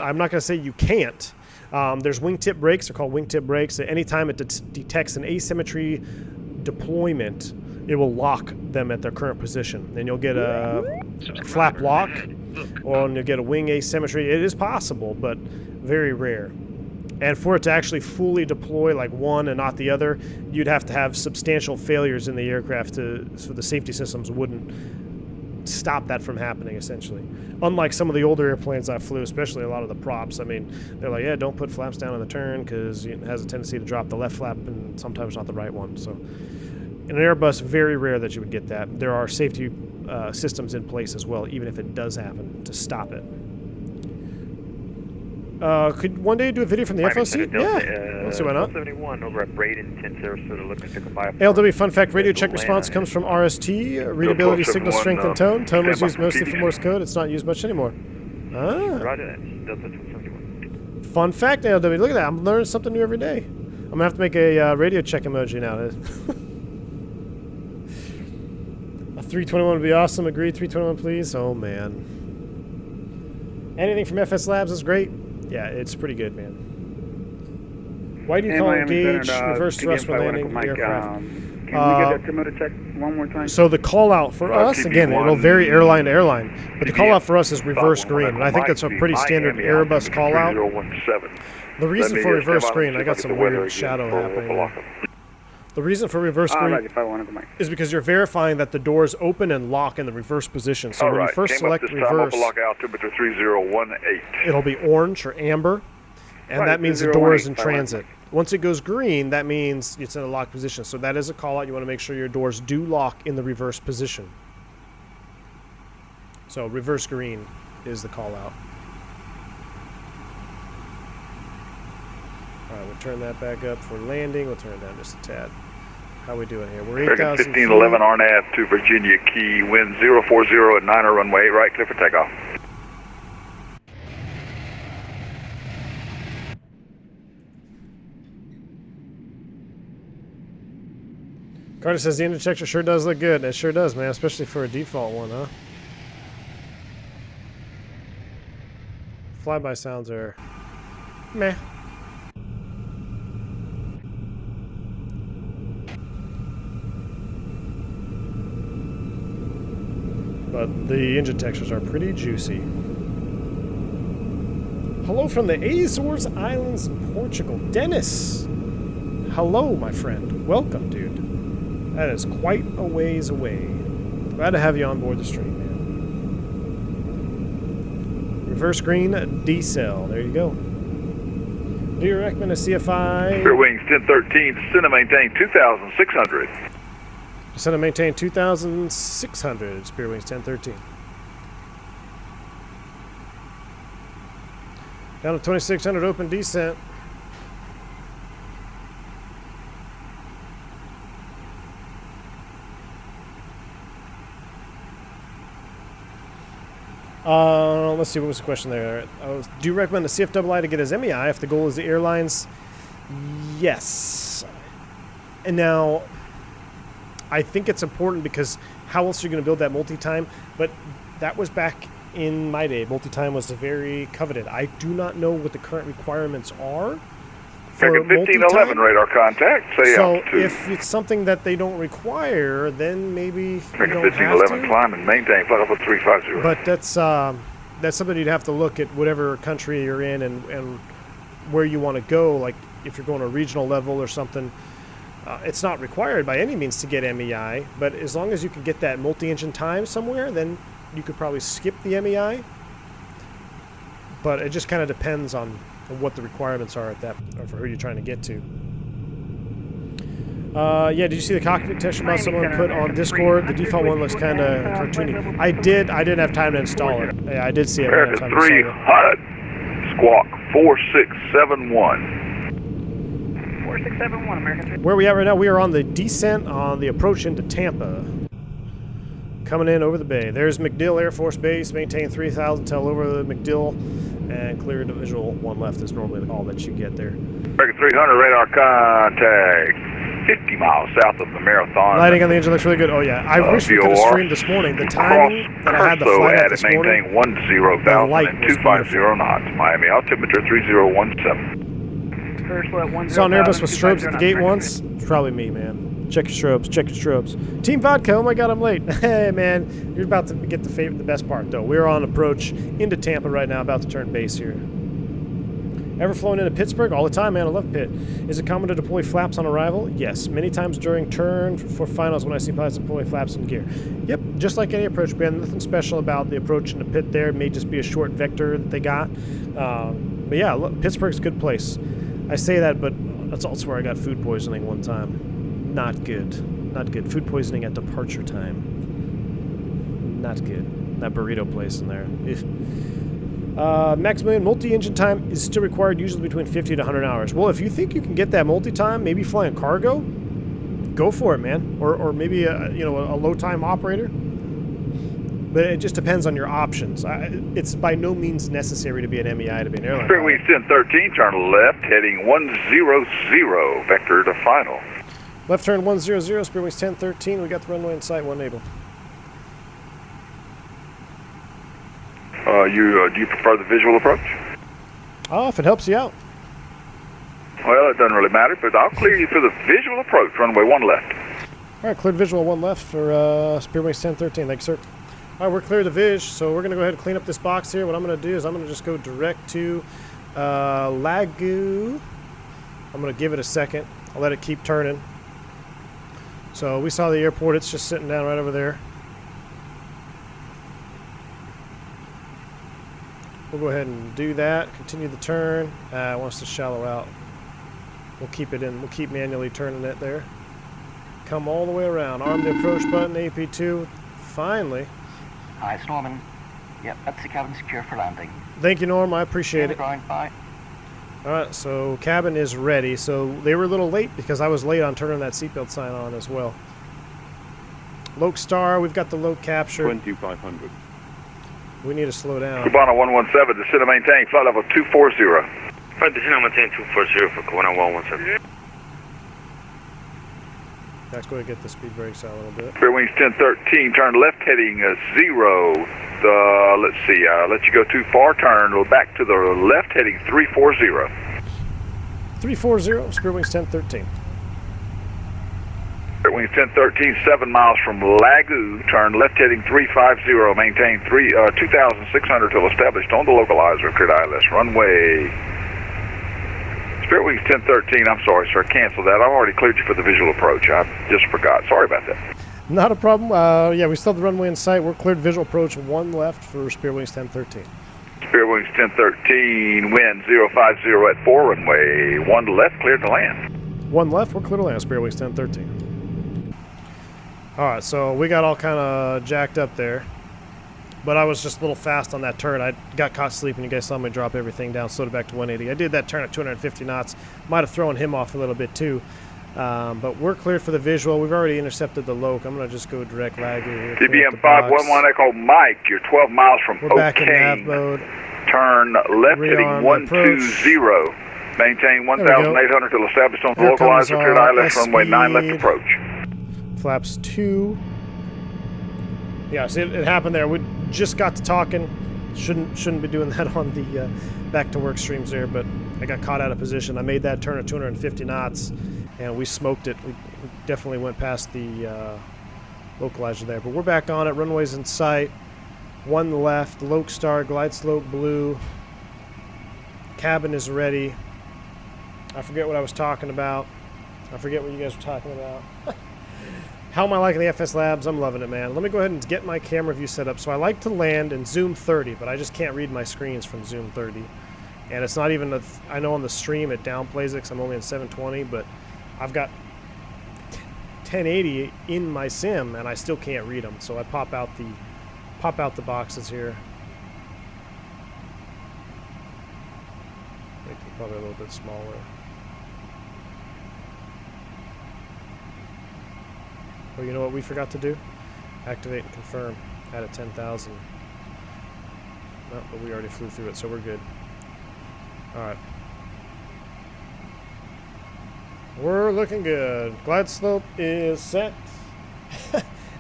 I'm not going to say you can't. There's wingtip brakes. They're called wingtip brakes. Anytime it detects an asymmetry deployment, it will lock them at their current position. Then you'll get a flap lock, or you'll get a wing asymmetry. It is possible, but very rare. And for it to actually fully deploy like one and not the other, you'd have to have substantial failures in the aircraft so the safety systems wouldn't stop that from happening, essentially. Unlike some of the older airplanes I flew, especially a lot of the props. I mean, they're like, yeah, don't put flaps down on the turn because it has a tendency to drop the left flap and sometimes not the right one. So in an Airbus, very rare that you would get that. There are safety systems in place as well, even if it does happen, to stop it. Could one day do a video from the FOC? Yeah. Let's see why not. 71 over at Braden, 10 Sarasota, looking to pick up by LW fun fact, radio check response comes from RST, readability, signal strength, and tone. Tone was used mostly for Morse code. It's not used much anymore. Roger that. Delta 271. Fun fact, LW. Look at that. I'm learning something new every day. I'm going to have to make a radio check emoji now. A 321 would be awesome. Agreed. 321, please. Oh, man. Anything from FS Labs is great. Yeah, it's pretty good, man. Why do you call engage reverse thrust when landing the aircraft? Can we get that thermometer check one more time? So the call out for us, again, it'll vary airline to airline, but the call out for us is reverse green, and I think that's a pretty standard Airbus call out. The reason for reverse green, I got some weird shadow happening. The reason for reverse green is because you're verifying that the doors open and lock in the reverse position. So when you first select reverse, it'll be orange or amber, and that means the door is in transit. Once it goes green, that means it's in a locked position. So that is a call out. You want to make sure your doors do lock in the reverse position. So reverse green is the call out. All right, we'll turn that back up for landing. We'll turn it down just a tad. How we doing here? We're 8,000 feet. 1511 RNAV to Virginia Key, wind 040 at 9 runway, right, clear for takeoff. Carter says the indicator sure does look good. It sure does, man, especially for a default one, huh? Flyby sounds are meh. But the engine textures are pretty juicy. Hello from the Azores Islands in Portugal. Dennis! Hello, my friend. Welcome, dude. That is quite a ways away. Glad to have you on board the stream, man. Reverse green, decel. There you go. Do you recommend a CFI? Clear wings 1013, descend and maintain 2,600. Descend and maintain 2,600. Spear wings 1013. Down to 2,600 open descent. Let's see, what was the question there? Do you recommend the CFII to get as MEI if the goal is the airlines? Yes. And now, I think it's important because how else are you going to build that multi-time? But that was back in my day. Multi-time was very coveted. I do not know what the current requirements are for 1511 radar contact, say so altitude. If it's something that they don't require, then maybe you don't 1511 have to. climb and maintain flight level 350. But that's something you'd have to look at whatever country you're in and where you want to go. Like if you're going to a regional level or something, it's not required by any means to get MEI, but as long as you can get that multi-engine time somewhere, then you could probably skip the MEI. But it just kind of depends on what the requirements are at that, or for who you're trying to get to. Yeah, did you see the cockpit texture mod someone put on Discord? The default one looks kind of cartoony. I didn't have time to install it. Yeah, I did see it. America 300, squawk 4671. 4671, American 3. Where are we at right now? We are on the descent on the approach into Tampa. Coming in over the bay. There's MacDill Air Force Base, maintain 3000 till over the MacDill, and clear to visual 1 left is normally all that you get there. American 300, radar contact 50 miles south of the Marathon. Lighting on the engine looks really good. Oh yeah, I wish we could have streamed this morning. The timing that I had the flight at this morning, maintain 10,000 and 250 knots. Miami altimeter 3017. Saw an Airbus with strobes at the gate once. It's probably me, man. Check your strobes. Check your strobes. Team Vodka. Oh my God, I'm late. Hey, man, you're about to get the best part though. We're on approach into Tampa right now, about to turn base here. Ever flown into Pittsburgh? All the time, man. I love Pitt. Is it common to deploy flaps on arrival? Yes. Many times during turn for finals when I see pilots deploy flaps in gear. Yep. Just like any approach band. Nothing special about the approach into Pitt there. It may just be a short vector that they got. But yeah, look, Pittsburgh's a good place. I say that, but that's also where I got food poisoning one time. Not good. Not good. Food poisoning at departure time. Not good. That burrito place in there. Maximum multi-engine time is still required, usually between 50 to 100 hours. Well, if you think you can get that multi-time, maybe flying cargo, go for it, man. Or maybe a low-time operator. But it just depends on your options. It's by no means necessary to be an MEI to be an airline. Spirit Wings 1013, turn left, heading 100, vector to final. Left turn 100, Spirit Wings 1013. We got the runway in sight, 1 able. Do you prefer the visual approach? Oh, if it helps you out. Well, it doesn't really matter, but I'll clear you for the visual approach, runway 1 left. All right, cleared visual 1 left for Spirit Wings 1013. Thank you, sir. All right, we're clear the Viz, so we're going to go ahead and clean up this box here. What I'm going to do is I'm going to just go direct to Lagoo. I'm going to give it a second. I'll let it keep turning. So we saw the airport. It's just sitting down right over there. We'll go ahead and do that. Continue the turn. It wants to shallow out. We'll keep it in. We'll keep manually turning it there. Come all the way around. Arm the approach button, AP2. Finally. Hi, it's Norman. Yep, that's the cabin secure for landing. Thank you, Norm. I appreciate it. Bye. All right, so cabin is ready. So they were a little late because I was late on turning that seatbelt sign on as well. Loke Star, we've got the Loke capture. 2500. We need to slow down. Cubana 117, descend and maintain flight level 240. Flight descend and maintain 240 for Cubana 117. Let's go ahead and get the speed brakes out a little bit. Spirit Wings 1013, turn left heading 0. Let's see, let you go too far, turn back to the left heading 340. 340, Spirit Wings 1013. Spirit Wings 1013, 7 miles from Lagoo, turn left heading 350, maintain 2,600 till established on the localizer, cleared ILS runway. Spirit Wings 1013, I'm sorry, sir, cancel that. I've already cleared you for the visual approach. I just forgot. Sorry about that. Not a problem. Yeah, we still have the runway in sight. We're cleared visual approach 1 left for Spirit Wings 1013. Spirit Wings 1013, wind 050 at 4 runway. 1 left, cleared to land. 1 left, we're clear to land, Spirit Wings 1013. All right, so we got all kind of jacked up there. But I was just a little fast on that turn. I got caught sleeping. You guys saw me drop everything down, slowed it back to 180. I did that turn at 250 knots. Might have thrown him off a little bit too. But we're cleared for the visual. We've already intercepted the Loke. I'm going to just go direct Lagoo here. DBM 511 Echo Mike, you're 12 miles from We're back in nav O'Kane. mode. Turn left heading 120. Maintain 1,800 till established on the localizer, cleared ILS runway 9 left approach. Flaps 2. Yeah, see, it happened there. We just got to talking. Shouldn't be doing that on the back to work streams there, but I got caught out of position. I made that turn at 250 knots, and we smoked it. We definitely went past the localizer there, but we're back on it. Runway's in sight. 1 left. Loke Star, glide slope blue. Cabin is ready. I forget what I was talking about. I forget what you guys were talking about. How am I liking the FS Labs? I'm loving it, man. Let me go ahead and get my camera view set up. So I like to land in zoom 30, but I just can't read my screens from zoom 30. And it's not even, I know on the stream it downplays it because I'm only in 720, but I've got 1080 in my sim and I still can't read them. So I pop out the boxes here. Make them probably a little bit smaller. Oh, you know what we forgot to do? Activate and confirm. Add at 10,000. No, but we already flew through it, so we're good. Alright. We're looking good. Glide slope is set.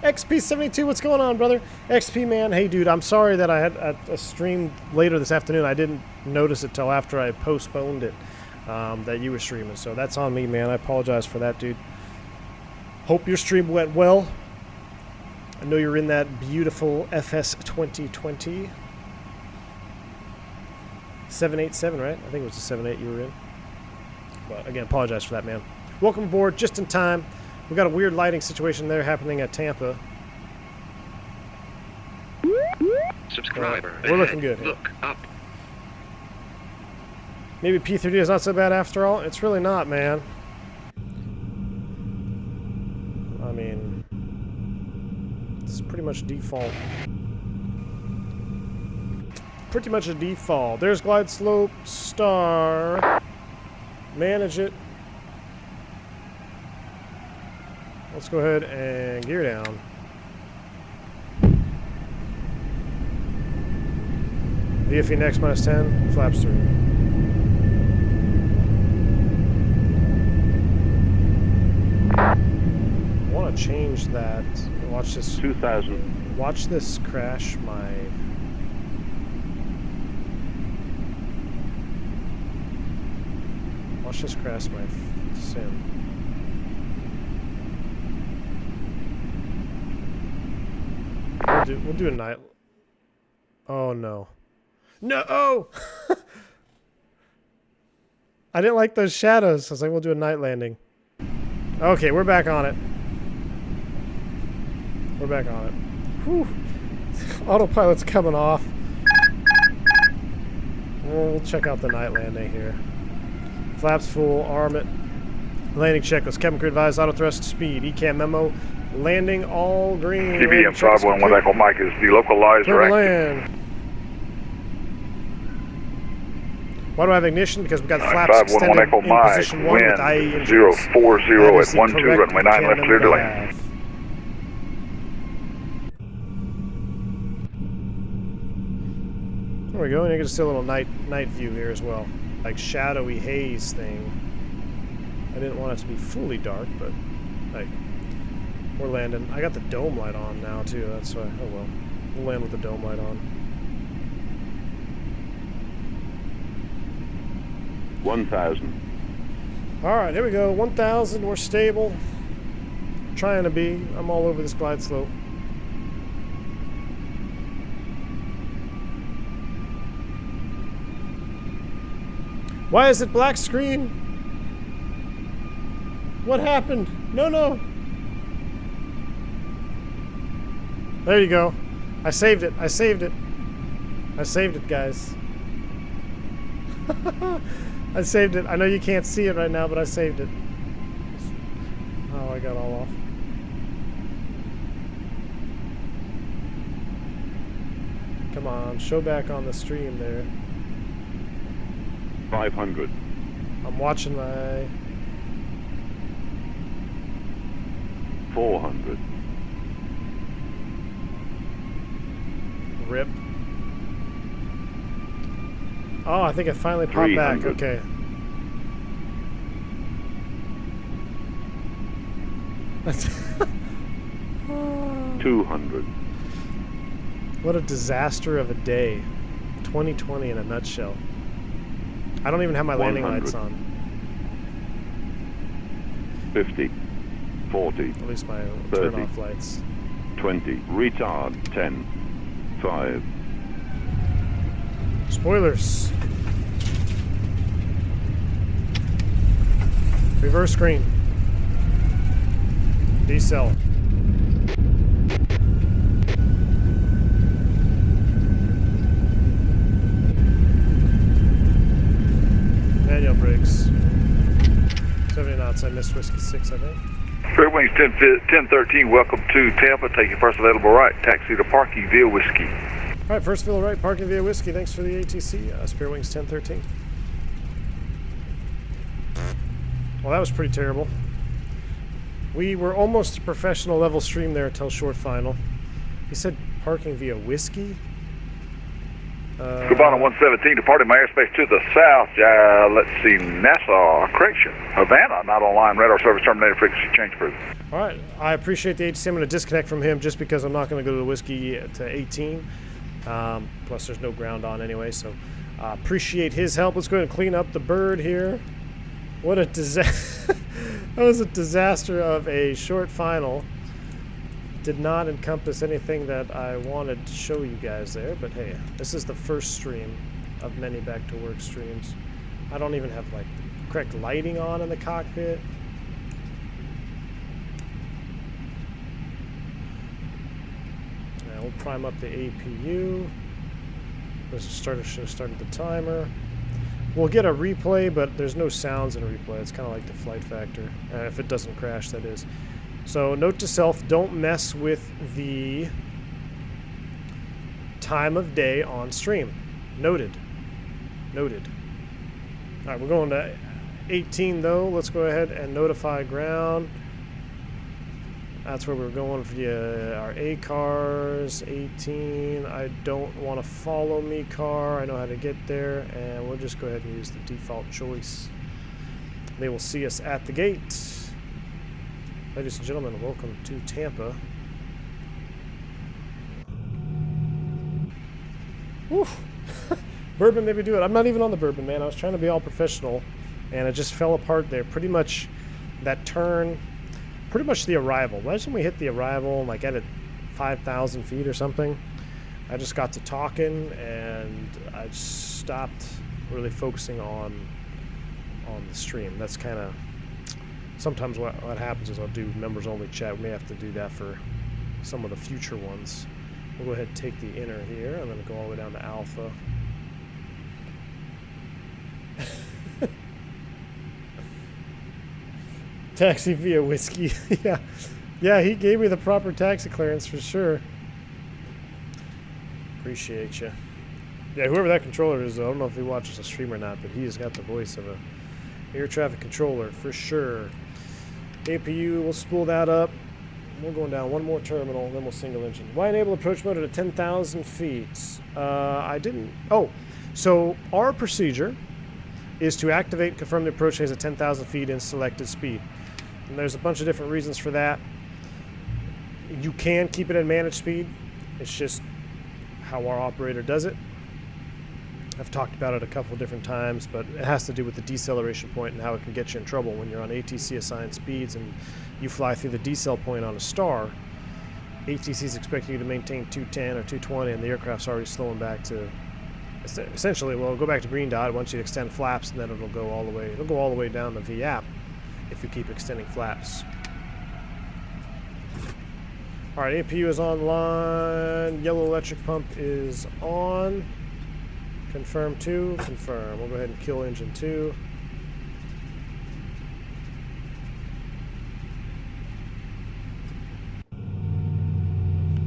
XP72, what's going on, brother? XP, man. Hey, dude, I'm sorry that I had a stream later this afternoon. I didn't notice it till after I postponed it, that you were streaming. So that's on me, man. I apologize for that, dude. Hope your stream went well. I know you're in that beautiful FS 2020. 787, right? I think it was the 78 you were in. But again, apologize for that, man. Welcome aboard, just in time. We got a weird lighting situation there happening at Tampa. Subscriber. We're looking good. Look up. Maybe P3D is not so bad after all. It's really not, man. I mean, it's pretty much default. Pretty much a default. There's glide slope, star. Manage it. Let's go ahead and gear down. VFE next minus 10, flaps 3. I want to change that. Watch this. 2000. Watch this crash my. Watch this crash my sim. We'll do a night. Oh no. No! Oh! I didn't like those shadows. I was like, we'll do a night landing. Okay, we're back on it. We're back on it. Whew. Autopilot's coming off. We'll check out the night landing here. Flaps full, arm it. Landing checklist. Cabin crew advised, auto thrust speed. ECAM memo. Landing all green. TVM 511 Echo Mike is delocalized Clear or to active. land. Why do I have ignition? Because we've got flaps extended Echo in Mike, position 1 with IE wind engines. 040 That is at the 12 correct runway 9 left, clear to cabin land. nav. There we go, and you can see a little night view here as well. Like shadowy haze thing. I didn't want it to be fully dark, but hey, we're landing. I got the dome light on now too, that's why, oh well. We'll land with the dome light on. 1000. Alright, here we go. 1,000, we're stable. Trying to be. I'm all over this glide slope. Why is it black screen? What happened? No, no. There you go. I saved it. I saved it. I saved it, guys. I saved it. I know you can't see it right now, but I saved it. Oh, I got all off. Come on, show back on the stream there. 500. I'm watching my... 400. Rip. Oh, I think it finally popped back. Okay. That's 200. What a disaster of a day. 2020 in a nutshell. I don't even have my landing 100. lights on. 50. 40. At least my 30. turn-off lights. 20. Retard. 10. 5. Spoilers. Reverse screen. Decel. Manual brakes. 70 knots. I missed whiskey 6, I think. Fairwings 1013, welcome to Tampa. Take your first available right. Taxi to parking via whiskey. All right, first fill right, parking via whiskey. Thanks for the ATC. Spearwings 1013. Well, that was pretty terrible. We were almost a professional level stream there until short final. He said parking via whiskey. Cubana 117, departing my airspace to the south. Let's see, Nassau, correction. Havana, not online. Radar service terminated, frequency change approved. All right, I appreciate the ATC. I'm going to disconnect from him just because I'm not going to go to the whiskey to 18. Plus, there's no ground on anyway, so appreciate his help. Let's go ahead and clean up the bird here. What a disaster. That was a disaster of a short final. Did not encompass anything that I wanted to show you guys there, but hey, this is the first stream of many back to work streams. I don't even have like the correct lighting on in the cockpit. Now we'll prime up the APU. Should have started the timer. We'll get a replay, but there's no sounds in a replay. It's kind of like the flight factor, if it doesn't crash, that is. So note to self, don't mess with the time of day on stream. Noted. Noted. All right, we're going to 18 though. Let's go ahead and notify ground. That's where we're going for our ACARS. 18. I don't want to follow me car. I know how to get there, and we'll just go ahead and use the default choice. They will see us at the gate. Ladies and gentlemen, welcome to Tampa. Woo! Bourbon made me do it. I'm not even on the bourbon, man. I was trying to be all professional, and it just fell apart there. Pretty much that turn, pretty much the arrival. Imagine we hit the arrival like at 5,000 feet or something. I just got to talking, and I just stopped really focusing on the stream. That's kind of... Sometimes what happens is I'll do members only chat. We may have to do that for some of the future ones. We'll go ahead and take the inner here. I'm going to go all the way down to alpha. Taxi via whiskey. Yeah, he gave me the proper taxi clearance for sure. Appreciate you. Yeah, whoever that controller is, though, I don't know if he watches the stream or not, but he has got the voice of a air traffic controller for sure. APU, we'll spool that up. We're going down one more terminal, then we'll single engine. Why enable approach mode at 10,000 feet? I didn't. Oh, so our procedure is to activate and confirm the approach phase at 10,000 feet in selected speed. And there's a bunch of different reasons for that. You can keep it at managed speed. It's just how our operator does it. I've talked about it a couple different times, but it has to do with the deceleration point and how it can get you in trouble when you're on ATC assigned speeds and you fly through the decel point on a star. ATC is expecting you to maintain 210 or 220, and the aircraft's already slowing back to, essentially, well, go back to green dot once you extend flaps, and then it'll go all the way. It'll go all the way down to VAP if you keep extending flaps. All right, APU is online. Yellow electric pump is on. Confirm 2, confirm. We'll go ahead and kill engine 2.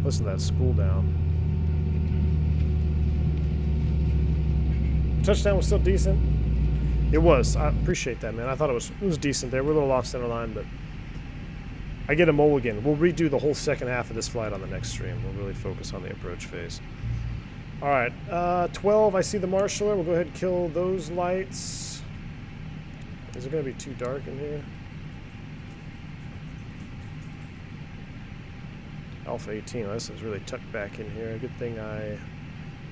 Listen to that spool down. Touchdown was still decent. It was. I appreciate that, man. I thought it was decent there. We're a little off center line, but I get a mulligan. We'll redo the whole second half of this flight on the next stream. We'll really focus on the approach phase. All right, 12, I see the marshaller. We'll go ahead and kill those lights. Is it going to be too dark in here? Alpha 18, this is really tucked back in here. Good thing I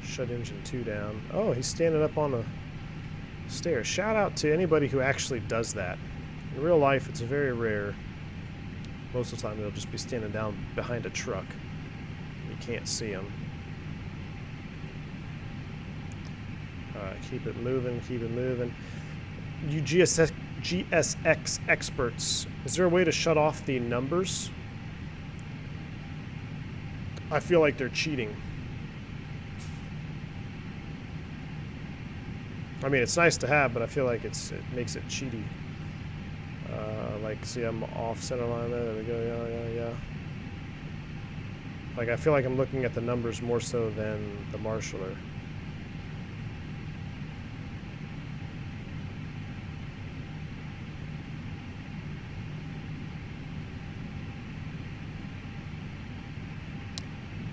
shut engine 2 down. Oh, he's standing up on the stairs. Shout out to anybody who actually does that. In real life, it's very rare. Most of the time, they'll just be standing down behind a truck. You can't see them. Keep it moving, keep it moving. You GSX experts. Is there a way to shut off the numbers? I feel like they're cheating. I mean, it's nice to have, but I feel like it makes it cheaty. Like, see, I'm off center line there. There we go. Yeah. Like, I feel like I'm looking at the numbers more so than the marshaller.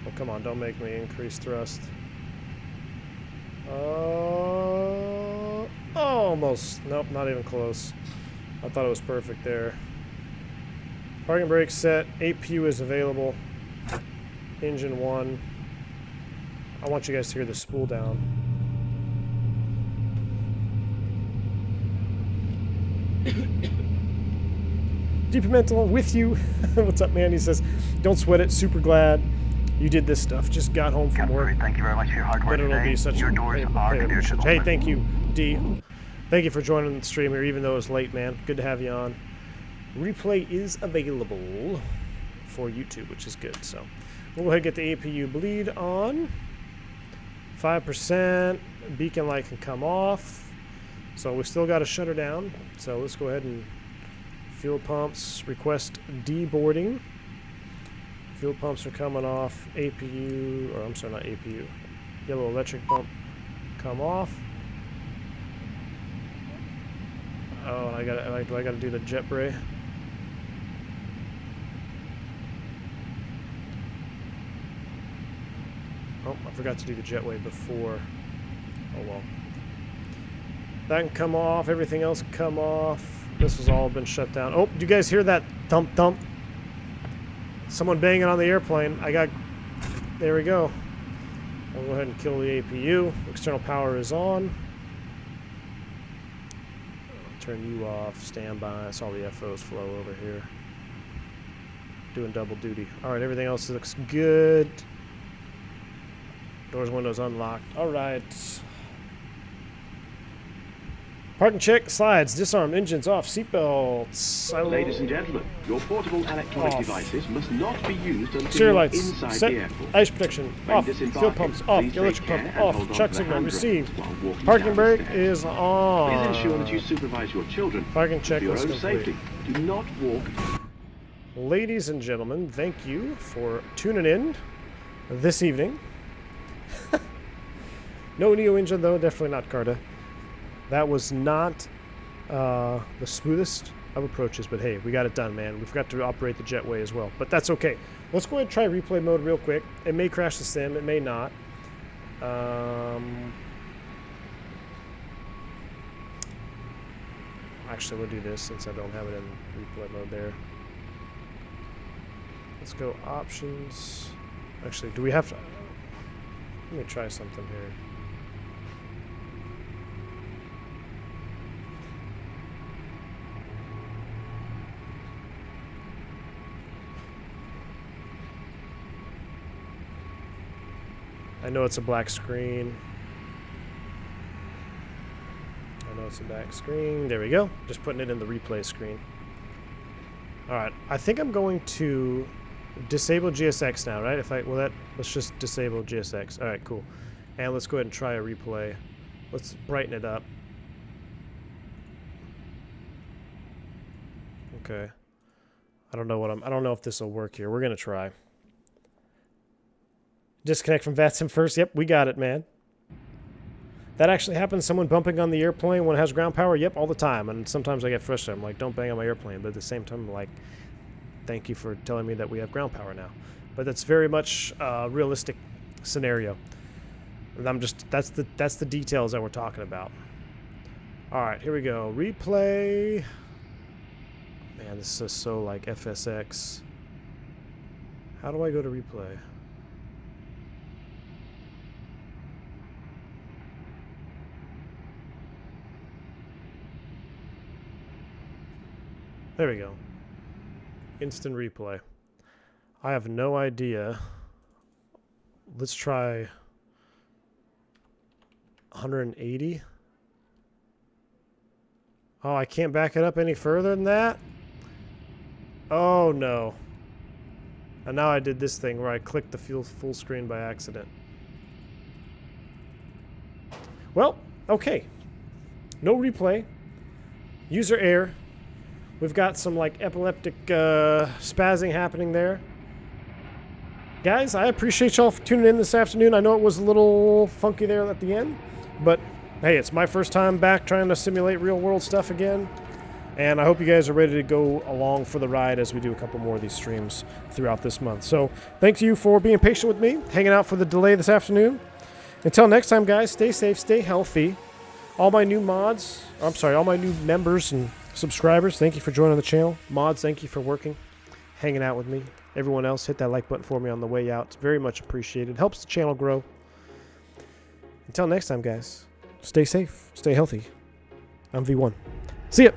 Oh, come on, don't make me increase thrust. Almost. Nope, not even close. I thought it was perfect there. Parking brake set. APU is available. Engine 1. I want you guys to hear the spool down. Deep Mental with you. What's up, man? He says, don't sweat it. Super glad you did this stuff. Just got home from work. Thank you very much for your hard work But it'll today. be such Your doors are clear to Hey, open. thank you, D. Thank you for joining the stream here, even though it's late, man. Good to have you on. Replay is available for YouTube, which is good. So we'll go ahead and get the APU bleed on. 5%. Beacon light can come off. So we still got to shut her down. So let's go ahead and fuel pumps. Request deboarding. Fuel pumps are coming off. APU, or I'm sorry, not APU. Yellow electric pump come off. Oh, and do I gotta do the jet bray? Oh, I forgot to do the jetway before. Oh well. That can come off. Everything else can come off. This has all been shut down. Oh, do you guys hear that thump thump? Someone banging on the airplane. There we go. I'll go ahead and kill the APU. External power is on. Turn you off. Standby. I saw the FOs flow over here. Doing double duty. Alright, everything else looks good. Doors, windows unlocked. Alright. Parking check, slides, disarm, engines off, seatbelts. Ladies and gentlemen, your portable electronic devices must not be used until Exterior you're lights, inside set, the airport. ice protection, When off, disembarking, fuel pumps, off, please electric take pump, care and off, hold on check to the signal, handrails received. while walking Parking down the brake stairs. is on. Please ensure that you supervise your children. Parking For your checklist own complete. safety, do not walk. Ladies and gentlemen, thank you for tuning in this evening. No Neo engine though, definitely not Carta. That was not the smoothest of approaches, but hey, we got it done, man. We forgot to operate the jetway as well, but that's okay. Let's go ahead and try replay mode real quick. It may crash the sim, it may not. Actually, we'll do this since I don't have it in replay mode there. Let's go options. Actually, do we have to? Let me try something here. I know it's a black screen. I know it's a black screen. There we go. Just putting it in the replay screen. Alright, I think I'm going to disable GSX now, right? Let's just disable GSX. Alright, cool. And let's go ahead and try a replay. Let's brighten it up. Okay. I don't know if this will work here. We're gonna try. Disconnect from VATSIM first. Yep, we got it, man. That actually happens. Someone bumping on the airplane when it has ground power. Yep, all the time. And sometimes I get frustrated. I'm like, don't bang on my airplane. But at the same time, I'm like, thank you for telling me that we have ground power now. But that's very much a realistic scenario. And that's the details that we're talking about. All right, here we go. Replay. Man, this is so like FSX. How do I go to replay? There we go. Instant replay. I have no idea. Let's try 180. Oh, I can't back it up any further than that? Oh, no. And now I did this thing where I clicked the full screen by accident. Well, okay. No replay. User error. We've got some, like, epileptic spazzing happening there. Guys, I appreciate y'all for tuning in this afternoon. I know it was a little funky there at the end, but hey, it's my first time back trying to simulate real-world stuff again, and I hope you guys are ready to go along for the ride as we do a couple more of these streams throughout this month. So thank you for being patient with me, hanging out for the delay this afternoon. Until next time, guys, stay safe, stay healthy. All my new mods, all my new members and subscribers, thank you for joining the channel. Mods, thank you for working, hanging out with me. Everyone else, hit that like button for me on the way out. It's very much appreciated. Helps the channel grow. Until next time, guys, stay safe, stay healthy. I'm V1. See ya.